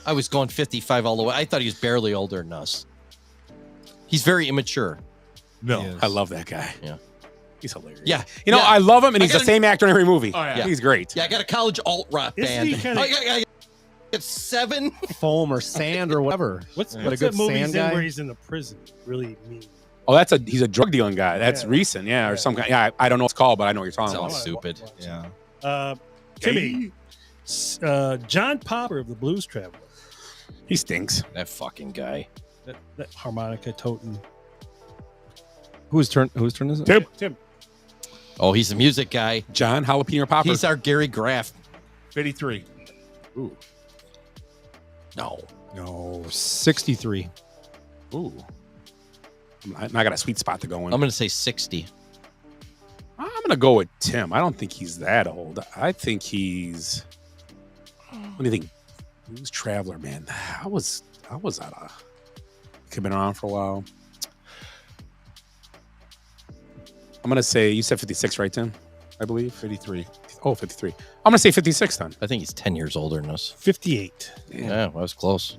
I was going 55 all the way. I thought he was barely older than us. He's very immature. No. I love that guy. Yeah. He's hilarious. Yeah. You know, Yeah. I love him, and I he's the gotta- same actor in every movie. Oh, yeah. He's great. Yeah, I got a college alt rock Isn't band. he kinda- I got 7. Foam or sand or whatever. What's What a that good movie sand he's in guy. where he's in the prison? Really mean. Oh, he's a drug dealing guy. That's recent, yeah, or some kind. Yeah, I don't know what it's called, but I know what you're talking about. Sounds stupid. Yeah. Timmy. John Popper of the Blues Traveler. He stinks. That fucking guy. That harmonica toting. Whose turn is it? Tim. Oh, he's a music guy. John Jalapeno Popper. He's our Gary Graff. 53. Ooh. No, 63. Ooh. I got a sweet spot to go in. I'm going to say 60. I'm going to go with Tim. I don't think he's that old. I think he's. What do you think? Blues Traveler, man. I was at a. Could have been around for a while. I'm going to say, you said 56, right, Tim? I believe. 53. Oh, 53. I'm going to say 56 then. I think he's 10 years older than us. 58. Yeah, that was close.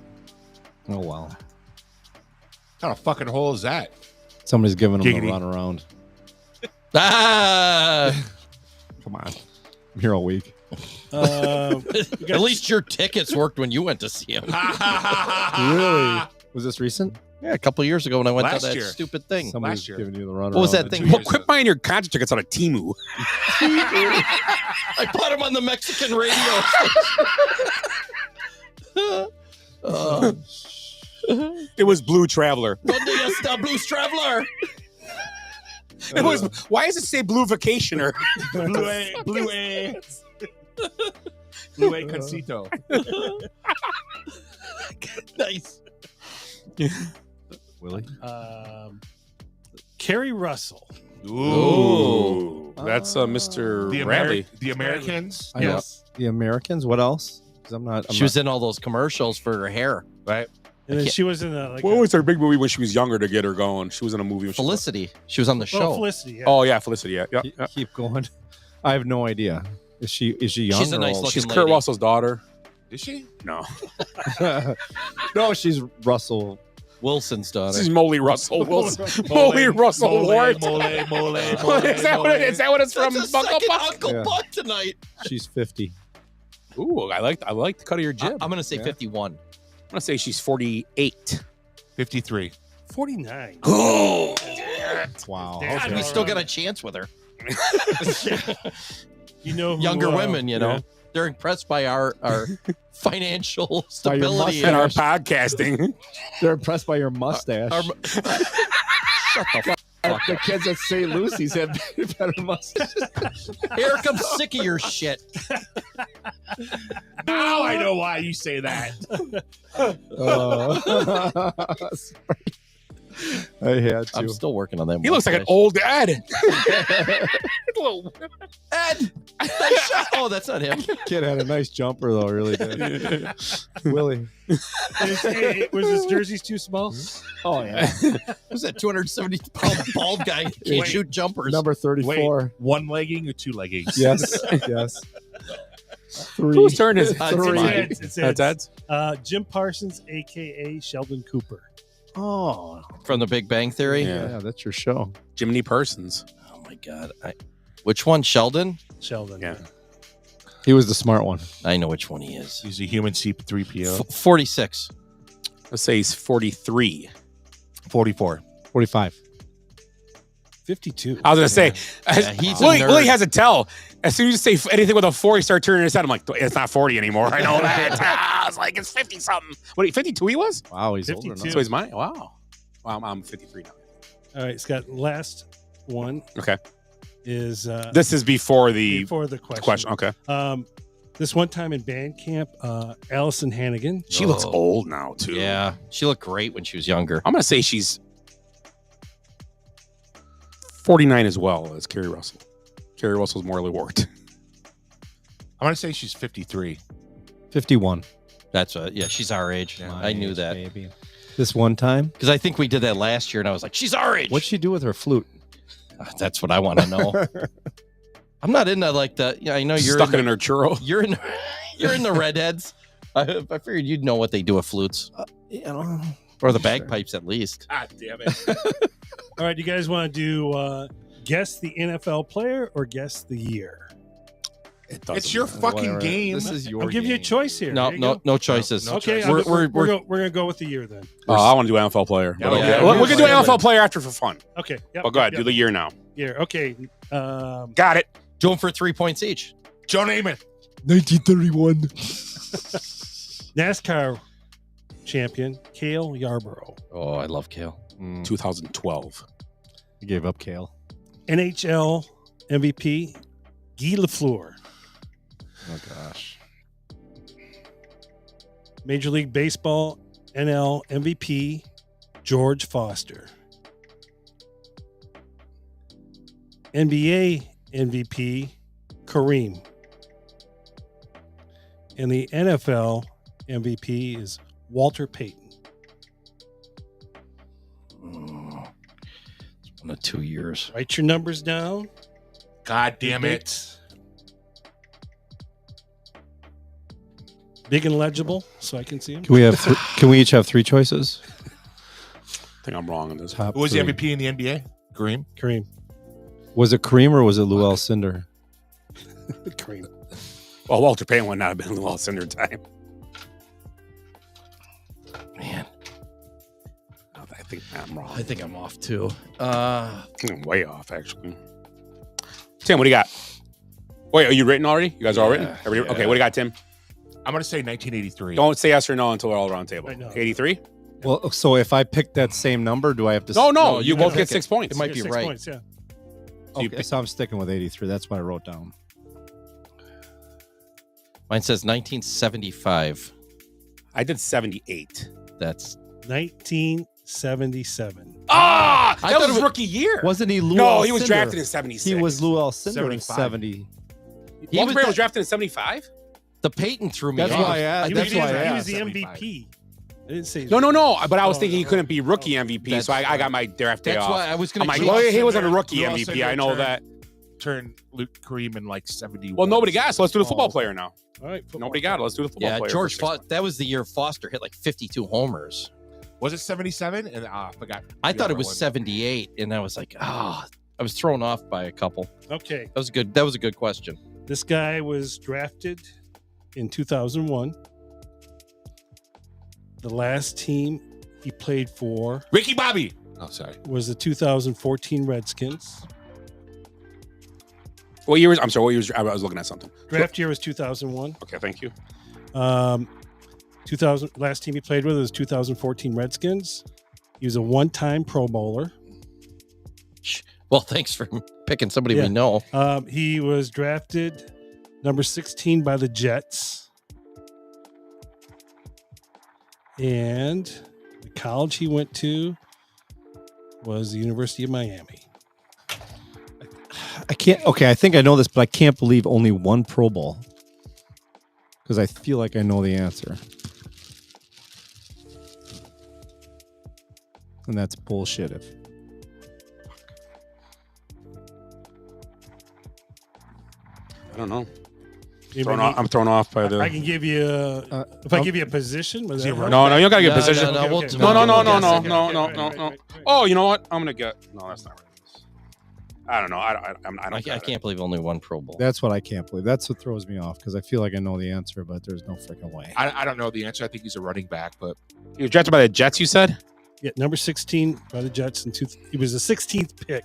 Oh, wow. What kind of fucking hole is that? Somebody's giving him Giggity. a run around. Ah! Come on. I'm here all week. At least your tickets worked when you went to see him. Really? Was this recent? Yeah, a couple of years ago when I went Last to that year. stupid thing. Somebody's Last year. giving you the run What was around. that thing? Well, quit buying your concert tickets on a Temu. I bought him on the Mexican radio station. It was Blue Traveler. ¿Dónde está Blues Traveler? It was. Why does it say Blue Vacationer? Blue A. Blue A. Blue A Concito. Nice. Willie? Kerry Russell. Ooh. That's Mr. The Bradley. The Americans. I know. The Americans? What else? Because I'm She was in all those commercials for her hair. Right. And then she was in a What was her big movie when she was younger to get her going? She was in a movie. When Felicity. She was on the show. Felicity. Yeah. Oh yeah, Felicity. Yeah. Keep going. I have no idea. Is she young? She's a or nice old? looking She's lady. Kurt Russell's daughter. Is she? No. No, she's Russell. Wilson's daughter. This is Molly Russell Wilson. Molly Russell Ward. Is that what it's from? That's a Uncle second Buck? Uncle Buck tonight. She's 50. Ooh, I like the cut of your jib. I'm going to say Yeah. 51. I'm gonna say she's 48. 53. 49. Oh, Wow. God, we still got a chance with her. You know, who, Younger women, you know, yeah. they're impressed by our financial By your stability. and our podcasting. They're impressed by your mustache. Shut the fuck The kids at St. Lucy's have better mustaches. Eric, I'm sick of your shit. Now I know why you say that. I had to. I'm still working on that. He looks like an mustache. old Ed. Ed. Nice shot. Oh, that's not him. Kid had a nice jumper though, really did. Willie. Was his jerseys too small? Oh yeah. Who's that 270-pound bald guy? Can't Wait. shoot jumpers. Number 34. Wait, one legging or two leggings? Yes. Yes. 3. Whose turn is it? It's That's Ed's. Jim Parsons, a.k.a. Sheldon Cooper. Oh. From The Big Bang Theory? Yeah, that's your show. Jiminy Persons. Oh, my God. Which one? Sheldon? Sheldon. Yeah. He was the smart one. I know which one he is. He's a human C3PO. 46. Let's say he's 43. 44. 45. 52. I was going to say, he's Willie has a tell. As soon as you say anything with a 4, he starts turning his head. I'm like, it's not 40 anymore. I know that. I was like, it's 50 something. What, 52 he was? Wow, he's 52. older now. So he's mine? Wow. I'm 53 now. All right, Scott, last one. Okay. Is this is before the question. Okay. This one time in band camp, Allison Hannigan. She looks old now, too. Yeah. She looked great when she was younger. I'm going to say she's 49 as well as Carrie Russell. Carrie Russell's morally warped. I'm going to say she's 53. 51. That's she's our age. Yeah, I knew age, that. baby. This one time? Because I think we did that last year, and I was like, she's our age. What'd she do with her flute? That's what I want to know. I'm not into like the. Yeah, I know you're stuck it in her churro. You're in the redheads. I figured you'd know what they do with flutes, or the bagpipes at least. God damn it! All right, you guys want to do guess the NFL player or guess the year? It's your fucking game. This is your. I'll give you a choice here. No choices. No okay, choices. we're gonna go with the year then. I want to do NFL player. Yeah, we're gonna do NFL player after for fun. Okay. Yep, Well, go ahead. Do the year now. Year. Okay. Got it. Do them for 3 points each. Joe Namath. 1931. NASCAR champion Cale Yarborough. Oh, I love Cale. 2012. You gave up Cale. NHL MVP Guy Lafleur. Oh gosh. Major League Baseball NL MVP George Foster. NBA MVP Kareem. And the NFL MVP is Walter Payton. It's been 2 years. Write your numbers down. God damn it. Big and legible so I can see them. Can we have? Can we each have 3 choices? I think I'm wrong on this. Who was the MVP in the NBA? Kareem? Kareem. Was it Kareem or was it Lou Alcindor? Kareem. Well, Walter Payton would not have been Lou Alcindor time. Man. I think I'm wrong. I think I'm off too. I think I'm way off, actually. Tim, what do you got? Wait, are you written already? You guys are all written? Okay, what do you got, Tim? I'm going to say 1983. Don't say yes or no until we're all around the table. 83? Well, so if I pick that same number, do I have to? No, you both get 6 points. It might be 6 right. points, yeah. Okay, so I'm sticking with 83. That's what I wrote down. Mine says 1975. I did 78. That's 1977. Ah! I That thought was it was- rookie year. Wasn't he Lou? No, he was Alcindor? drafted in 76. He was Lou Alcindor in 75. 70. Walter Payton was drafted in 75? the Peyton threw me That's off. why I asked. He That's why I was asked. the MVP. I didn't say No. But I was thinking he couldn't be rookie MVP, so I got my draft day That's off. why I was going I'm to. like, well, he wasn't a rookie Lou MVP. Alcindor I know that. Turned Luke Kareem in like 71. Well, nobody got it, so let's do the football player now. All right. Nobody got it. Let's do the football Yeah, player. George that was the year Foster hit like 52 homers. Was it 77? And I forgot. I thought it the was other 78, and I was like, I was thrown off by a couple. Okay. That was good. That was a good question. This guy was drafted in 2001. The last team he played for Ricky Bobby. Oh, sorry. was the 2014 Redskins. What year was? I'm sorry. What year was? I was looking at something. Draft year was 2001. Okay, thank you. 2000 last team he played with was 2014 Redskins. He was a one-time Pro Bowler. Well, thanks for picking somebody Yeah. we know. He was drafted number 16 by the Jets. And the college he went to was the University of Miami. I can't. Okay, I think I know this, but I can't believe only one Pro Bowl because I feel like I know the answer, and that's bullshit. If I don't know. Anybody- I'm thrown off by the. I can give you if I give you a position. Was that No, you don't gotta get a No, position. no, No, we'll- no, we'll guess it. no. Oh, you know what? I'm gonna get. No, that's not right. I don't know. I can't believe only one Pro Bowl. That's what I can't believe. That's what throws me off because I feel like I know the answer, but there's no freaking way. I don't know the answer. I think he's a running back, but He was drafted by the Jets, you said? Yeah, number 16 by the Jets. He was the 16th pick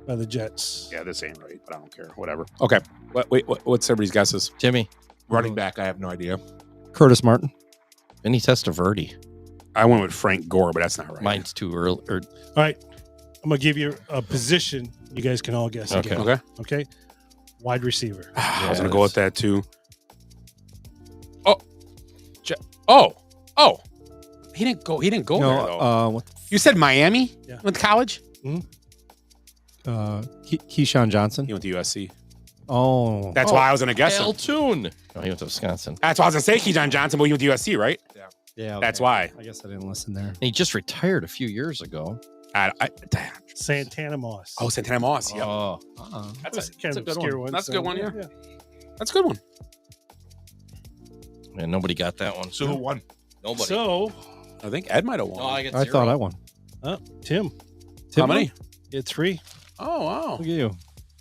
by the Jets. Yeah, this ain't right, but I don't care. Whatever. Okay. What's everybody's guesses? Jimmy. Running back, I have no idea. Curtis Martin. Vinny Testaverde. I went with Frank Gore, but that's not right. Mine's too early. All right. I'm going to give you a position. You guys can all guess Okay. again. Okay. Wide receiver. I was going to go with that too. He didn't go there though. You said Miami? Yeah. Went to college? Keyshawn Johnson. He went to USC. Oh. That's why I was going to guess Al him. Toon. Oh, he went to Wisconsin. That's why I was going to say Keyshawn Johnson, but he went to USC, right? Yeah. Okay. That's why. I guess I didn't listen there. And he just retired a few years ago. Damn. Santana Moss. Oh, Santana Moss. Yep. Oh. That's kind of a good obscure one. one. That's a so, good one, yeah. That's a good one. And nobody got that one. So who won? Nobody. So, I think Ed might have won. No, I got I zero. thought I won. Tim. How many? You had 3. Oh, wow. Look at you.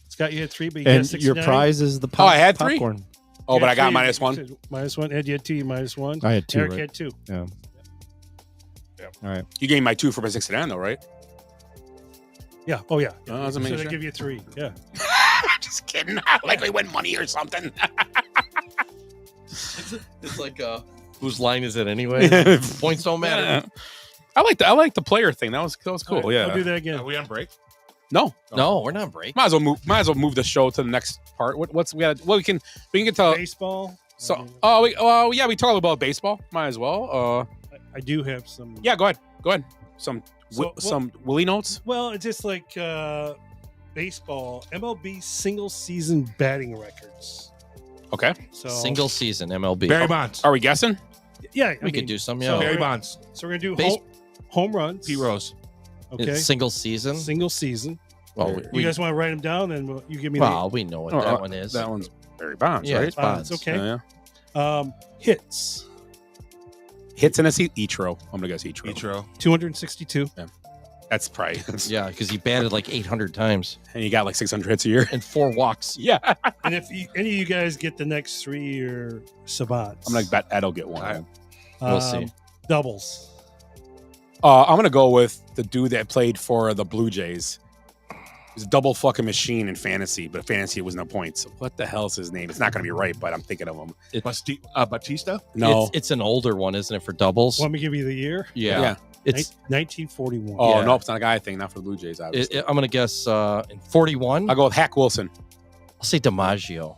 Scott, you had 3, but you And got 69. your prize is the I had 3? popcorn. Oh, You but had I got 3. minus 1. Minus 1. Ed, you had 2. Minus 1. I had 2. Eric right? had 2. Yeah. All right. You gave me my 2 for my 69 though, right? Yeah. Oh, yeah. Oh, I was So making they sure. give you 3. Yeah. Just kidding. I likely win money or something. It's like whose line is it anyway? Points don't matter. Yeah. I like the player thing. That was cool. All right, Yeah. I'll do that again. Are we on break? No. No, we're not on break. Might as well move the show to the next part. What's we got? Well, we can get to Baseball. So we talk about baseball. Might as well. I do have some. Yeah, go ahead. Some Willie notes. Well, it's just like baseball. MLB single season batting records. Okay. So Single season MLB. Barry Bonds. Are we guessing? Yeah, We could do some, yeah. Barry Bonds. So we're gonna do Base- home runs. Pete Rose. Okay. It's single season. Single season. Well, You guys want to write them down, and you give me we know what that one is. That one's Barry Bonds, Yeah, right? it's Bonds. Okay. Yeah. Hits. Hits in a seat. Ichiro. I'm gonna guess Ichiro. Ichiro. 262. Yeah. That's probably. Yeah, because he batted like 800 times And you got like 600 hits a year. and 4 walks. Yeah. And if any of you guys get the next 3, you're savants. I'm gonna bet Ed'll get one. We'll see. Doubles. I'm gonna go with the dude that played for the Blue Jays. He's a double fucking machine in fantasy, but fantasy was no points. What the hell's his name? It's not gonna be right, but I'm thinking of him. Batista? No. It's an older one, isn't it, for doubles? Want me to give you the year? Yeah. It's 1941. Oh Yeah. no, it's not a guy thing. Not for the Blue Jays. Obviously. I'm going to guess in 41. I'll go with Hack Wilson. I'll say DiMaggio.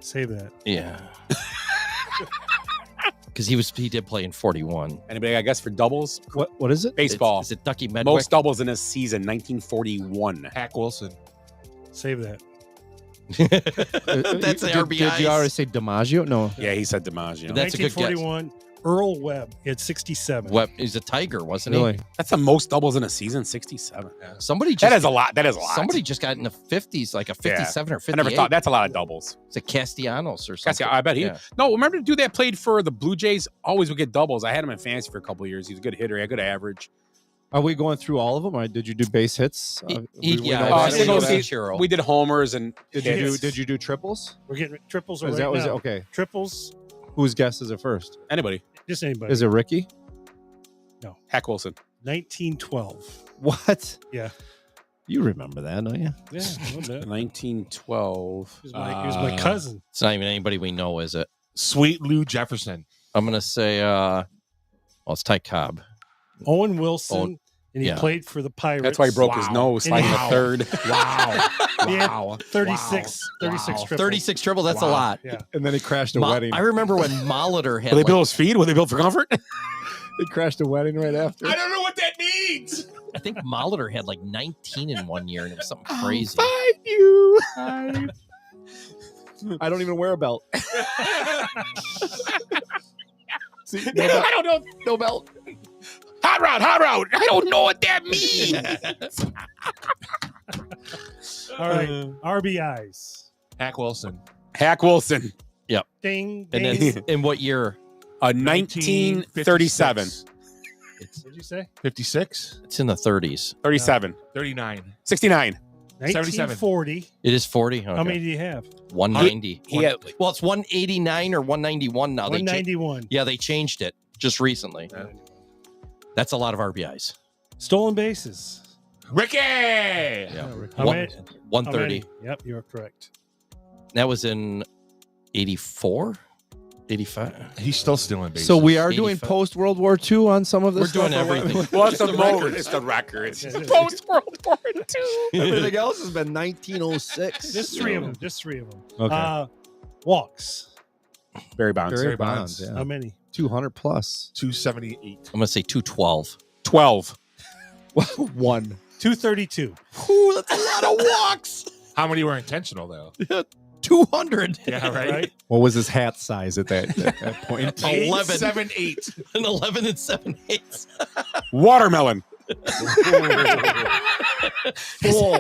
Say that. Yeah. Because he did play in 41. Anybody? I guess for doubles. What is it? Baseball. Is it Ducky Medwick? Most doubles in a season. 1941. Hack Wilson. Save that. That's the RBI. Did you already say DiMaggio? No. Yeah, he said DiMaggio. That's a good guess. 1941. Earl Webb. He had 67. Webb, he's a Tiger, wasn't Really? he? That's the most doubles in a season. 67. Somebody just That is a lot. That is a lot. Somebody just got in the 50s, like a 57 or 58. I never thought that's a lot of doubles. It's a Castellanos or something. I bet he. Yeah. No, remember the dude that played for the Blue Jays? Always would get doubles. I had him in fantasy for a couple of years. He was a good hitter. He had good average. Are we going through all of them, or did you do base hits? We did homers and Did you do triples? We're getting triples Is right that was now. it? Okay. Triples. Whose guess is it first? Anybody. Just anybody. Is it Ricky? No. Hack Wilson. 1912. What? Yeah. You remember that, don't you? Yeah. A little bit. 1912. He was my cousin. It's not even anybody we know, is it? Sweet Lou Jefferson. I'm going to say, it's Ty Cobb. Owen Wilson. And he played for the Pirates. That's why he broke his nose, sliding the third. Wow. He had Wow. 36 triples. 36 triples, that's a lot. Yeah. And then he crashed a wedding. I remember when Molitor had Were they built his feet? Were they built for comfort? He crashed a wedding right after. I don't know what that means. I think Molitor had like 19 in 1 year, and it was something crazy. Find you. I don't even wear a belt. See, no belt. I don't know. No belt. Hot route. I don't know what that means. All right. RBIs. Hack Wilson. Hack Wilson. Yep. Ding. And Ding. then in what year? 1937. What'd you say? 56. It's in the 30s. 37. 39. 69. 1940. It is 40. How Okay. many do you have? 190. He had, Well, it's 189 or 191 now. 191. Yeah, they changed it just recently. That's a lot of RBIs. Stolen bases. Ricky! Yeah. How many? 130. Yep, you're correct. That was in 84, 85. He's still stealing bases. So we are doing 85. post World War II on some of this. We're doing stuff? everything. well, it's Just the the record. records. It's the records. Yeah, it is. Post World War II. Everything else has been 1906. Just three of them. Just three of them. Okay. Walks. Barry Bonds. Barry Bonds. Yeah. How many? 200 plus. 278. I'm going to say 212. 12. 1. 232. Ooh, that's a lot of walks. How many were intentional, though? 200. Yeah, right? What was his hat size at that point? 11. 7, 8. An 11 and 7/8. Watermelon. Full.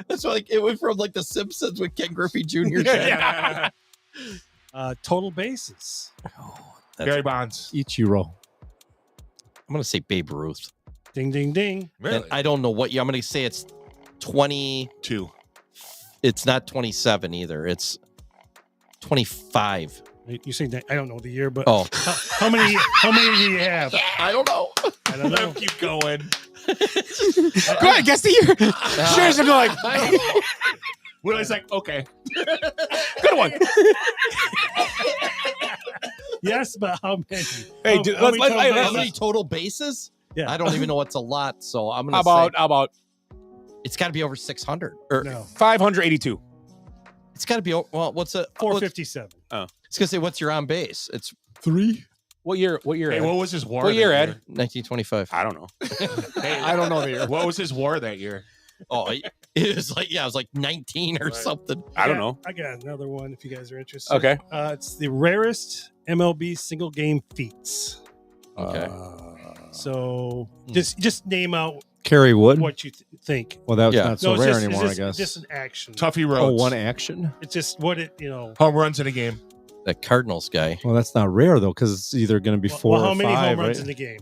That's like it went from like The Simpsons with Ken Griffey Jr. Yeah. Total bases. Barry Bonds. Ichiro. I'm going to say Babe Ruth. Ding, ding, ding. Really? And I don't know what year. I'm going to say it's 22. It's not 27 either. It's 25. You say that, I don't know the year, but Oh. how many do you have? I don't know. I don't know. Keep going. Go ahead, guess the year. Sure, I'm like, I don't know. Willie's like, okay. good one. Yes, but how many? Hey, How- dude, how many total How bases? many total bases? Yeah. I don't even know what's a lot, so I'm How going to say about it's got to be over 600. Or No. 582? it's got to be well. What's a 457. I was going to say what's your on base? It's 3. What year? What year? Hey, Ed? what was his war? What that year, Ed? 1925. I don't know. Hey, I don't know the year. what was his war that year? Oh, it was like it was like 19 or something. I don't know. I got another one if you guys are interested. Okay. It's the rarest MLB single game feats. Okay. So just name out Kerry Wood. what you think. Well, that's Yeah. not so it's rare just, anymore, it's just, I guess. Just an action. Tuffy Oh, Rhodes. one action? It's just what it, Home runs in a game. That Cardinals guy. Well, that's not rare, though, because it's either going to be 4 how or many 5, home runs right? in the game?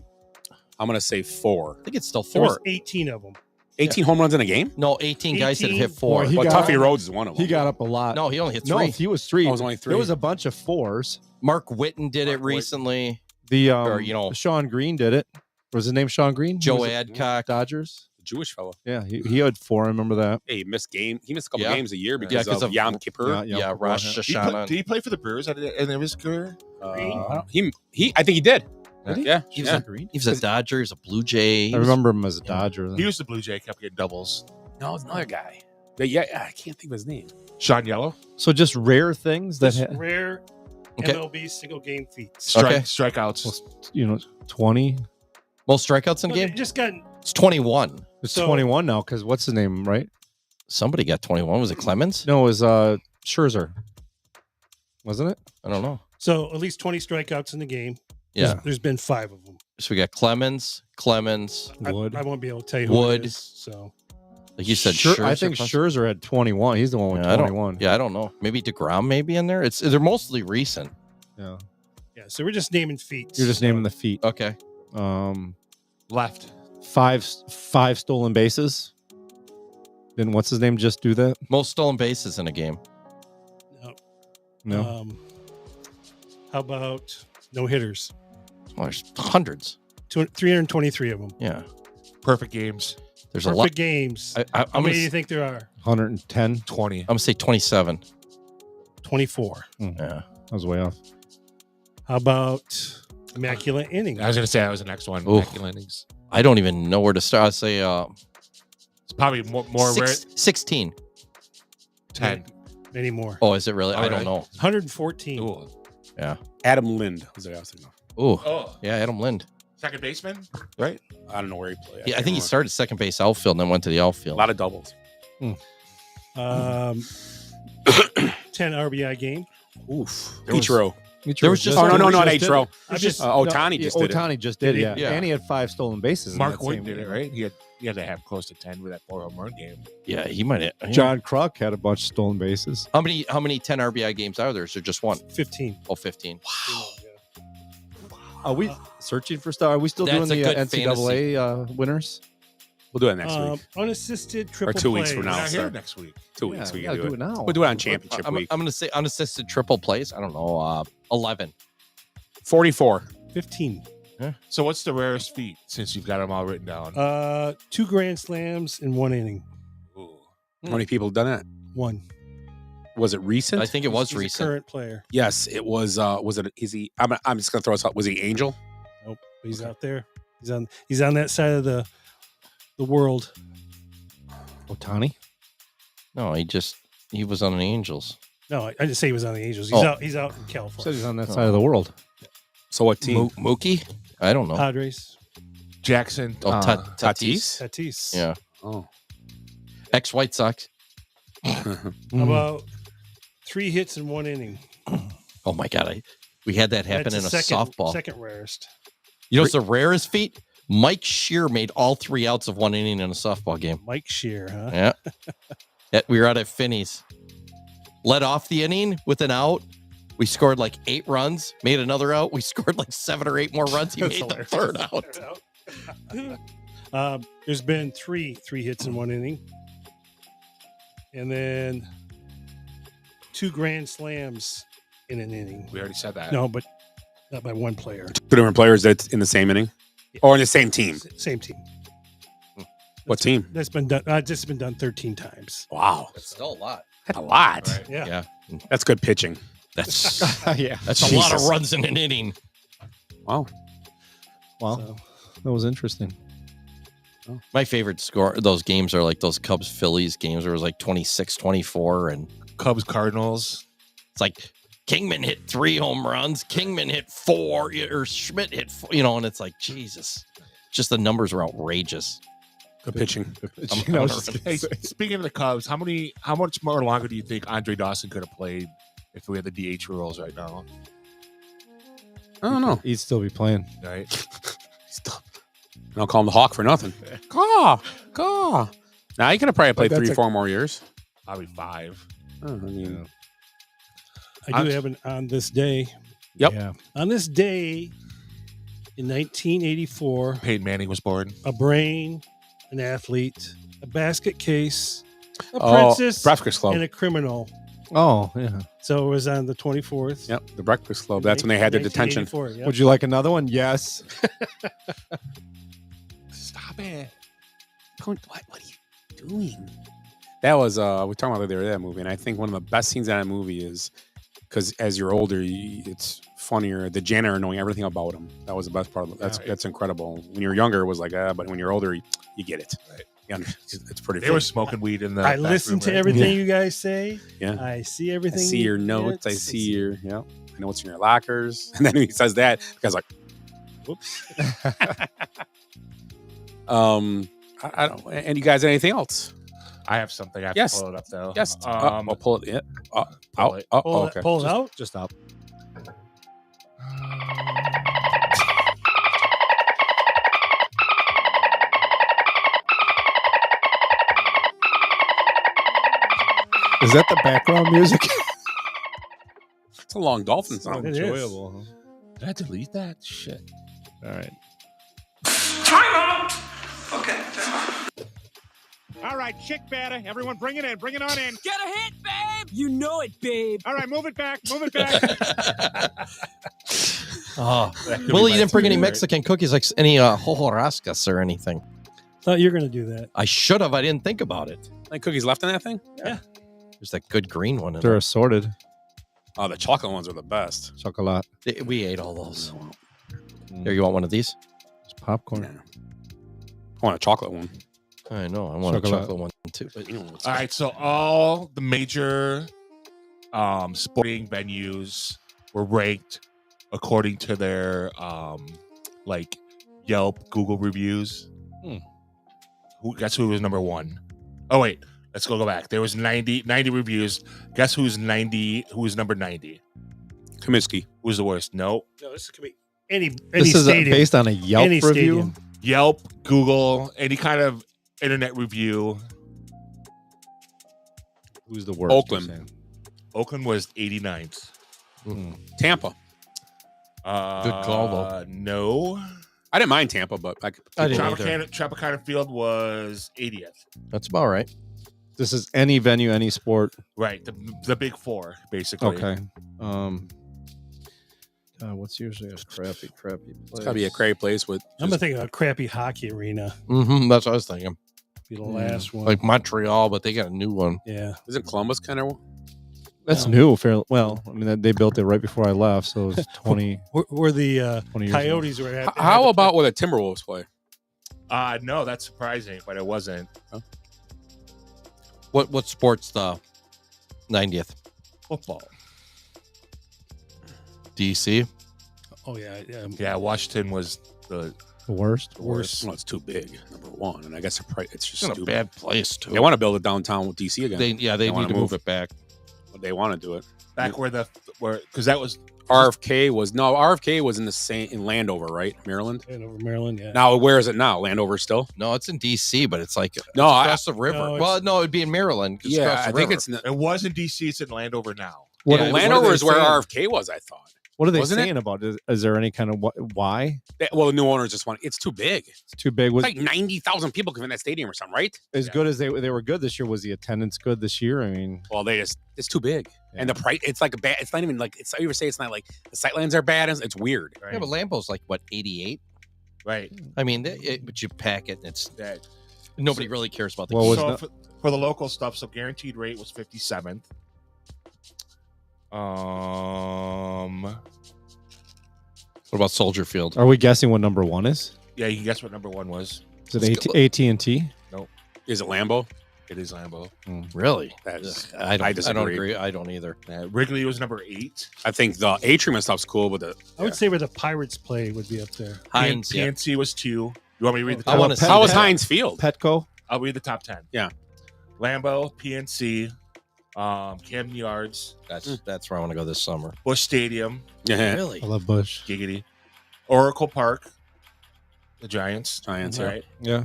I'm going to say 4. I think it's still There was 4. 18 of them. 18 home runs in a game? No, 18 guys that 18. hit 4. Well, he Well, got- Tuffy Rhodes is one of them. He got up a lot. No, he only hit No, 3. he was 3. Oh, it was only 3. There was a bunch of 4s. Mark Whitten did Mark it Whitten. recently. The Or, Sean Green did it. Was his name Sean Green? Joe Was it Adcock. Dodgers. The Jewish fellow. Yeah, he had 4. I remember that. Hey, he missed a couple Yeah. games a year Yeah, because 'cause of of- Yom Kippur. Yeah, Rosh Did Hashanah. he play for the Brewers at the end of his career? I think he did. Did he? Yeah. He was, a, he was a Dodger. He was a Blue Jay. I remember him as a Dodger. He was the Blue Jay, kept getting doubles. No, it's another guy. But yeah, I can't think of his name. Sean Yellow. So just rare things that Just rare Okay. MLB single game feats. Okay. Strikeouts. 20. Most strikeouts in a Well, they game? just got It's 21. It's So- 21 now because what's his name, right? Somebody got 21. Was it Clemens? No, it was Scherzer. Wasn't it? I don't know. so at least 20 strikeouts in the game. Yeah. There's been 5 of them. So we got Clemens. Wood. I won't be able to tell you who Wood. it is. So Like you said, Scher- Scherzer. I think possibly? Scherzer had 21. He's the one with Yeah, I don't- 21. Yeah, I don't know. Maybe DeGrom maybe in there. They're mostly recent. Yeah. yeah, so we're just naming feats. You're just naming the feet. Okay. Left. 5 stolen bases. Then what's his name just do that? Most stolen bases in a game. No. How about no hitters? Well, there's hundreds. 323 of them. Yeah. Perfect games. There's Perfect a lot. games. I'm How many do gonna, you think there are? 110. 20. I'm gonna say 27. 24. Yeah. I was way off. How about immaculate innings? I was going to say that was the next one. Ooh. Immaculate innings. I don't even know where to start. I'd say It's probably more rare. 16. 10. Many more. Oh, is it really? I Alright. don't know. 114. Ooh. Yeah. Adam Lind was the guy I was thinking of. Ooh. Oh. Yeah, Adam Lind. Second baseman, right? I don't know where he played. Yeah, I think he remember. started second base outfield and then went to the A outfield. lot of doubles. 10 RBI game. Oof. There was- Ichiro. There was just Oh, no, not just did Ichiro. it. I just Otani just did it. Otani just did it. Yeah. Yeah. And he had 5 stolen bases. in Mark that Wood same did it, game. right? He had to have close to 10 with that 4 home run game. Yeah, he might have. John Kruk had a bunch of stolen bases. How many 10 RBI games are there? Is there just one? 15. Oh, 15. Are we searching for star? Are we still That's doing the a good NCAA winners? We'll do it next week. Unassisted triple Or 2 weeks plays. from now. We're not here next week. 2 weeks. Yeah, We we gotta gotta do it now. We'll do it on championship I'm week. going to say unassisted triple plays. I don't know. 11. 44. 15. So what's the rarest feat since you've got them all written down? 2 grand slams in 1 inning. How many people have done that? 1. Was it recent? I think it was He's a recent. current player. Yes, it was. Was it? Is he? I'm just gonna throw this out. Was he Angel? Nope. He's out there. He's on that side of the world. Otani? No, he was on the Angels. No, I didn't say he was on the Angels. He's out in California. Said he's on that side of the world. So what team? Mookie? I don't know. Padres. Jackson. Oh, Tatis? Tatis. Yeah. Oh. Ex-White Sox. How about 3 hits in 1 inning? Oh my God! We had that happen That's in a softball. Second rarest. You know what's the rarest feat? Mike Shear made all 3 outs of 1 inning in a softball game. Mike Shear, huh? Yeah. We were out at Finney's. Led off the inning with an out. We scored like 8 runs, made another out. We scored like 7 or 8 more runs. He made the third out. There's been three hits in 1 inning. And then 2 grand slams in an inning. We already said that. No, but not by 1 player. 2 different players that's in the same inning, or in the same team. Same team. What team? That's been done. Just been done 13 times. Wow, That's still a lot. that's a lot. Right. Yeah. That's good pitching. That's Yeah. that's a lot of runs in an inning. Wow. Well, So- that was interesting. My favorite score, those games are like those Cubs Phillies games where it was like 26-24 and Cubs Cardinals. it's like Kingman hit 3 home runs, Kingman hit 4, or Schmidt hit 4, and it's like, Jesus. Just the numbers were outrageous. Good pitching. Hey, speaking of the Cubs, how much more longer do you think Andre Dawson could have played if we had the DH rules right now? I don't know. He'd still be playing. Right? And I'll call him the Hawk for nothing. Caw. Now he could have probably played That's 3-4 more years. Probably 5. I mean, I do have an on this day. Yep. Yeah. On this day in 1984, Peyton Manning was born. a brain, an athlete, a basket case, a Oh, princess, Breakfast Club. and a criminal. Oh, yeah. So it was on the 24th. Yep, the Breakfast Club. That's when they had their detention. 1984, yep. Would you like another one? Yes. Stop it. What are you doing? That was we were talking about that movie, and I think one of the best scenes in that movie is because as you're older, it's funnier. The janitor knowing everything about him. That was the best part of it. That's incredible. When you're younger, it was like, but when you're older, you get it. Right. It's pretty. They were smoking weed in the. I back listen room, to right? everything you guys say. Yeah. I see everything. I see your notes. I Yes. see your. Yeah. I know what's in your lockers. And then he says that. The guy's like, Whoops. I don't. And you guys, anything else? I have something. I have Yes. to pull it up though. Yes. Um, I'll pull it. Yeah. pull Out. it. Okay. Pull it out. Just up. Is that the background music? It's a long dolphin song. It is. Enjoyable. Did I delete that? Shit. All right. All right, chick batter. Everyone bring it in. Bring it on in. Get a hit, babe! You know it, babe. All right, move it back. Move it back. Oh, Willie, you didn't bring any Mexican cookies, like any hojarascas or anything. Thought you were going to do that. I should have. I didn't think about it. Like cookies left in that thing? Yeah. There's that good green one in They're there. assorted. Oh, the chocolate ones are the best. Chocolate. We ate all those. Here, you want one of these? It's popcorn. I want a chocolate one. I know. I want a chocolate one too. All right, so all the major sporting venues were ranked according to their like Yelp, Google reviews. Guess who was number 1? Oh wait, let's go back. There was 90 reviews. Guess who's number 90? Comiskey. Who's the worst? No. No, this could be any This is stadium. based on a Yelp Any review. stadium. Yelp, Google, any kind of internet review. Who's the worst? Oakland. Oakland was 89th. Tampa. Good call, though. No. I didn't mind Tampa, but I didn't either. Tropicana Field was 80th. That's about right. This is any venue, any sport. Right. The big four, basically. Okay. What's usually a crappy place? It's gotta be a crappy place with. I'm thinking a crappy hockey arena. Mm-hmm. That's what I was thinking. Be the last one. Like Montreal, but they got a new one. Yeah. Isn't Columbus kind of? That's new. Fairly well. I mean, they built it right before I left, so it was 20. Where the 20 years Coyotes were at. How about where the Timberwolves play? No, that's surprising, but it wasn't. Huh? What sport's the 90th? Football. DC. Oh yeah. Yeah, Washington was the worst. Well, it's too big. Number one, and I guess it's just It's in a stupid. bad place too. They want to build it downtown with DC again. They need wanna to move it back. But they want to do it back because that was RFK was in the same in Landover, right? Maryland. Landover, Maryland. Yeah. Now where is it now? Landover still? No, it's in DC, but it's like No, across the river. no, Well, no, it'd be in Maryland. It's Yeah, across the I think river. it's It was in DC. It's in Landover now. What, Yeah, Landover is where saying? RFK was. I thought. What are they Wasn't it? saying about it? Is there any kind of why? Well, the new owners just want. It's too big. It's too big. It's like 90,000 people come in that stadium or something, right? As good as they were good this year. Was the attendance good this year? I mean, Well, it's too big, and the price. It's like a bad. It's not even like it's. You ever say it's not like the sightlines are bad. It's weird. Yeah, but Lambeau's like what 88. Right. I mean, but you pack it, and it's nobody really cares about the. Well, game. So for the local stuff, so guaranteed rate was 57th. What about Soldier Field? are we guessing what number one is? Yeah, you can guess what number one was. Is it AT&T? Nope. Is it Lambeau? It is Lambeau. Really? That's, I don't disagree. agree. I don't either. Wrigley was number 8. I think the atrium and stuff's cool, but I would say where the Pirates play would be up there. Heinz, yeah. PNC was 2. You want me to read the I top? want to. how was Heinz Field? Petco? I'll read the top 10. Yeah. Lambeau, PNC, Camden Yards, That's where I want to go this summer. Busch Stadium, Yeah. Really? I love Bush. Giggity, Oracle Park, the Giants, Right. Yeah.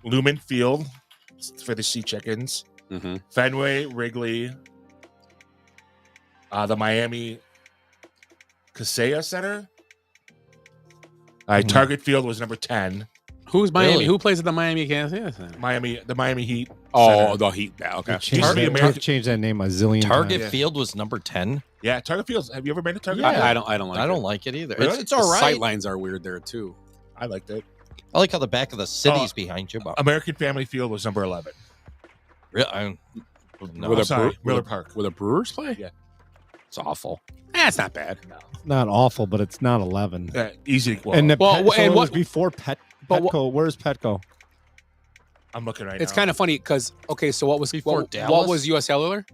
Lumen Field for the Sea Chickens, Mm-hmm. Fenway, Wrigley, the Miami Kaseya Center. Target Field was number 10. Who's Miami? Really? Who plays at the Miami Kansas? The Miami Heat. Oh, Center. the Heat. Yeah, okay. Change that name a zillion Target times. Field was number 10. Yeah, Target Field. Have you ever been to Target? Yeah. Field? I don't like. I it. don't like it either. Really? It's all The right. sight lines are weird there too. I liked it. I like how the back of the city's behind you. But American Family Field was number 11. really, no, With a sorry, Brewer- Miller Park. Where the Brewers play? Yeah. it's awful. It's not bad. Not awful, but it's not 11. Easy. Well, And the Well, Pet- so and it was what- before Petco? Where's Petco? I'm looking right It's now. kind of funny because so what was Before what Dallas? was US Cellular?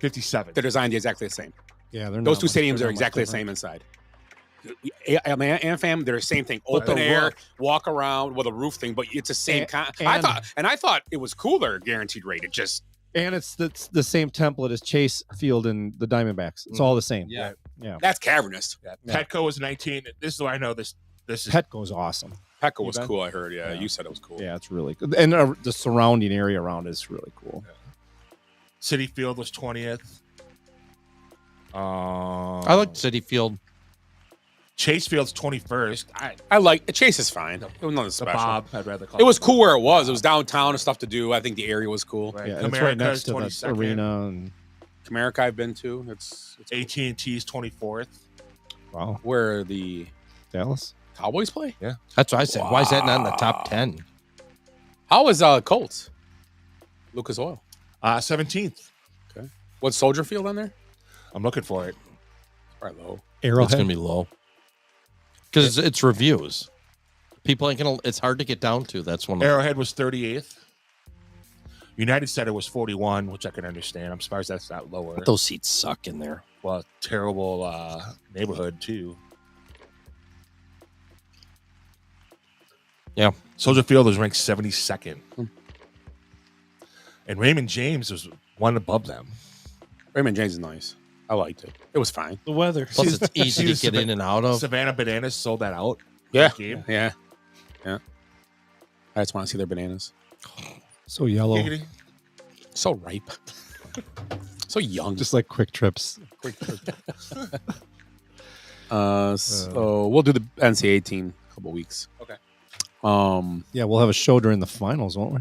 57. They're designed exactly the same. Yeah, they're Those not two much- stadiums they're are not exactly much the same inside. And fam, they're the same thing. But Open the air, roof- walk around with a roof thing, but it's the same kind. and- I thought it was cooler, guaranteed rate. It just And it's the same template as Chase Field and the Diamondbacks. It's all the same. Yeah. Yeah. That's cavernous. Yeah. Petco was 19. This is where I know this. This is Petco's awesome. Petco was been? cool. I heard. Yeah, you said it was cool. Yeah, it's really good. And the surrounding area around is really cool. City Field was 20th. I like City Field. Chase Field's 21st. I like Chase is fine. It was nothing The special. Bob, I'd rather call It was cool where it was. It was downtown and stuff to do. I think the area was cool. Right. Yeah, it's right Comerica's next to the 22nd. arena. And Comerica I've been to. It's AT&T's 24th. wow, where the Dallas. Cowboys play. Yeah. That's what I said. Why is that not in the top 10? How was Colts? Lucas Oil. 17th. Okay. What's Soldier Field on there? I'm looking for it. Probably low. Arrowhead. It's gonna be low because it's reviews. People ain't gonna. It's hard to get down to. That's one. Arrowhead was 38th. United Center was 41, which I can understand. I'm surprised that's not lower. But those seats suck in there. Well, terrible neighborhood too. Yeah. Soldier Field was ranked 72nd. And Raymond James was one above them. Raymond James is nice. I liked it. It was fine. The weather. Plus, it's easy to get in and out of. Savannah Bananas sold that out. Yeah. that game. Yeah. I just want to see their bananas. So yellow. Giggity. So ripe. So young. Just like Quick Trips. Quick trip. So we'll do the NCAA team in a couple weeks. Okay. Yeah, we'll have a show during the finals, won't we?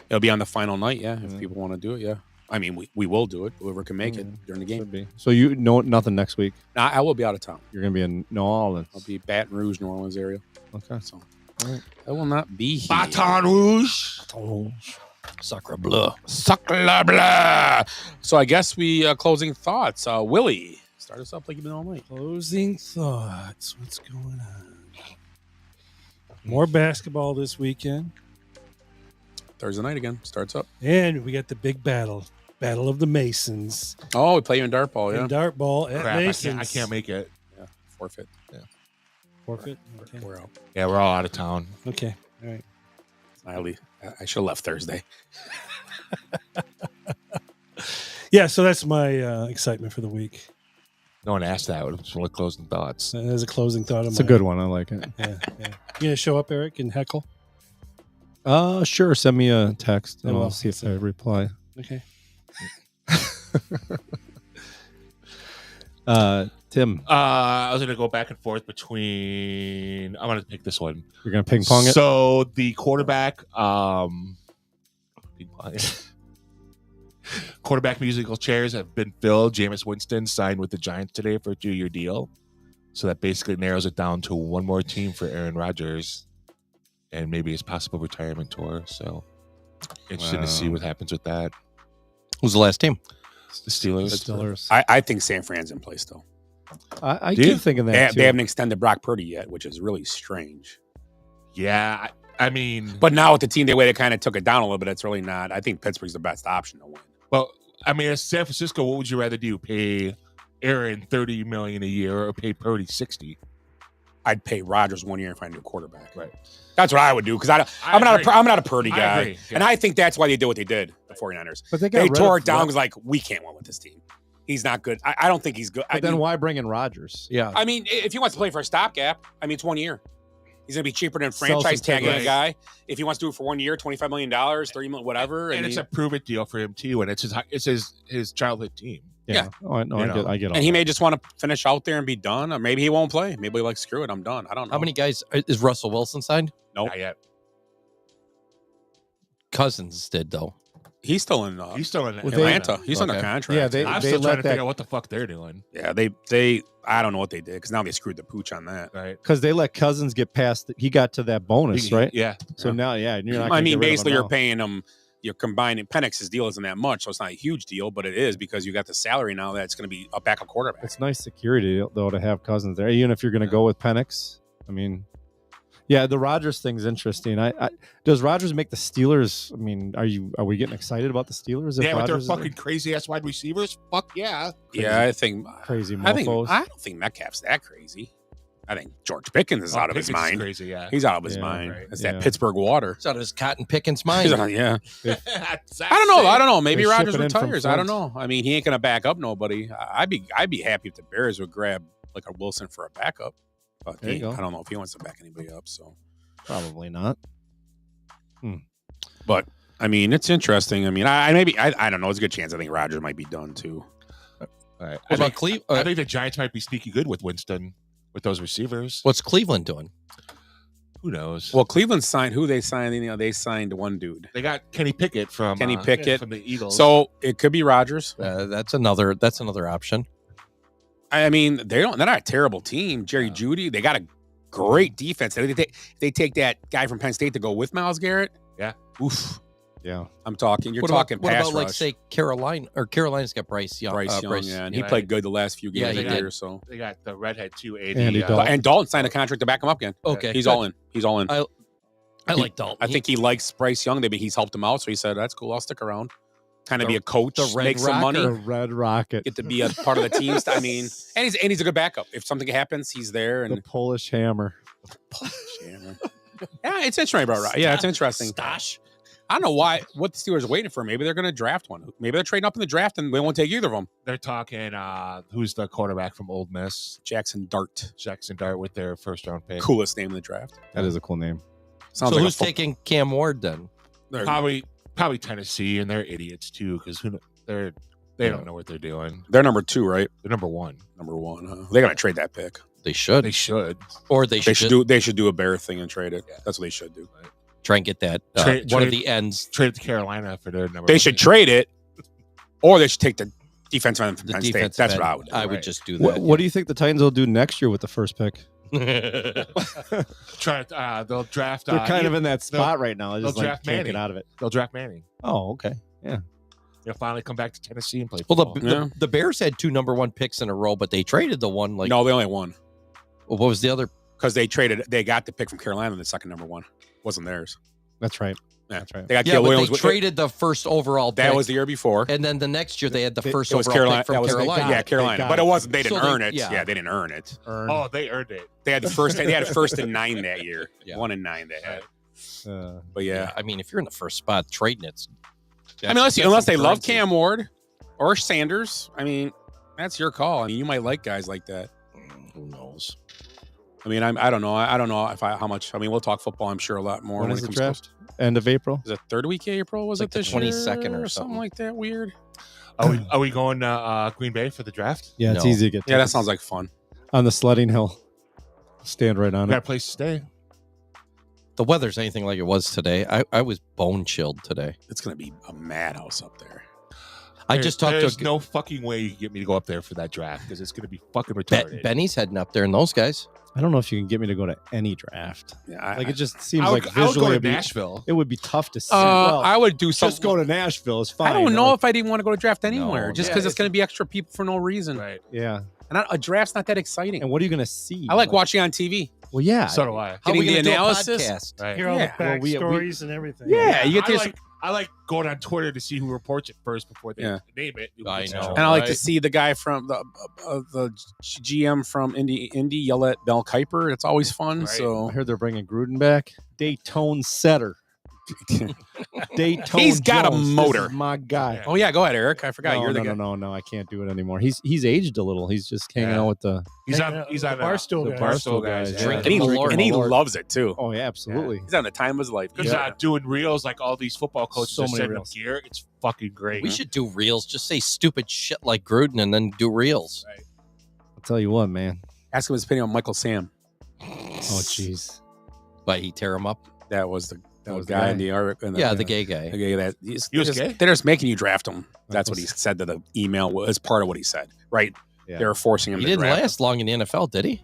It'll be on the final night, if people want to do it, yeah. I mean, we will do it. Whoever can make it during the game. So you know nothing next week. I will be out of town. You're gonna be in New Orleans. I'll be Baton Rouge, New Orleans area. Okay. So I will not be here. Baton Rouge. Sacre bleu. Sacre bleu. So I guess we closing thoughts. Willie, start us up like you've been all night. Closing thoughts. What's going on? More basketball this weekend. Thursday night again. Starts up. And we got the big battle. Battle of the Masons. Oh, we play you in dart ball, yeah. In dart ball at Crap, Masons. I can't make it. Yeah, forfeit. Yeah. Forfeit? Okay. We're out. Yeah, we're all out of town. Okay. All right. I should have left Thursday. Yeah, so that's my excitement for the week. No one asked that. It's one of closing thoughts. As a closing thought of It's a good one. I like it. Yeah. You gonna show up, Eric, and heckle? Sure. Send me a text and I will. I'll see if I reply. Okay. Tim, I was going to go back and forth between. I'm going to pick this one. you're gonna ping pong it. So the quarterback, quarterback musical chairs have been filled. Jameis Winston signed with the Giants today for a 2-year deal. So that basically narrows it down to one more team for Aaron Rodgers and maybe his possible retirement tour. So interesting to see what happens with that. Who's the last team? The Steelers. Steelers. I think San Fran's in place still. I Do you? keep thinking that They too. haven't extended Brock Purdy yet, which is really strange. Yeah, I mean, But now with the team, the way they kind of took it down a little bit, it's really not. I think Pittsburgh's the best option to win. well, I mean, as San Francisco, what would you rather do? Pay Aaron $30 million a year or pay Purdy $60? I'd pay Rodgers 1 year if I knew quarterback. Right. That's what I would do because I'm not a Purdy I guy, agree, yeah. and I think that's why they did what they did. The 49ers, But they got they rid tore of it down Rod- because like we can't win with this team. He's not good. I don't think he's good. But then why bring in Rodgers? Yeah. I mean, if he wants to play for a stopgap, I mean, it's 1 year. He's going to be cheaper than Sell franchise some tagging a tickets. guy. If he wants to do it for 1 year, $25 million, $30 million, whatever. And it's a prove-it deal for him too, and it's his childhood team. Yeah. Oh, I know. You I know. get. All and he that. may just want to finish out there and be done, or maybe he won't play. Maybe like screw it, I'm done. I don't know. How many guys is Russell Wilson signed? Nope. Not yet. Cousins did though. He's still in. He's still in Atlanta. He's under Okay. contract. Yeah, they I'm still trying let to that figure out what the fuck they're doing. Yeah, they. I don't know what they did because now they screwed the pooch on that. Right. because they let Cousins get past. He got to that bonus, right? Yeah. So now, you're not. I gonna mean, get rid of basically, him you're now. paying him. You're combining. Penix's deal isn't that much, so it's not a huge deal, but it is because you got the salary now that's going to be a backup quarterback. It's nice security though to have Cousins there, even if you're going to go with Penix. I mean, yeah, the Rodgers thing's interesting. Does Rodgers make the Steelers? I mean, are we getting excited about the Steelers? If Yeah, with their Rodgers is there? fucking crazy ass wide receivers. Fuck yeah. Yeah, I think crazy I mofos. don't think Metcalf's that crazy. I think George Pickens is out of his Pickens is mind. crazy, yeah. He's out of his Yeah, mind. right. It's Yeah. that Pittsburgh water. It's out of his cotton Pickens He's mind. on- yeah. That's I don't know. Maybe They ship Rodgers it in from retires. I don't Flint. know. I mean, he ain't gonna back up nobody. I'd be happy if the Bears would grab like a Wilson for a backup. But There you go. I don't know if he wants to back anybody up. So, Probably not. but I mean, it's interesting. I mean, I don't know. It's a good chance. I think Rodgers might be done too. All right. What about Cleveland? I think the Giants might be sneaky good with Winston with those receivers. What's Cleveland doing? Who knows? Well, Cleveland signed who they signed. You know, they signed one dude, they got Kenny Pickett from Kenny Pickett from the Eagles. So it could be Rodgers. That's another option. I mean, they're not a terrible team. Jerry Jeudy, they got a great defense. They take that guy from Penn State to go with Myles Garrett. Yeah. Oof. Yeah. I'm talking. You're What talking about, pass what about like rush. say Carolina's got Bryce Young. Bryce Young, yeah, and he yeah. played good the last few Yeah, games he of the did. year. So They got the redhead 280. Andy Dalton. and Dalton signed a contract to back him up again. Okay, he's good. all in. He's all in. I like Dalton. I think he likes Bryce Young. He's helped him out, so he said, "That's cool. I'll stick around." Kind of The- be a coach, the Red make some money, The Red Rocket, get to be a part of the team. I mean, and he's a good backup. If something happens, he's there. the And Polish Hammer. yeah, it's interesting, bro. Right? Yeah, it's interesting. Stash. I don't know what the Steelers are waiting for. Maybe they're going to draft one. Maybe they're trading up in the draft and they won't take either of them. They're talking who's the quarterback from Ole Miss? Jackson Dart. Jackson Dart with their first round pick. Coolest name in the draft. That is a cool name. Sounds So like who's taking Cam Ward then? Probably Tennessee, and they're idiots too because they don't know what they're doing. They're number 2, right? They're number 1. Number 1. Huh? They're going to trade that pick. They should. They should. Or they should do a bear thing and trade it. That's what they should do. try and get that one of the ends. Trade it to Carolina for their number. They should trade it, or they should take the defensive end from Penn State. That's what I would do. I would just do that. What do you think the Titans will do next year with the first pick? They'll draft. They're kind of in that spot right now. They'll Just like draft can't Manning. get out of it. They'll draft Manning. Oh, okay. Yeah. They'll finally come back to Tennessee and play Well, football. the Bears had 2 number 1 picks in a row, but they traded the one. No, they only had one. Well, what was the other? Because they got the pick from Carolina, and the second number 1 wasn't theirs. That's right. Yeah. That's right. They got Yeah, Caleb but Williams. they traded the first overall pick. That was the year before. And then the next year they had the first It was overall Carolina. pick from that was, Carolina. Yeah, Carolina. But it wasn't. They didn't earn it. Yeah. Yeah, they didn't earn it. Oh, they earned it. They had the first. They had a first and 9 that year. 1 and 9 they had. But yeah, I mean, if you're in the first spot, trading it's. I mean, unless they love Cam Ward or Sanders, I mean, that's your call. I mean, you might like guys like that. Who knows? I mean, I don't know. I don't know how much. I mean, we'll talk football. I'm sure a lot more When when is it the comes draft? close. End of April? Is it third week of April? Was Like it the this 22nd year? or something like that? Weird. Are we going to Green Bay for the draft? Yeah, it's easy to get. Yeah, that tickets. sounds like fun. On the sledding hill. Stand right on Got a it. place to stay. The weather's anything like it was today. I was bone chilled today. It's gonna be a madhouse up there. I just talked There's to no fucking way you can get me to go up there for that draft because it's going to be fucking retarded. Benny's heading up there, and those guys. I don't know if you can get me to go to any draft. Yeah, it just seems I would- like I would visually go to it'd be- Nashville. It would be tough to see. I would do something. Just go to Nashville. It's fine. I don't know Like, if I'd even want to go to draft anywhere, No, just yeah, because it's going to be extra people for no reason. Right. Yeah. And a draft's not that exciting. And what are you going to see? I like watching on TV. Well, yeah. So do I. How are we Getting gonna the do a analysis. podcast? Right. Hear all Yeah. the Well, backstories and everything. Yeah, you get this. I like going on Twitter to see who reports it first before they Yeah. name it. I know. And I like to Right. see the guy from the GM from Indy yell at Mel Kiper. It's always fun. Right. So I heard they're bringing Gruden back. Daytona setter. Daytona. He's got a Jones. This motor. is my guy. Oh yeah, go ahead, Eric. I forgot you're the guy. No, I can't do it anymore. He's aged a little. He's just hanging Yeah. out with the He's on The the Barstool guys. Barstool guys. Yeah. Drinking And he, Malort. and he Malort. loves it too. Oh yeah, absolutely. He's having the time of his life. He's doing reels like all these football coaches So are many sending him reels. gear. It's fucking great. We should do reels. Just say stupid shit like Gruden, and then do reels. I'll tell you what, man. Ask him his opinion on Michael Sam. Oh jeez. But he tear him up. That was the was the guy guy. in the article. Yeah, the gay guy. The gay that He was they're just- gay? They're just making you draft him. That's what he Michael- said to the email. As part of what he said, right? Yeah. They were forcing him He to didn't draft. last long in the NFL, did he?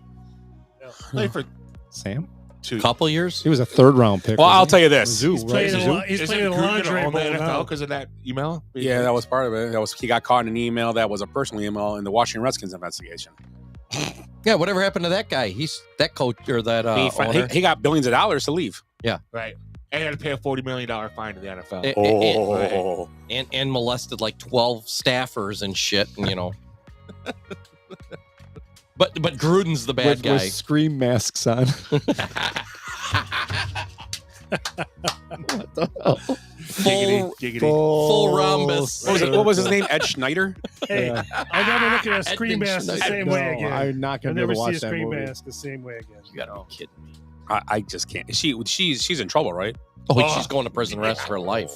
Played for Sam? 2 Couple years. He was a 3rd round pick. Well, wasn't I'll he? tell you this. Zoo, He's right? playing Zoo? a lot. He's playing a lingerie on the bowl now. NFL because of that email. Yeah, that was part of it. That was he got caught in an email that was a personal email in the Washington Redskins investigation. Yeah, whatever happened to that guy? He's that coach or that owner. He got billions of dollars to leave. Right. And he had to pay a $40 million fine to the NFL. And molested like 12 staffers and shit, and you know. But Gruden's the bad with guy. scream masks on. What the hell? Giggity. Full rhombus. What was his name? Ed Schneider? Hey, I'll never look at a screen mask the same way No, again. I'm not I'll going to be able never to see watch a that screen movie. mask the same way again. You gotta be kidding me. I just can't. She's in trouble, right? Oh, she's going to prison rest for life.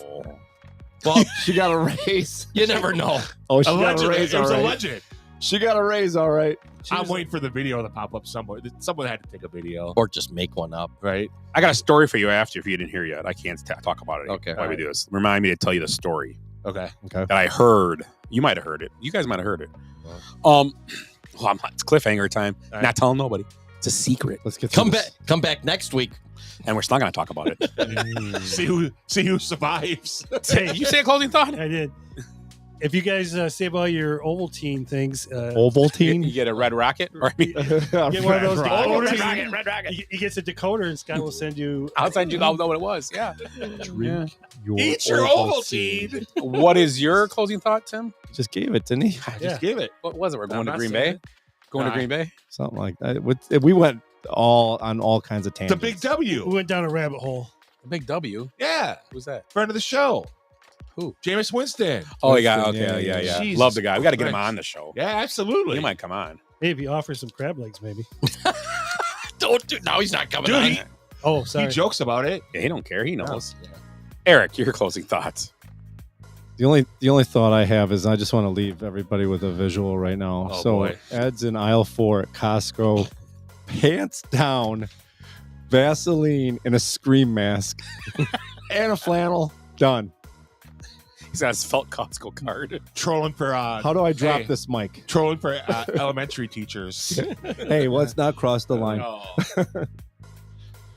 Well, she got a raise. You never know. Oh, she got a Allegedly. raise. It was All right. alleged. She got a raise. All right. I'm waiting for the video to pop up somewhere. Someone had to take a video. Or just make one up. Right. I got a story for you after if you didn't hear yet. I can't talk about it. Okay. Why we do this? Remind me to tell you the story Okay. that I heard. You might have heard it. You guys might have heard it. Well, it's cliffhanger time. All right. Not telling nobody. It's a secret. Let's get Come back next week. And we're still not going to talk about it. See who survives. Hey, you say a closing thought? I did. If you guys save all your Ovaltine things, Ovaltine? You get a red rocket? Or, I mean, get one of those decoders. red rocket. He gets a decoder, and Scott will send you. Outside, you all know what it was. Yeah. Drink your Eat your Ovaltine. What is your closing thought, Tim? Just gave it, didn't he? I just give it. What was it? We're going to not Green saying Bay? it. Going to Nah. Green Bay? Something like that. We went on all kinds of The tangents. Big We W. went down a rabbit hole. The Big W? Yeah. Who's that? Friend of the show. Who? Jameis Winston. Oh, he got, Winston, okay, yeah. Jesus Love the guy. We got to get him Christ. on the show. Yeah, absolutely. He might come on. Hey, if he offers some crab legs, maybe. Don't do. No, he's not coming Dude, on. he, Oh, he sorry. jokes about it. Yeah, he don't care. He knows. Yeah. Eric, your closing thoughts. The only thought I have is I just want to leave everybody with a visual right now. Oh, so boy. Ed's in aisle 4 at Costco. pants down, Vaseline, and a scream mask, and a flannel. Done. He's got his felt Costco card. Trolling for How do I drop this mic? Trolling for elementary teachers. Hey, let's not cross the line.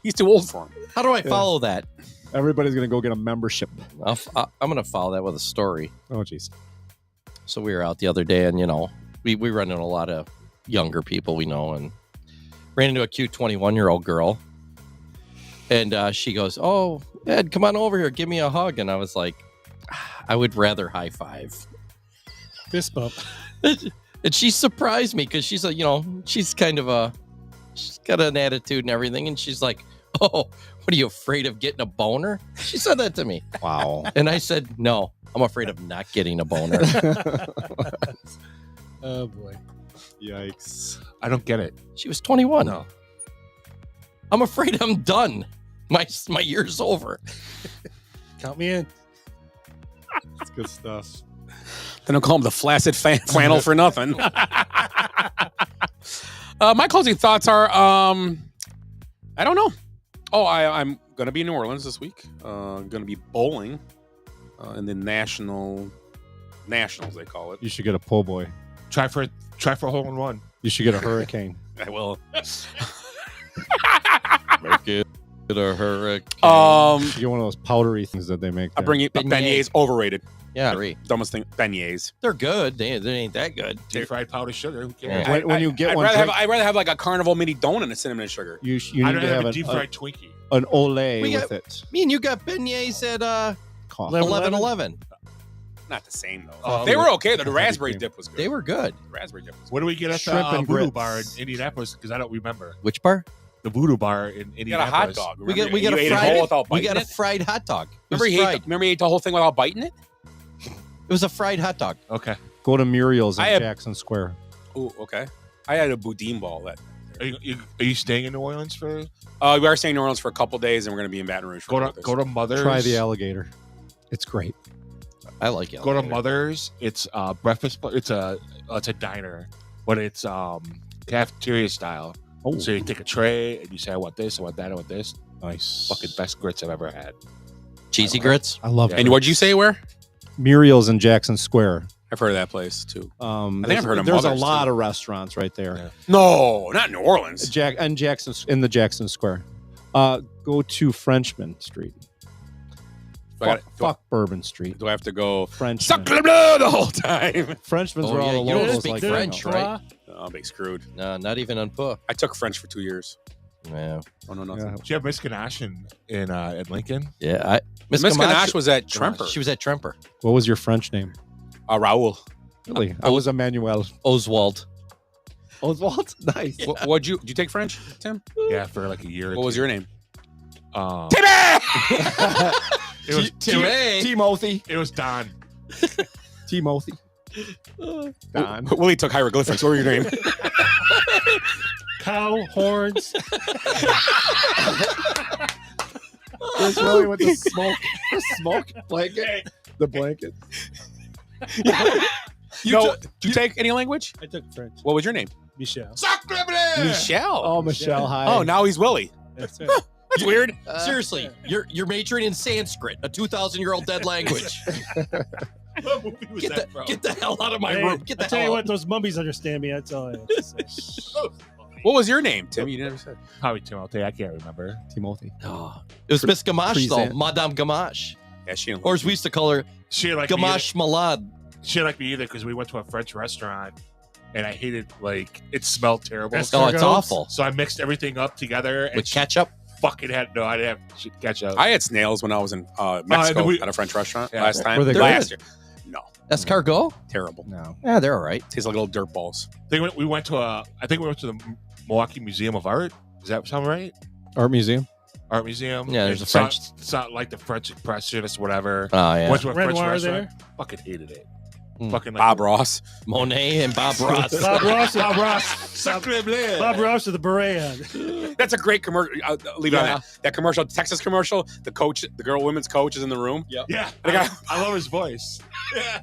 He's too old for him. How do I follow that? Everybody's gonna go get a membership. I'm gonna follow that with a story. Oh, jeez. So we were out the other day, and we run into a lot of younger people we know, and ran into a cute 21-year-old girl, and she goes, "Oh, Ed, come on over here, give me a hug." And I was like, I would rather high five. Fist bump. And she surprised me because she's she's got an attitude and everything, and she's like, "Oh, what are you afraid of getting a boner?" She said that to me. Wow. And I said, "No, I'm afraid of not getting a boner." Oh boy. Yikes. I don't get it. She was 21. No. I'm afraid I'm done. My year's over. Count me in. That's good stuff. They don't call him the flaccid flannel for nothing. My closing thoughts are, I don't know. Oh, I'm going to be in New Orleans this week. Going to be bowling in the Nationals, they call it. You should get a po' boy. Try for a hole in one. You should get a hurricane. I will. Make it a hurricane. You get one of those powdery things that they make. I'll bring you beignets. Overrated. Yeah, agree. Dumbest thing. Beignets. They're good. They ain't that good. Deep fried powdered sugar. Who cares? Yeah. When you get I'd one, rather have like a Carnival mini donut and cinnamon and sugar. you I'd need to rather have a deep fried Twinkie. an Olay We with got- it. Me and you got beignets at 11-11. Not the same though. Oh, They were okay. The Heavy raspberry cream. dip was good. They were good. The raspberry dip was good. What do we get at Shrimp the and Voodoo grits. Bar in Indianapolis? Because I don't remember. Which bar? The Voodoo Bar in You got a Indianapolis. hot dog. We got You a ate it fried. whole without We biting got a it? fried hot dog. Remember you ate the whole thing without biting it? It was a fried hot dog. Okay. Go to Muriel's in I have- Jackson Square. Oh, okay. I had a boudin ball. That Are you staying in New Orleans for? we are staying in New Orleans for a couple days, and we're going to be in Baton Rouge. For Go to Mother's. Try the alligator. It's great. I like it. Go to Mother's. It's breakfast. It's a diner, but it's cafeteria style. Oh. So you take a tray and you say, "I want this. I want that. I want this." Nice. Fucking best grits I've ever had. Cheesy grits. I love And it. what'd you say? Where? Muriel's in Jackson Square. I've heard of that place too. I think I've heard of There's a Mother's, lot too. of restaurants right there. Yeah. No, not New Orleans. In the Jackson Square. Go to Frenchman Street. Fuck Bourbon Street. Do I have to go Frenchman. suck le bleu the whole time? Frenchman's Oh, where all yeah, the you don't locals speak like French, to go. right? I'll be screwed. No, not even on put. I took French for 2 years. Yeah. Oh no, nothing. Yeah. Did you have Miss Ganache in Lincoln? Yeah. Miss Ganache was at Tremper. She was at Tremper. What was your French name? Raoul. Really? I was Emmanuel. Oswald. Oswald? Nice. Did you take French, Tim? Yeah, for like a year. What was your name? It was Timothy. It was Don. Timothy. Don. Willie took hieroglyphics. What were your name? Cow horns. This really with the smoke blanket. The blanket. Did you take any language? I took French. What was your name? Michelle. Michelle. Oh, Michelle. Hi. Oh, now he's Willie. That's it. That's weird. Seriously, you're majoring in Sanskrit, a 2,000-year-old dead language. What movie was Get that from? Get the hell out of my Hey, room. Get the I tell hell you out. what, those mummies understand me. That's all I have to say. What was your name, Tim? You never said. Probably Timothy. I can't remember. Timothy. Oh, it was Miss Gamache, though. Present. Madame Gamache. Yeah, she didn't Or like as we used to call her, She like me Gamache Malad. either. She didn't like me either because we went to a French restaurant and I hated it smelled terrible. Oh, it's Escargots. awful. So I mixed everything up together and With ketchup. fucking I didn't have ketchup. I had snails when I was in Mexico we- at a French restaurant Yeah. last time. Were they Last good? year. No, Escargot? terrible. No. Yeah, they're all right. Tastes like little dirt balls. we went to the Milwaukee Museum of Art. Does that sound right? Art Museum. Art Museum. Yeah, there's It's a French- It's not like the French Impressionists, whatever. Oh, yeah. Went to a French Renoir restaurant. there. Fucking hated it. Mm. Fucking like, Bob Ross. Monet and Bob Ross. Bob Ross. Bob Ross with the beret on. That's a great commercial. I'll leave it on that. That commercial, Texas commercial. The coach, the women's coach, is in the room. Yep. Yeah, The guy- I love his voice. Yeah,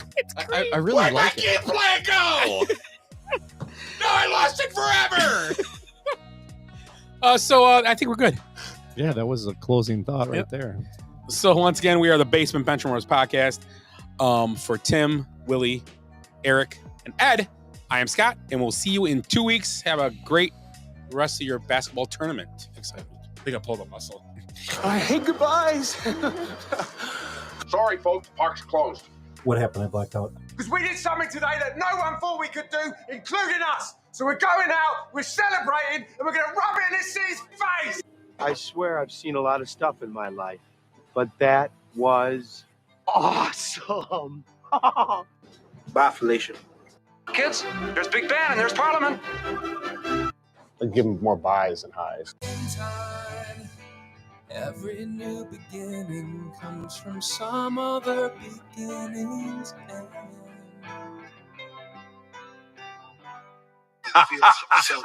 I really like it. plan go? No, I lost it forever. So I think we're good. Yeah, that was a closing thought right there. So once again, we are the Basement Benchwarmers podcast. For Tim, Willie, Eric, and Ed, I am Scott, and we'll see you in 2 weeks. Have a great rest of your basketball tournament. Excited. I think I pulled a muscle. I hate goodbyes. Sorry, folks. Park's closed. What happened? I blacked out. Because we did something today that no one thought we could do, including us. So we're going out, we're celebrating, and we're going to rub it in this city's face. I swear I've seen a lot of stuff in my life, but that was awesome. Bye, Felicia. Kids, there's Big Ben and there's Parliament. I'd give him more buys and highs. Every new beginning comes from some other beginning's end. Feels so